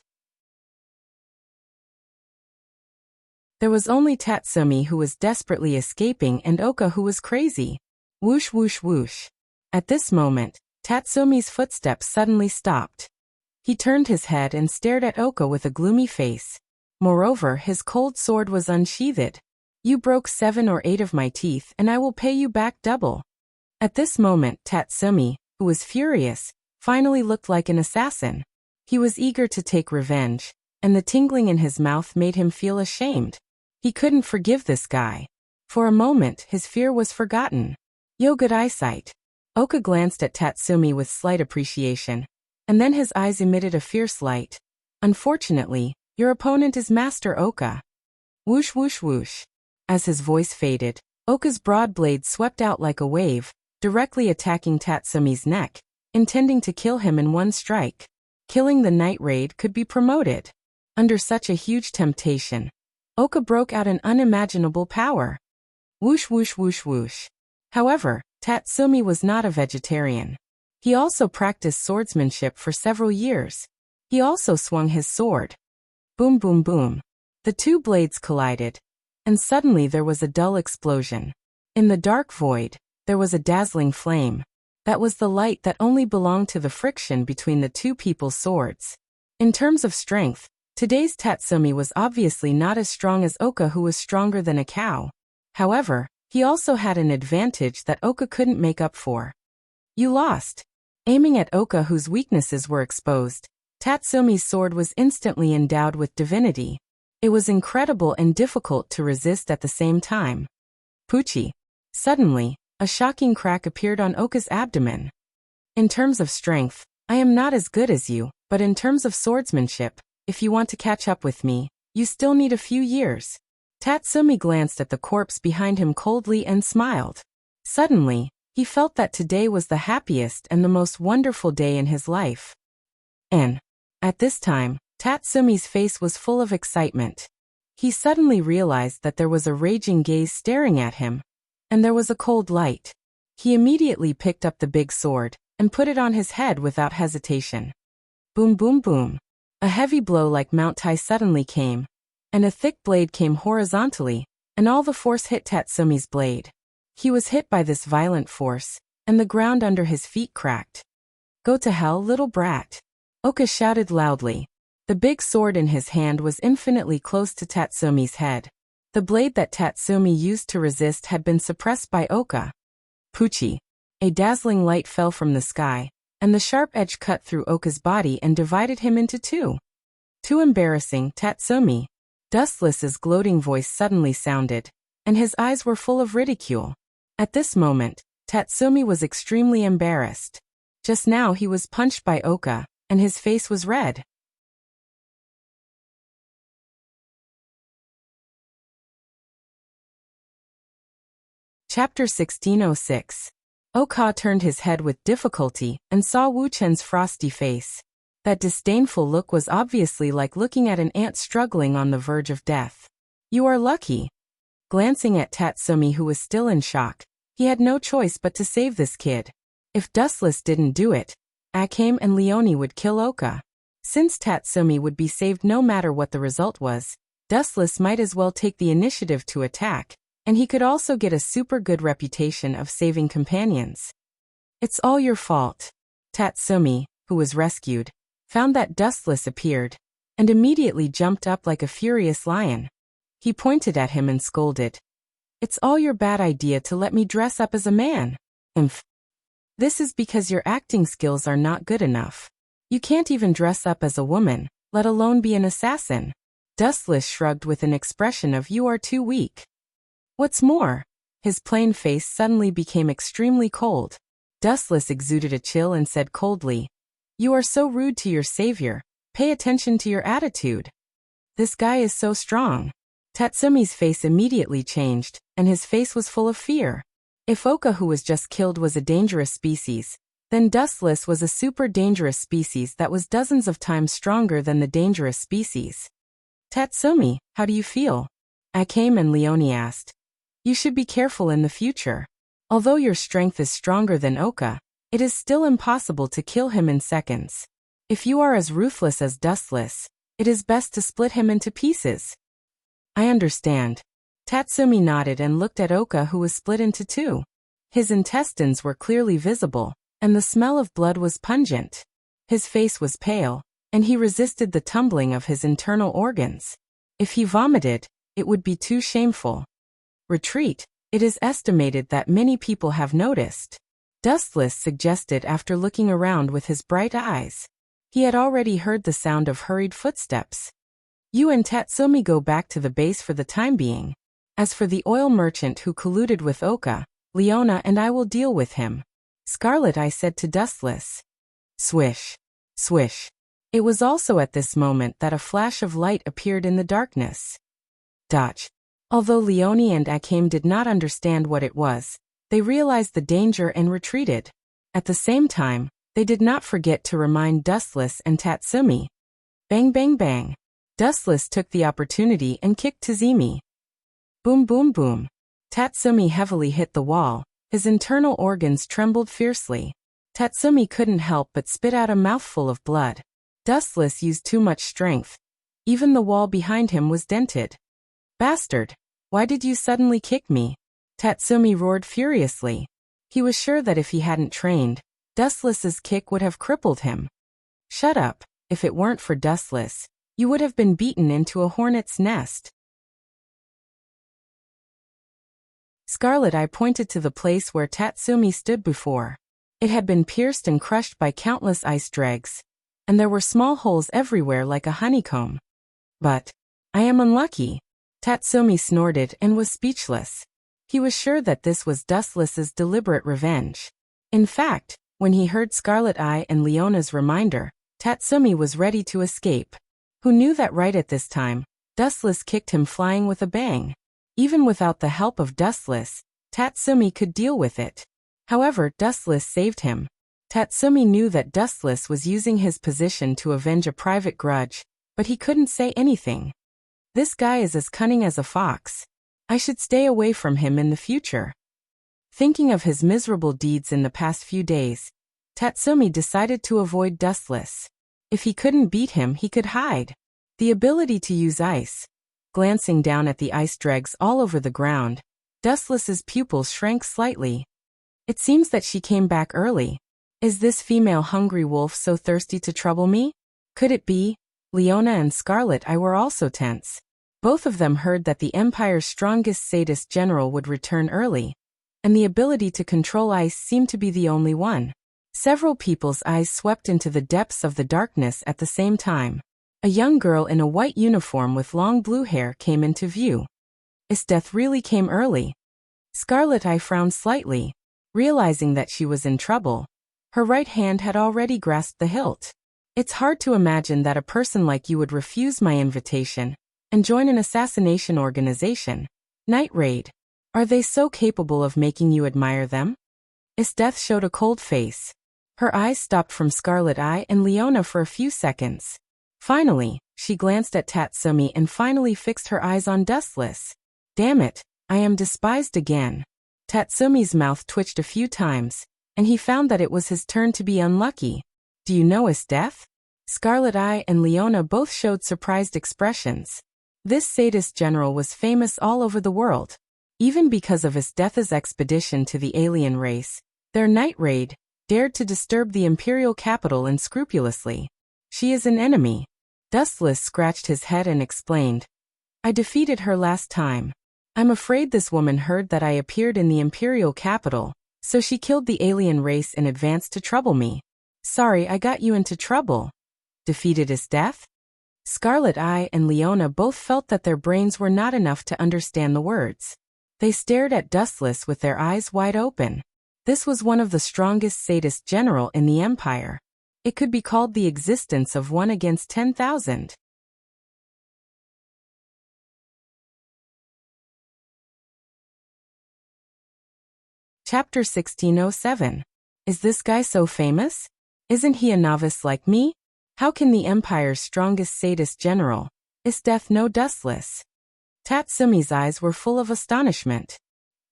S1: There was only Tatsumi, who was desperately escaping, and Oka, who was crazy. Whoosh, whoosh, whoosh. At this moment, Tatsumi's footsteps suddenly stopped. He turned his head and stared at Oka with a gloomy face. Moreover, his cold sword was unsheathed. "You broke 7 or 8 of my teeth and I will pay you back double." At this moment, Tatsumi, who was furious, finally looked like an assassin. He was eager to take revenge, and the tingling in his mouth made him feel ashamed. He couldn't forgive this guy. For a moment, his fear was forgotten. "Yo, good eyesight." Oka glanced at Tatsumi with slight appreciation, and then his eyes emitted a fierce light. "Unfortunately, your opponent is Master Oka." Whoosh, whoosh, whoosh. As his voice faded, Oka's broad blade swept out like a wave, directly attacking Tatsumi's neck, intending to kill him in one strike. Killing the night raid could be promoted. Under such a huge temptation, Oka broke out an unimaginable power. Whoosh, whoosh, whoosh, whoosh. However, Tatsumi was not a vegetarian. He also practiced swordsmanship for several years. He also swung his sword. Boom, boom, boom. The two blades collided, and suddenly there was a dull explosion. In the dark void, there was a dazzling flame. That was the light that only belonged to the friction between the two people's swords. In terms of strength, today's Tatsumi was obviously not as strong as Oka, who was stronger than a cow. However, he also had an advantage that Oka couldn't make up for. "You lost." Aiming at Oka, whose weaknesses were exposed, Tatsumi's sword was instantly endowed with divinity. It was incredible and difficult to resist at the same time. Poochie. Suddenly, a shocking crack appeared on Oka's abdomen. "In terms of strength, I am not as good as you, but in terms of swordsmanship, if you want to catch up with me, you still need a few years." Tatsumi glanced at the corpse behind him coldly and smiled. Suddenly, he felt that today was the happiest and the most wonderful day in his life. And, at this time, Tatsumi's face was full of excitement. He suddenly realized that there was a raging gaze staring at him, and there was a cold light. He immediately picked up the big sword and put it on his head without hesitation. Boom, boom, boom. A heavy blow like Mount Tai suddenly came, and a thick blade came horizontally, and all the force hit Tatsumi's blade. He was hit by this violent force, and the ground under his feet cracked. "Go to hell, little brat." Oka shouted loudly. The big sword in his hand was infinitely close to Tatsumi's head. The blade that Tatsumi used to resist had been suppressed by Oka. Poochie. A dazzling light fell from the sky, and the sharp edge cut through Oka's body and divided him into two. "Too embarrassing, Tatsumi." Dustless's gloating voice suddenly sounded, and his eyes were full of ridicule. At this moment, Tatsumi was extremely embarrassed. Just now he was punched by Oka, and his face was red. Chapter 1606. Oka turned his head with difficulty and saw Wu Chen's frosty face. That disdainful look was obviously like looking at an ant struggling on the verge of death. "You are lucky." Glancing at Tatsumi, who was still in shock, he had no choice but to save this kid. If Dustless didn't do it, Akame and Leonie would kill Oka. Since Tatsumi would be saved no matter what the result was, Dustless might as well take the initiative to attack, and he could also get a super good reputation of saving companions. It's all your fault. Tatsumi, who was rescued, found that Dustless appeared, and immediately jumped up like a furious lion. He pointed at him and scolded. It's all your bad idea to let me dress up as a man. Imph. This is because your acting skills are not good enough. You can't even dress up as a woman, let alone be an assassin. Dustless shrugged with an expression of you are too weak. What's more, his plain face suddenly became extremely cold. Dustless exuded a chill and said coldly, you are so rude to your savior, pay attention to your attitude. This guy is so strong. Tatsumi's face immediately changed, and his face was full of fear. If Oka, who was just killed, was a dangerous species, then Dustless was a super dangerous species that was dozens of times stronger than the dangerous species. Tatsumi, how do you feel? Akame and Leone asked. You should be careful in the future. Although your strength is stronger than Oka, it is still impossible to kill him in seconds. If you are as ruthless as Dustless, it is best to split him into pieces. I understand. Tatsumi nodded and looked at Oka, who was split into two. His intestines were clearly visible, and the smell of blood was pungent. His face was pale, and he resisted the tumbling of his internal organs. If he vomited, it would be too shameful. Retreat. It is estimated that many people have noticed. Dustless suggested after looking around with his bright eyes. He had already heard the sound of hurried footsteps. You and Tatsumi go back to the base for the time being. As for the oil merchant who colluded with Oka, Leona and I will deal with him. Scarlet Eye said to Dustless. Swish. Swish. It was also at this moment that a flash of light appeared in the darkness. Dodge. Although Leone and Akame did not understand what it was, they realized the danger and retreated. At the same time, they did not forget to remind Dustless and Tatsumi. Bang bang bang. Dustless took the opportunity and kicked Tazimi. Boom boom boom. Tatsumi heavily hit the wall, his internal organs trembled fiercely. Tatsumi couldn't help but spit out a mouthful of blood. Dustless used too much strength. Even the wall behind him was dented. Bastard! Why did you suddenly kick me? Tatsumi roared furiously. He was sure that if he hadn't trained, Dustless's kick would have crippled him. Shut up. If it weren't for Dustless, you would have been beaten into a hornet's nest. Scarlet Eye pointed to the place where Tatsumi stood before. It had been pierced and crushed by countless ice dregs, and there were small holes everywhere like a honeycomb. But I am unlucky. Tatsumi snorted and was speechless. He was sure that this was Dustless's deliberate revenge. In fact, when he heard Scarlet Eye and Leona's reminder, Tatsumi was ready to escape. Who knew that right at this time, Dustless kicked him flying with a bang. Even without the help of Dustless, Tatsumi could deal with it. However, Dustless saved him. Tatsumi knew that Dustless was using his position to avenge a private grudge, but he couldn't say anything. This guy is as cunning as a fox. I should stay away from him in the future. Thinking of his miserable deeds in the past few days, Tatsumi decided to avoid Dustless. If he couldn't beat him, he could hide. The ability to use ice. Glancing down at the ice dregs all over the ground, Dustless's pupils shrank slightly. It seems that she came back early. Is this female hungry wolf so thirsty to trouble me? Could it be? Leona and Scarlet Eye were also tense. Both of them heard that the Empire's strongest sadist general would return early, and the ability to control ice seemed to be the only one. Several people's eyes swept into the depths of the darkness at the same time. A young girl in a white uniform with long blue hair came into view. Is death really came early? Scarlet Eye frowned slightly, realizing that she was in trouble. Her right hand had already grasped the hilt. It's hard to imagine that a person like you would refuse my invitation and join an assassination organization. Night Raid. Are they so capable of making you admire them? Isdeath showed a cold face. Her eyes stopped from Scarlet Eye and Leona for a few seconds. Finally, she glanced at Tatsumi and finally fixed her eyes on Dustless. Damn it, I am despised again. Tatsumi's mouth twitched a few times, and he found that it was his turn to be unlucky. Do you know Isdeath? Scarlet Eye and Leona both showed surprised expressions. This sadist general was famous all over the world. Even because of his death's expedition to the alien race, their night raid dared to disturb the imperial capital unscrupulously. She is an enemy. Dustless scratched his head and explained. I defeated her last time. I'm afraid this woman heard that I appeared in the imperial capital, so she killed the alien race in advance to trouble me. Sorry I got you into trouble. Defeated his death? Scarlet Eye and Leona both felt that their brains were not enough to understand the words. They stared at Dustless with their eyes wide open. This was one of the strongest sadist general in the Empire. It could be called the existence of 1 against 10,000. Chapter 1607. Is this guy so famous? Isn't he a novice like me? How can the Empire's strongest sadist general, is death know Dustless? Tatsumi's eyes were full of astonishment.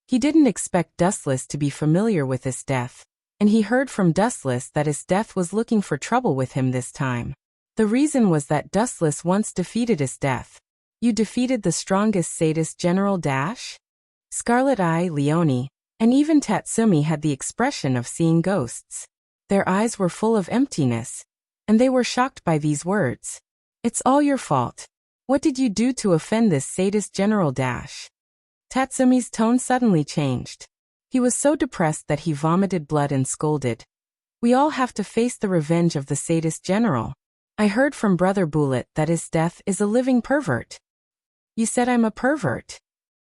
S1: He didn't expect Dustless to be familiar with his death, and he heard from Dustless that his death was looking for trouble with him this time. The reason was that Dustless once defeated his death. You defeated the strongest sadist general dash? Scarlet Eye, Leone, and even Tatsumi had the expression of seeing ghosts. Their eyes were full of emptiness, and they were shocked by these words. It's all your fault. What did you do to offend this sadist general dash? Tatsumi's tone suddenly changed. He was so depressed that he vomited blood and scolded. We all have to face the revenge of the sadist general. I heard from Brother Bullet that his death is a living pervert. You said I'm a pervert?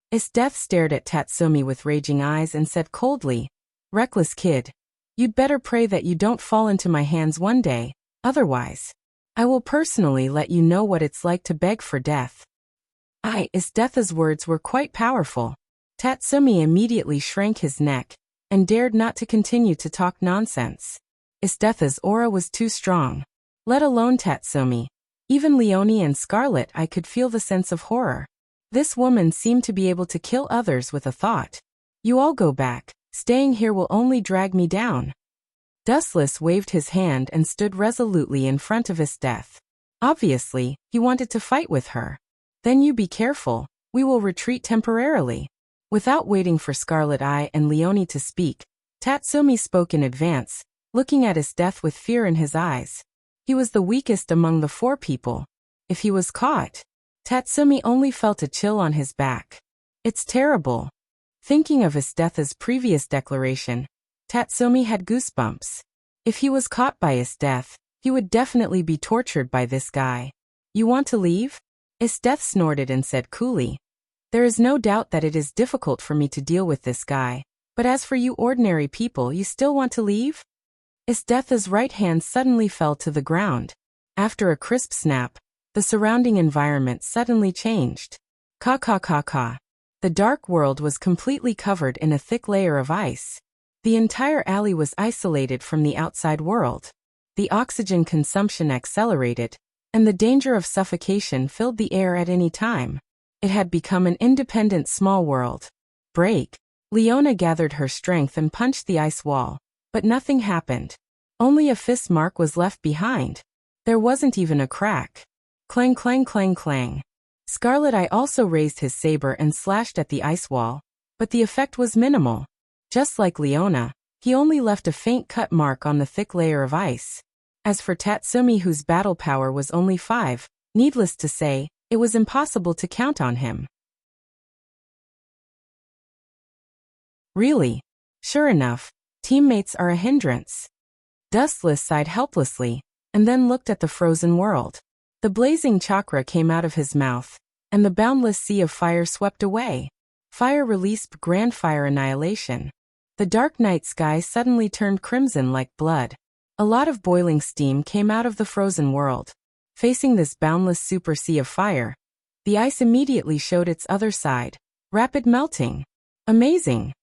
S1: His death stared at Tatsumi with raging eyes and said coldly, reckless kid. You'd better pray that you don't fall into my hands one day, otherwise, I will personally let you know what it's like to beg for death. His death's words were quite powerful. Tatsumi immediately shrank his neck, and dared not to continue to talk nonsense. His death's aura was too strong. Let alone Tatsumi. Even Leone and Scarlet I could feel the sense of horror. This woman seemed to be able to kill others with a thought. You all go back. Staying here will only drag me down. Dustless waved his hand and stood resolutely in front of his death. Obviously, he wanted to fight with her. Then you be careful, we will retreat temporarily. Without waiting for Scarlet Eye and Leone to speak, Tatsumi spoke in advance, looking at his death with fear in his eyes. He was the weakest among the 4 people. If he was caught, Tatsumi only felt a chill on his back. It's terrible. Thinking of his death's previous declaration, Tatsumi had goosebumps. If he was caught by his death, he would definitely be tortured by this guy. You want to leave? His death snorted and said coolly. There is no doubt that it is difficult for me to deal with this guy, but as for you ordinary people, you still want to leave? His death's right hand suddenly fell to the ground. After a crisp snap, the surrounding environment suddenly changed. Ka. The dark world was completely covered in a thick layer of ice. The entire alley was isolated from the outside world. The oxygen consumption accelerated, and the danger of suffocation filled the air at any time. It had become an independent small world. Break. Leona gathered her strength and punched the ice wall, but nothing happened. Only a fist mark was left behind. There wasn't even a crack. Clang clang clang clang. Scarlet Eye also raised his saber and slashed at the ice wall, but the effect was minimal. Just like Leona, he only left a faint cut mark on the thick layer of ice. As for Tatsumi, whose battle power was only 5, needless to say, it was impossible to count on him. Really? Sure enough, teammates are a hindrance. Dustless sighed helplessly, and then looked at the frozen world. The blazing chakra came out of his mouth, and the boundless sea of fire swept away. Fire released grand fire annihilation. The dark night sky suddenly turned crimson like blood. A lot of boiling steam came out of the frozen world. Facing this boundless super sea of fire, the ice immediately showed its other side. Rapid melting. Amazing.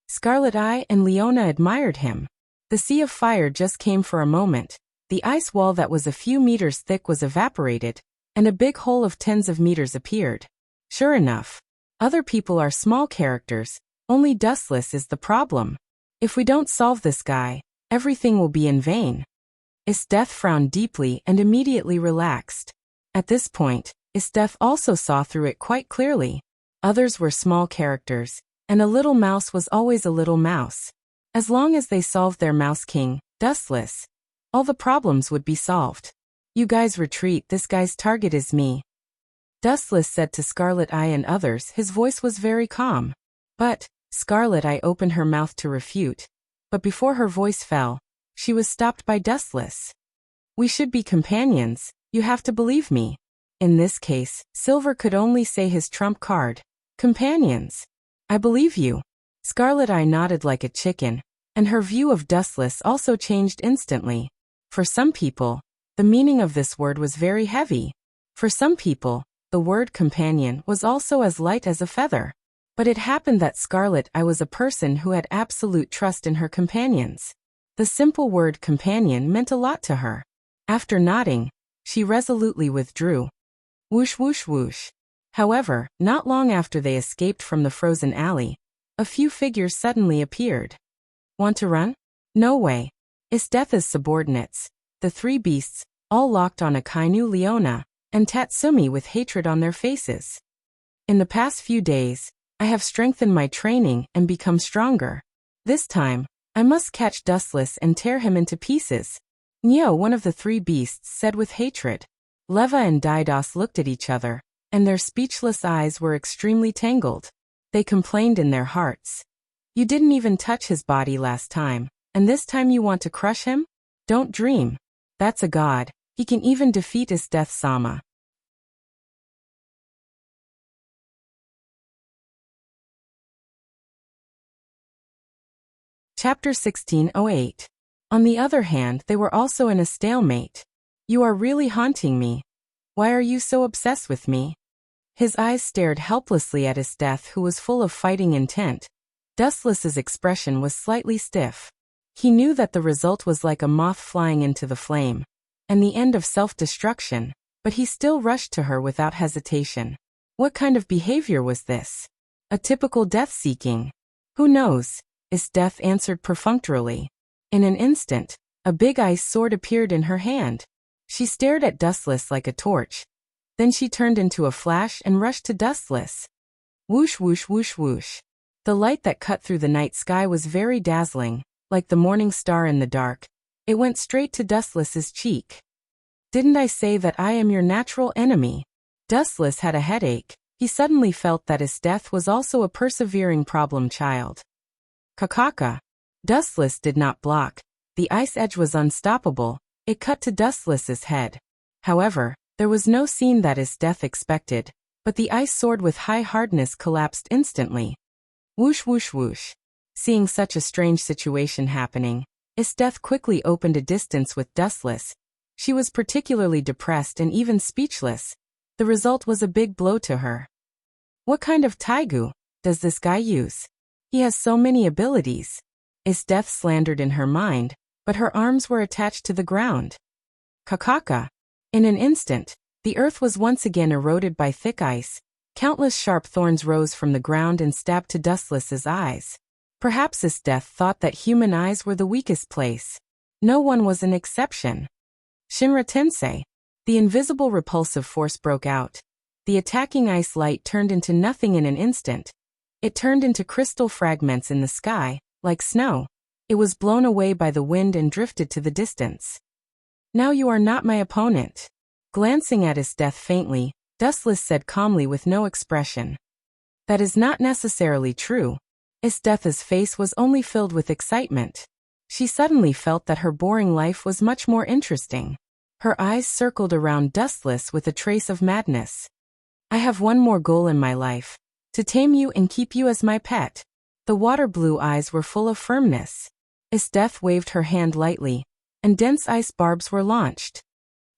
S1: Scarlet Eye and Leona admired him. The sea of fire just came for a moment. The ice wall that was a few meters thick was evaporated, and a big hole of tens of meters appeared. Sure enough, other people are small characters, only Dustless is the problem. If we don't solve this guy, everything will be in vain. His death frowned deeply and immediately relaxed. At this point, Isteth also saw through it quite clearly. Others were small characters, and a little mouse was always a little mouse. As long as they solved their Mouse King, Dustless, all the problems would be solved. You guys retreat, this guy's target is me. Dustless said to Scarlet Eye and others. His voice was very calm. But Scarlet Eye opened her mouth to refute. But before her voice fell, she was stopped by Dustless. We should be companions, you have to believe me. In this case, Silver could only say his trump card. Companions. I believe you. Scarlet Eye nodded like a chicken, and her view of Dustless also changed instantly. For some people, the meaning of this word was very heavy. For some people, the word companion was also as light as a feather. But it happened that Scarlet Eye was a person who had absolute trust in her companions. The simple word companion meant a lot to her. After nodding, she resolutely withdrew. Whoosh whoosh whoosh. However, not long after they escaped from the frozen alley, a few figures suddenly appeared. Want to run? No way. Isteth's subordinates, the three beasts, all locked on Akainu Leona and Tatsumi with hatred on their faces. In the past few days, I have strengthened my training and become stronger. This time, I must catch Dustless and tear him into pieces. Neo, one of the three beasts, said with hatred. Leva and Didos looked at each other, and their speechless eyes were extremely tangled. They complained in their hearts. You didn't even touch his body last time, and this time you want to crush him? Don't dream. That's a god. He can even defeat Isteth-sama. Chapter 1608. On the other hand, they were also in a stalemate. You are really haunting me. Why are you so obsessed with me? His eyes stared helplessly at Isteth, who was full of fighting intent. Dustless's expression was slightly stiff. He knew that the result was like a moth flying into the flame, and the end of self-destruction, but he still rushed to her without hesitation. What kind of behavior was this? A typical death-seeking? Who knows? Isteth answered perfunctorily. In an instant, a big ice sword appeared in her hand. She stared at Dustless like a torch. Then she turned into a flash and rushed to Dustless. Whoosh whoosh whoosh whoosh. The light that cut through the night sky was very dazzling, like the morning star in the dark. It went straight to Dustless's cheek. Didn't I say that I am your natural enemy? Dustless had a headache. He suddenly felt that Isteth was also a persevering problem child. Kakaka. Dustless did not block. The ice edge was unstoppable. It cut to Dustless's head. However, there was no scene that Isteth expected, but the ice sword with high hardness collapsed instantly. Whoosh whoosh whoosh. Seeing such a strange situation happening, Isteth quickly opened a distance with Dustless. She was particularly depressed and even speechless. The result was a big blow to her. What kind of taigu does this guy use? He has so many abilities. Isteth slandered in her mind, but her arms were attached to the ground. Kakaka. In an instant, the earth was once again eroded by thick ice. Countless sharp thorns rose from the ground and stabbed to Dustless's eyes. Perhaps Isteth thought that human eyes were the weakest place. No one was an exception. Shinra Tensei. The invisible repulsive force broke out. The attacking ice light turned into nothing in an instant. It turned into crystal fragments in the sky, like snow. It was blown away by the wind and drifted to the distance. Now you are not my opponent. Glancing at Isteth faintly, Dustless said calmly with no expression. That is not necessarily true. Isteth's face was only filled with excitement. She suddenly felt that her boring life was much more interesting. Her eyes circled around Dustless with a trace of madness. I have one more goal in my life. To tame you and keep you as my pet. The water blue eyes were full of firmness. Isteth waved her hand lightly, and dense ice barbs were launched.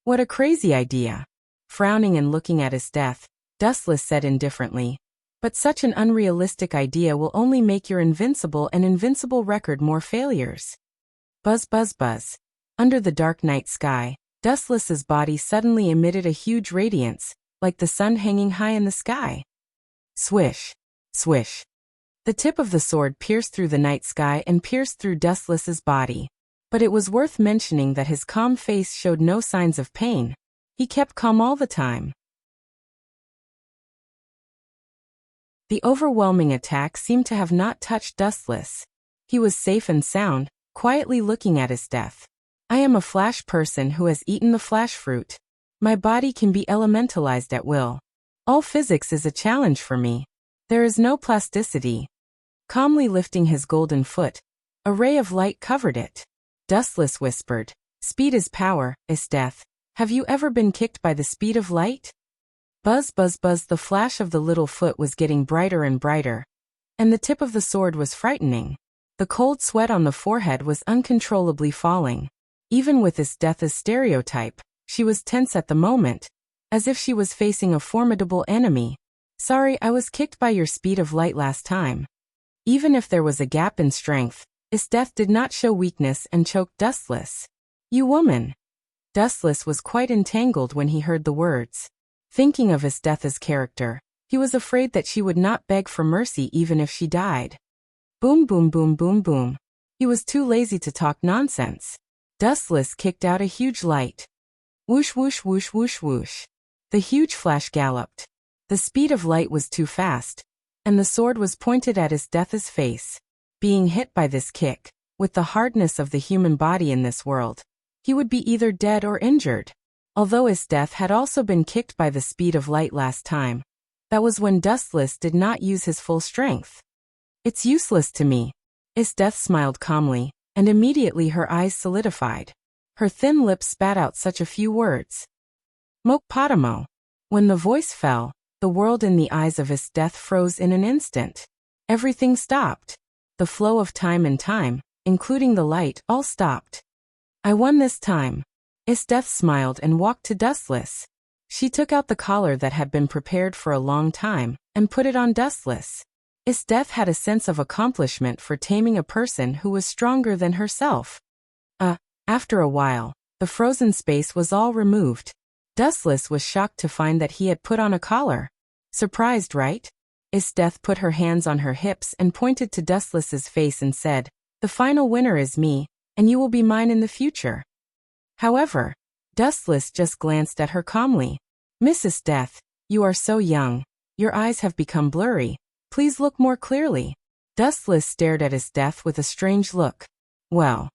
S1: What a crazy idea. Frowning and looking at Isteth, Dustless said indifferently. But such an unrealistic idea will only make your invincible and invincible record more failures. Buzz buzz buzz. Under the dark night sky, Dustless's body suddenly emitted a huge radiance, like the sun hanging high in the sky. Swish. Swish. The tip of the sword pierced through the night sky and pierced through Dustless's body. But it was worth mentioning that his calm face showed no signs of pain. He kept calm all the time. The overwhelming attack seemed to have not touched Dustless. He was safe and sound, quietly looking at his death. I am a flash person who has eaten the flash fruit. My body can be elementalized at will. All physics is a challenge for me. There is no plasticity. Calmly lifting his golden foot, a ray of light covered it. Dustless whispered, "Speed is power, is death. Have you ever been kicked by the speed of light?" Buzz, buzz, buzz. The flash of the little foot was getting brighter and brighter, and the tip of the sword was frightening. The cold sweat on the forehead was uncontrollably falling. Even with this death as stereotype, she was tense at the moment, as if she was facing a formidable enemy. "Sorry, I was kicked by your speed of light last time." Even if there was a gap in strength, his death did not show weakness and choked Dustless. "You woman." Dustless was quite entangled when he heard the words. Thinking of his death's character, he was afraid that she would not beg for mercy even if she died. Boom, boom, boom, boom, boom. He was too lazy to talk nonsense. Dustless kicked out a huge light. Whoosh, whoosh, whoosh, whoosh, whoosh. The huge flash galloped. The speed of light was too fast, and the sword was pointed at his death's face. Being hit by this kick, with the hardness of the human body in this world, he would be either dead or injured. Although his death had also been kicked by the speed of light last time, that was when Dustless did not use his full strength. "It's useless to me." His death smiled calmly, and immediately her eyes solidified. Her thin lips spat out such a few words. Mokpotamo. When the voice fell, the world in the eyes of his death froze in an instant. Everything stopped. The flow of time and time, including the light, all stopped. "I won this time." His death smiled and walked to Dustless. She took out the collar that had been prepared for a long time, and put it on Dustless. His death had a sense of accomplishment for taming a person who was stronger than herself. After a while, the frozen space was all removed. Dustless was shocked to find that he had put on a collar. Surprised, right? His death put her hands on her hips and pointed to Dustless's face and said, "The final winner is me, and you will be mine in the future." However, Dustless just glanced at her calmly. "Mrs. Death, you are so young. Your eyes have become blurry. Please look more clearly." Dustless stared at his death with a strange look. "Well."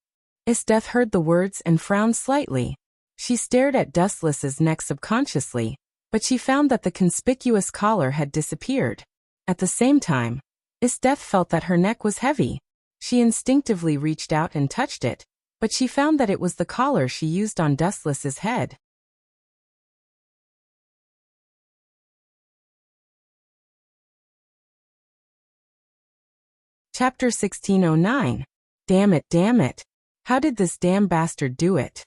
S1: His death heard the words and frowned slightly. She stared at Dustless's neck subconsciously, but she found that the conspicuous collar had disappeared. At the same time, his death felt that her neck was heavy. She instinctively reached out and touched it, but she found that it was the collar she used on Dustless's head. Chapter 1609. Damn it, damn it. How did this damn bastard do it?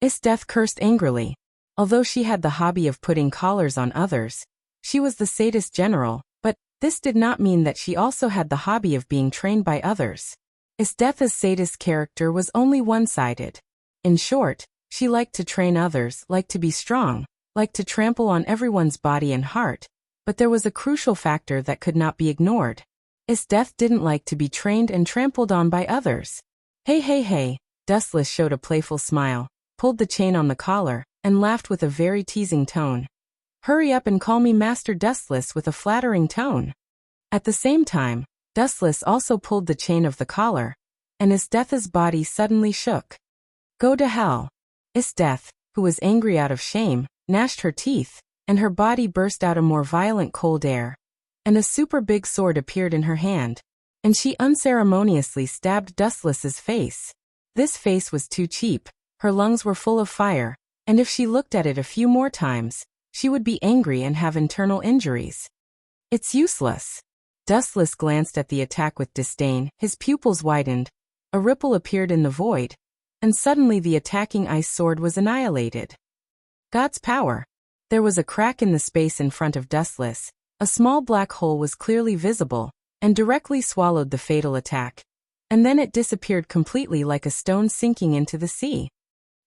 S1: His death cursed angrily. Although she had the hobby of putting collars on others, she was the sadist general, but this did not mean that she also had the hobby of being trained by others. His death's sadist character was only one-sided. In short, she liked to train others, liked to be strong, liked to trample on everyone's body and heart, but there was a crucial factor that could not be ignored. His death didn't like to be trained and trampled on by others. Hey, hey, hey, Dustless showed a playful smile, pulled the chain on the collar, and laughed with a very teasing tone. "Hurry up and call me Master Dustless," with a flattering tone. At the same time, Dustless also pulled the chain of the collar, and his death's body suddenly shook. "Go to hell." His death, who was angry out of shame, gnashed her teeth, and her body burst out a more violent cold air, and a super big sword appeared in her hand, and she unceremoniously stabbed Dustless's face. This face was too cheap, her lungs were full of fire, and if she looked at it a few more times, she would be angry and have internal injuries. "It's useless." Dustless glanced at the attack with disdain, his pupils widened, a ripple appeared in the void, and suddenly the attacking ice sword was annihilated. God's power. There was a crack in the space in front of Dustless, a small black hole was clearly visible, and directly swallowed the fatal attack, and then it disappeared completely like a stone sinking into the sea.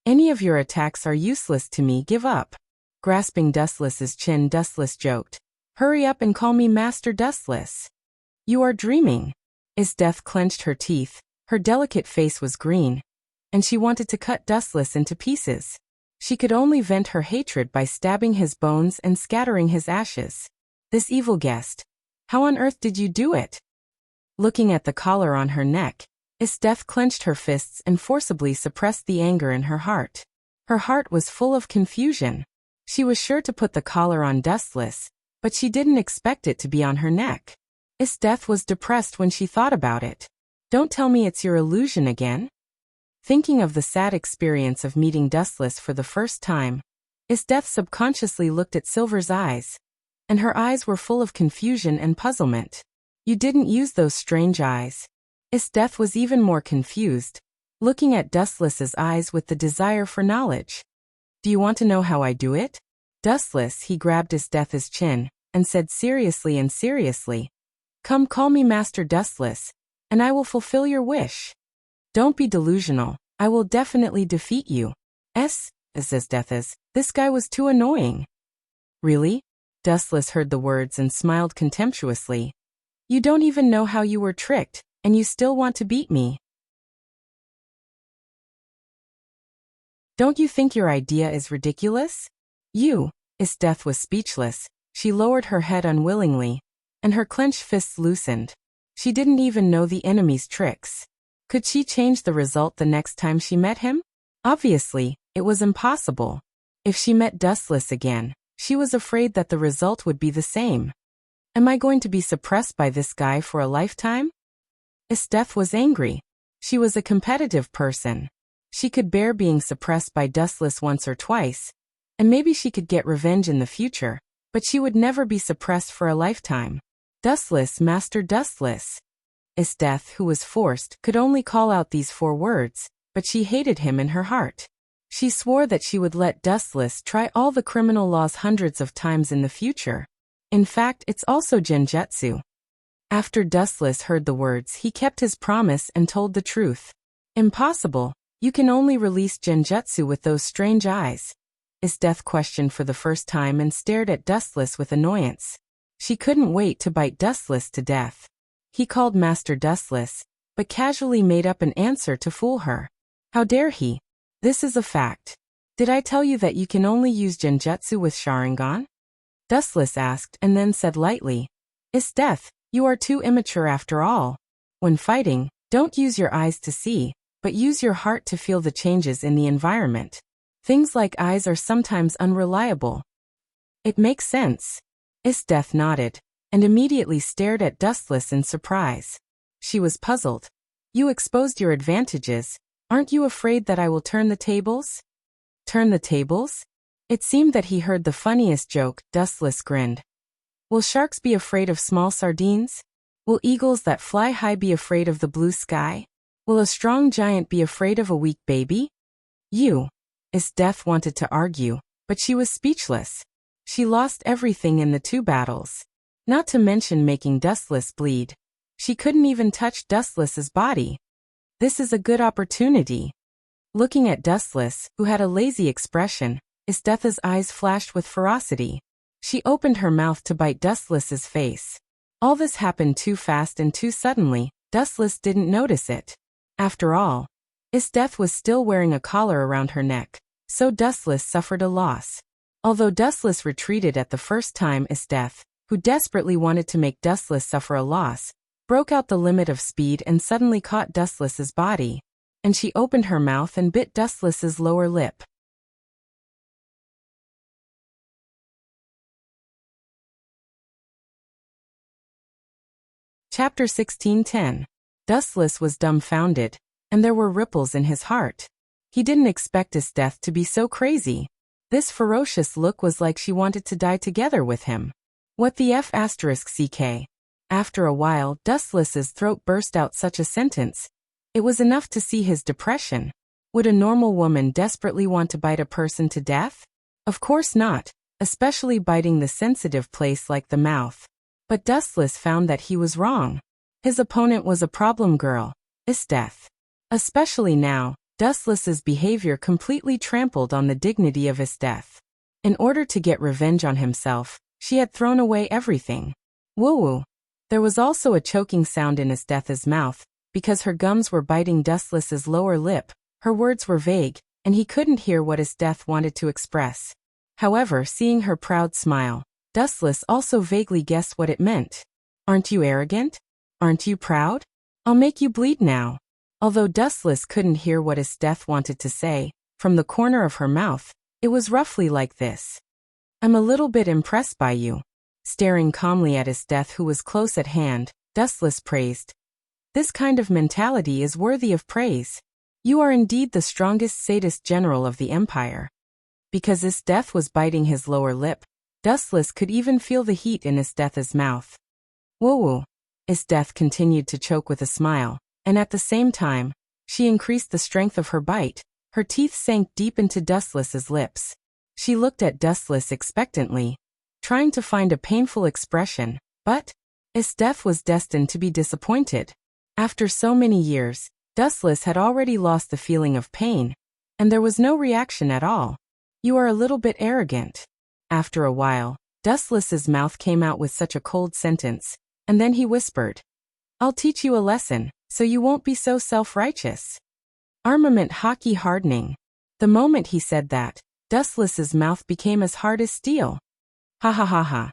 S1: "Any of your attacks are useless to me, give up." Grasping Dustless's chin, Dustless joked, "Hurry up and call me Master Dustless." "You are dreaming." His death clenched her teeth, her delicate face was green, and she wanted to cut Dustless into pieces. She could only vent her hatred by stabbing his bones and scattering his ashes. This evil guest. How on earth did you do it? Looking at the collar on her neck, Esteth clenched her fists and forcibly suppressed the anger in her heart. Her heart was full of confusion. She was sure to put the collar on Dustless, but she didn't expect it to be on her neck. Esteth was depressed when she thought about it. Don't tell me it's your illusion again? Thinking of the sad experience of meeting Dustless for the first time, Esteth subconsciously looked at Silver's eyes, and her eyes were full of confusion and puzzlement. You didn't use those strange eyes. Esteth was even more confused, looking at Dustless's eyes with the desire for knowledge. Do you want to know how I do it? Dustless, he grabbed Esteth's chin, and said seriously, come call me Master Dustless, and I will fulfill your wish. Don't be delusional, I will definitely defeat you. Esteth, this guy was too annoying. Really? Dustless heard the words and smiled contemptuously. You don't even know how you were tricked, and you still want to beat me. Don't you think your idea is ridiculous? Esteth was speechless. She lowered her head unwillingly, and her clenched fists loosened. She didn't even know the enemy's tricks. Could she change the result the next time she met him? Obviously, it was impossible. If she met Dustless again, she was afraid that the result would be the same. Am I going to be suppressed by this guy for a lifetime? Esteth was angry. She was a competitive person. She could bear being suppressed by Dustless once or twice, and maybe she could get revenge in the future, but she would never be suppressed for a lifetime. Dustless, Master Dustless. Esteth, who was forced, could only call out these 4 words, but she hated him in her heart. She swore that she would let Dustless try all the criminal laws hundreds of times in the future. In fact, it's also genjutsu. After Dustless heard the words, he kept his promise and told the truth. Impossible. You can only release genjutsu with those strange eyes. Esteth questioned for the first time and stared at Dustless with annoyance. She couldn't wait to bite Dustless to death. He called Master Dustless, but casually made up an answer to fool her. How dare he? This is a fact. Did I tell you that you can only use genjutsu with Sharingan? Dustless asked and then said lightly, Esteth, you are too immature after all. When fighting, don't use your eyes to see, but use your heart to feel the changes in the environment. Things like eyes are sometimes unreliable. It makes sense. Esteth nodded, and immediately stared at Dustless in surprise. She was puzzled. You exposed your advantages. Aren't you afraid that I will turn the tables? Turn the tables? It seemed that he heard the funniest joke. Dustless grinned. Will sharks be afraid of small sardines? Will eagles that fly high be afraid of the blue sky? Will a strong giant be afraid of a weak baby? Esteth wanted to argue, but she was speechless. She lost everything in the 2 battles. Not to mention making Dustless bleed. She couldn't even touch Dustless's body. This is a good opportunity. Looking at Dustless, who had a lazy expression, Esteth's eyes flashed with ferocity. She opened her mouth to bite Dustless's face. All this happened too fast and too suddenly. Dustless didn't notice it. After all, Esteth was still wearing a collar around her neck, so Dustless suffered a loss. Although Dustless retreated at the first time, Esteth, who desperately wanted to make Dustless suffer a loss, broke out the limit of speed and suddenly caught Dustless's body, and she opened her mouth and bit Dustless's lower lip. Chapter 16:10. Dustless was dumbfounded, and there were ripples in his heart. He didn't expect Esteth to be so crazy. This ferocious look was like she wanted to die together with him. What the F***ck? After a while, Dustless's throat burst out such a sentence. It was enough to see his depression. Would a normal woman desperately want to bite a person to death? Of course not, especially biting the sensitive place like the mouth. But Dustless found that he was wrong. His opponent was a problem girl, Esteth. Especially now, Dustless's behavior completely trampled on the dignity of Esteth. In order to get revenge on himself, she had thrown away everything. Woo-woo. There was also a choking sound in Esteth's mouth, because her gums were biting Dustless's lower lip. Her words were vague, and he couldn't hear what Esteth wanted to express. However, seeing her proud smile, Dustless also vaguely guessed what it meant. Aren't you arrogant? Aren't you proud? I'll make you bleed now. Although Dustless couldn't hear what Esteth wanted to say, from the corner of her mouth, it was roughly like this. I'm a little bit impressed by you. Staring calmly at Esteth, who was close at hand, Dustless praised. This kind of mentality is worthy of praise. You are indeed the strongest sadist general of the Empire. Because Esteth was biting his lower lip, Dustless could even feel the heat in Esteth's mouth. Woo-woo. Esteth continued to choke with a smile, and at the same time, she increased the strength of her bite. Her teeth sank deep into Dustless's lips. She looked at Dustless expectantly, trying to find a painful expression, but Esteth was destined to be disappointed. After so many years, Dustless had already lost the feeling of pain, and there was no reaction at all. You are a little bit arrogant. After a while, Dustless's mouth came out with such a cold sentence, and then he whispered, I'll teach you a lesson, so you won't be so self-righteous. Armament hockey hardening. The moment he said that, Dustless's mouth became as hard as steel. Ha ha ha ha.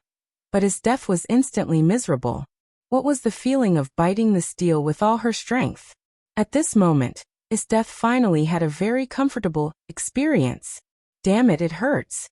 S1: But Esteth was instantly miserable. What was the feeling of biting the steel with all her strength? At this moment, Esteth finally had a very comfortable experience. Damn it, it hurts.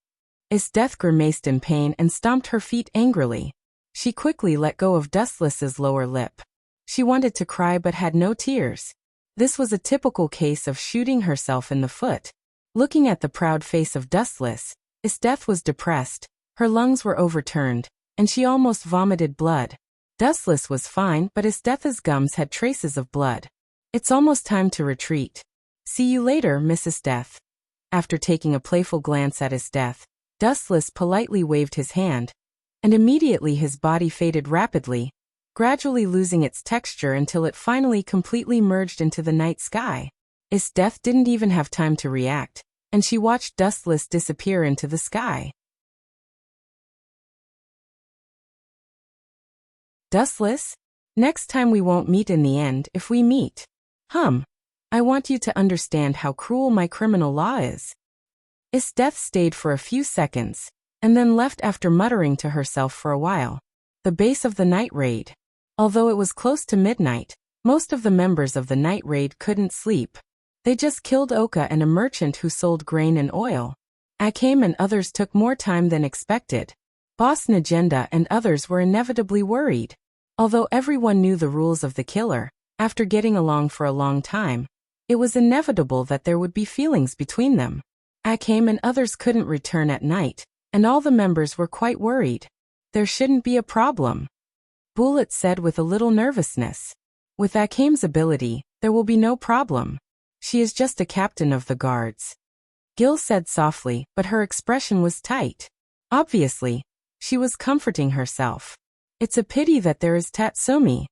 S1: Esteth grimaced in pain and stomped her feet angrily. She quickly let go of Dustless's lower lip. She wanted to cry but had no tears. This was a typical case of shooting herself in the foot. Looking at the proud face of Dustless, Esteth was depressed, her lungs were overturned, and she almost vomited blood. Dustless was fine, but Esteth's gums had traces of blood. It's almost time to retreat. See you later, Miss Esteth. After taking a playful glance at Esteth, Dustless politely waved his hand, and immediately his body faded rapidly, gradually losing its texture until it finally completely merged into the night sky. Esteth didn't even have time to react, and she watched Dustless disappear into the sky. Dustless? Next time we won't meet in the end if we meet. I want you to understand how cruel my criminal law is. Esteth stayed for a few seconds, and then left after muttering to herself for a while. The base of the night raid. Although it was close to midnight, most of the members of the night raid couldn't sleep. They just killed Oka and a merchant who sold grain and oil. Akame and others took more time than expected. Boss Najenda and others were inevitably worried. Although everyone knew the rules of the killer, after getting along for a long time, it was inevitable that there would be feelings between them. Akame and others couldn't return at night, and all the members were quite worried. There shouldn't be a problem, Bullet said with a little nervousness. With Akame's ability, there will be no problem. She is just a captain of the guards. Gil said softly, but her expression was tight. Obviously, she was comforting herself. It's a pity that there is Tatsumi.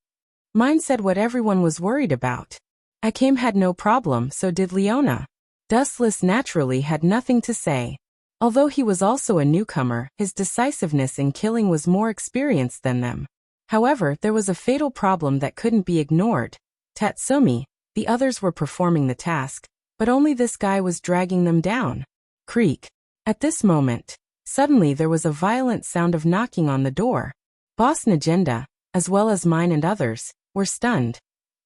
S1: Mine said what everyone was worried about. Akame had no problem, so did Leona. Dustless naturally had nothing to say. Although he was also a newcomer, his decisiveness in killing was more experienced than them. However, there was a fatal problem that couldn't be ignored. Tatsumi, the others were performing the task, but only this guy was dragging them down. Creak. At this moment, suddenly there was a violent sound of knocking on the door. Boss Najenda, as well as mine and others, were stunned.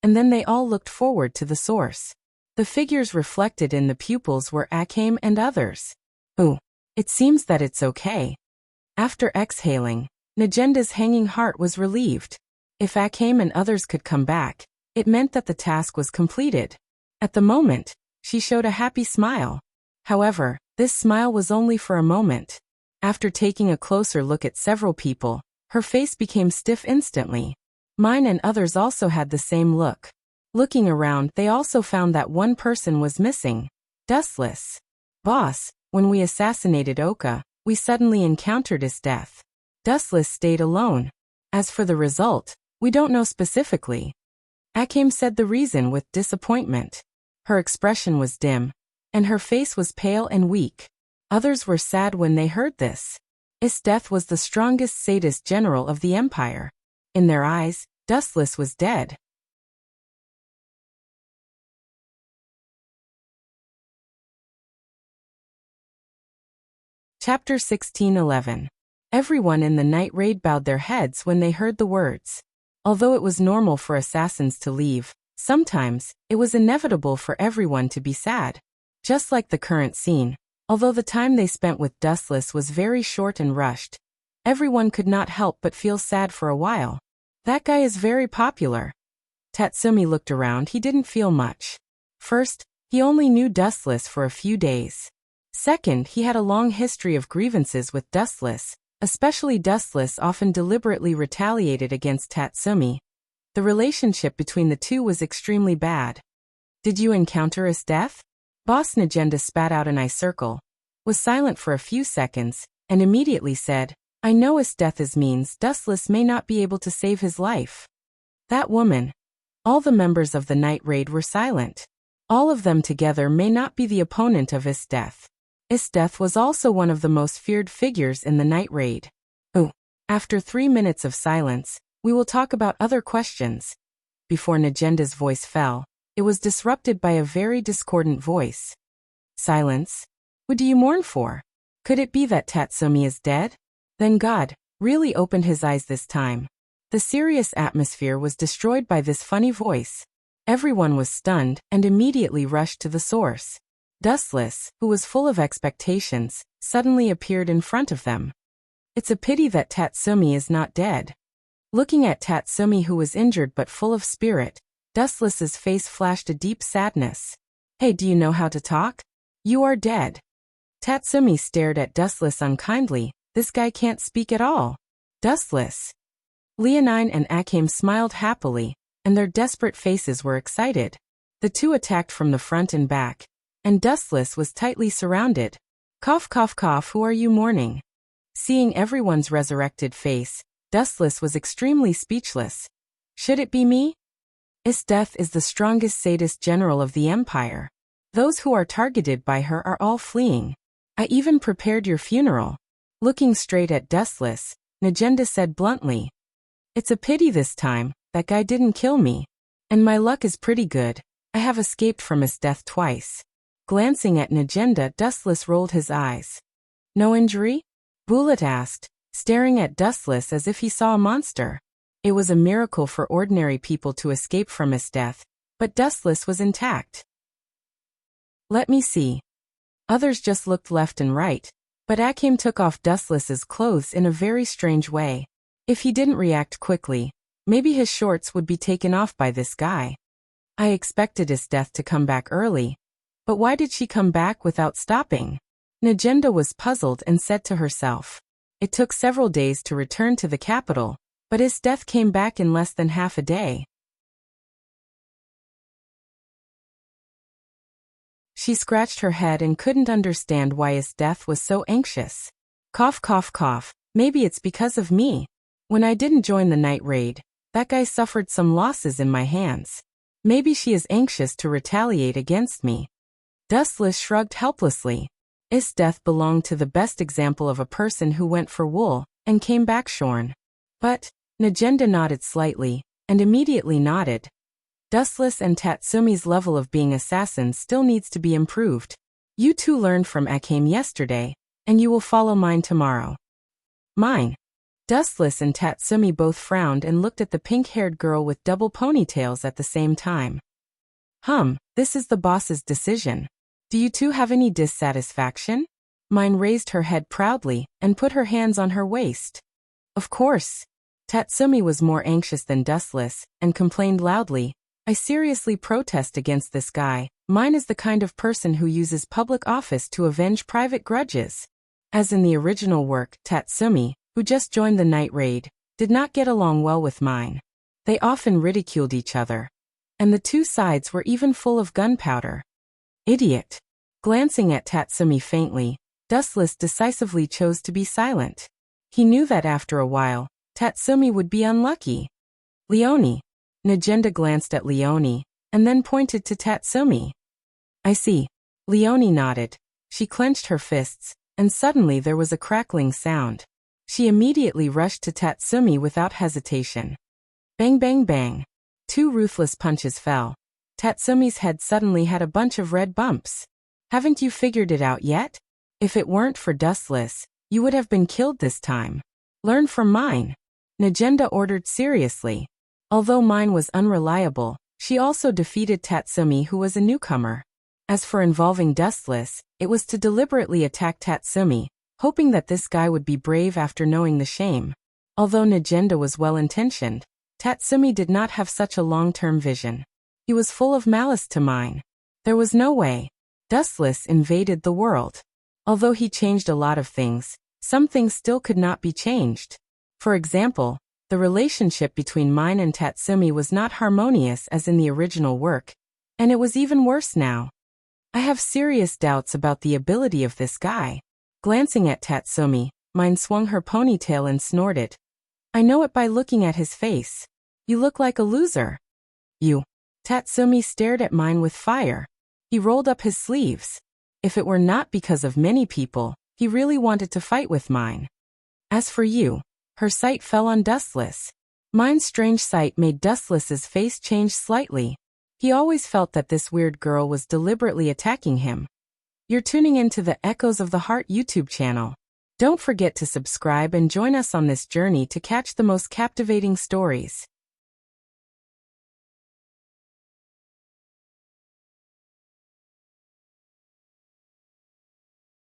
S1: And then they all looked forward to the source. The figures reflected in the pupils were Akame and others. Ooh, it seems that it's okay. After exhaling, Najenda's hanging heart was relieved. If Akame and others could come back, it meant that the task was completed. At the moment, she showed a happy smile. However, this smile was only for a moment. After taking a closer look at several people, her face became stiff instantly. Mine and others also had the same look. Looking around, they also found that one person was missing. Dustless. Boss, when we assassinated Oka, we suddenly encountered his death. Dustless stayed alone. As for the result, we don't know specifically. Akame said the reason with disappointment. Her expression was dim, and her face was pale and weak. Others were sad when they heard this. Esteth was the strongest sadist general of the Empire. In their eyes, Dustless was dead. Chapter 1611. Everyone in the night raid bowed their heads when they heard the words. Although it was normal for assassins to leave, sometimes it was inevitable for everyone to be sad. Just like the current scene, although the time they spent with Dustless was very short and rushed, everyone could not help but feel sad for a while. That guy is very popular. Tatsumi looked around. He didn't feel much. First, he only knew Dustless for a few days. Second, he had a long history of grievances with Dustless, especially Dustless often deliberately retaliated against Tatsumi. The relationship between the two was extremely bad. Did you encounter his death? Boss Najenda spat out an eye circle, was silent for a few seconds, and immediately said, I know his death means Dustless may not be able to save his life. That woman. All the members of the night raid were silent. All of them together may not be the opponent of his death. His death was also one of the most feared figures in the night raid. Oh. After 3 minutes of silence, we will talk about other questions. Before Najenda's voice fell, it was disrupted by a very discordant voice. Silence? What do you mourn for? Could it be that Tatsumi is dead? Then God really opened his eyes this time. The serious atmosphere was destroyed by this funny voice. Everyone was stunned and immediately rushed to the source. Dustless, who was full of expectations, suddenly appeared in front of them. It's a pity that Tatsumi is not dead. Looking at Tatsumi, who was injured but full of spirit, Dustless's face flashed a deep sadness. Hey, do you know how to talk? You are dead. Tatsumi stared at Dustless unkindly. This guy can't speak at all. Dustless. Leonine and Akame smiled happily, and their desperate faces were excited. The two attacked from the front and back, and Dustless was tightly surrounded. Cough, cough, cough, who are you mourning? Seeing everyone's resurrected face, Dustless was extremely speechless. Should it be me? His death is the strongest sadist general of the Empire. Those who are targeted by her are all fleeing. I even prepared your funeral. Looking straight at Dustless, Najenda said bluntly. It's a pity this time, that guy didn't kill me. And my luck is pretty good. I have escaped from his death twice. Glancing at Najenda, Dustless rolled his eyes. No injury? Bullet asked, staring at Dustless as if he saw a monster. It was a miracle for ordinary people to escape from his death, but Dustless was intact. Let me see. Others just looked left and right, but Akame took off Dustless's clothes in a very strange way. If he didn't react quickly, maybe his shorts would be taken off by this guy. I expected his death to come back early, but why did she come back without stopping? Najenda was puzzled and said to herself. It took several days to return to the capital, but his death came back in less than half a day. She scratched her head and couldn't understand why his death was so anxious. Cough, cough, cough. Maybe it's because of me. When I didn't join the night raid, that guy suffered some losses in my hands. Maybe she is anxious to retaliate against me. Dustless shrugged helplessly. His death belonged to the best example of a person who went for wool and came back shorn. But Najenda nodded slightly, and immediately nodded. Dustless and Tatsumi's level of being assassins still needs to be improved. You two learned from Akame yesterday, and you will follow mine tomorrow. Mine? Dustless and Tatsumi both frowned and looked at the pink-haired girl with double ponytails at the same time. This is the boss's decision. Do you two have any dissatisfaction? Mine raised her head proudly and put her hands on her waist. Of course. Tatsumi was more anxious than Dustless, and complained loudly. I seriously protest against this guy. Mine is the kind of person who uses public office to avenge private grudges. As in the original work, Tatsumi, who just joined the night raid, did not get along well with Mine. They often ridiculed each other. And the two sides were even full of gunpowder. Idiot. Glancing at Tatsumi faintly, Dustless decisively chose to be silent. He knew that after a while, Tatsumi would be unlucky. Leonie. Najenda glanced at Leonie, and then pointed to Tatsumi. I see. Leonie nodded. She clenched her fists, and suddenly there was a crackling sound. She immediately rushed to Tatsumi without hesitation. Bang, bang, bang. 2 ruthless punches fell. Tatsumi's head suddenly had a bunch of red bumps. Haven't you figured it out yet? If it weren't for Dustless, You would have been killed this time. Learn from mine. Najenda ordered seriously. Although mine was unreliable, she also defeated Tatsumi, who was a newcomer. As for involving Dustless, it was to deliberately attack Tatsumi, hoping that this guy would be brave after knowing the shame. Although Najenda was well-intentioned, Tatsumi did not have such a long-term vision. He was full of malice to mine. There was no way. Dustless invaded the world. Although he changed a lot of things, some things still could not be changed. For example, the relationship between mine and Tatsumi was not harmonious as in the original work, and it was even worse now. I have serious doubts about the ability of this guy. Glancing at Tatsumi, mine swung her ponytail and snorted. I know it by looking at his face. You look like a loser. You. Tatsumi stared at mine with fire. He rolled up his sleeves. If it were not because of many people, he really wanted to fight with mine. As for you, her sight fell on Dustless. Mine's strange sight made Dustless's face change slightly. He always felt that this weird girl was deliberately attacking him. You're tuning into the Echoes of the Heart YouTube channel. Don't forget to subscribe and join us on this journey to catch the most captivating stories.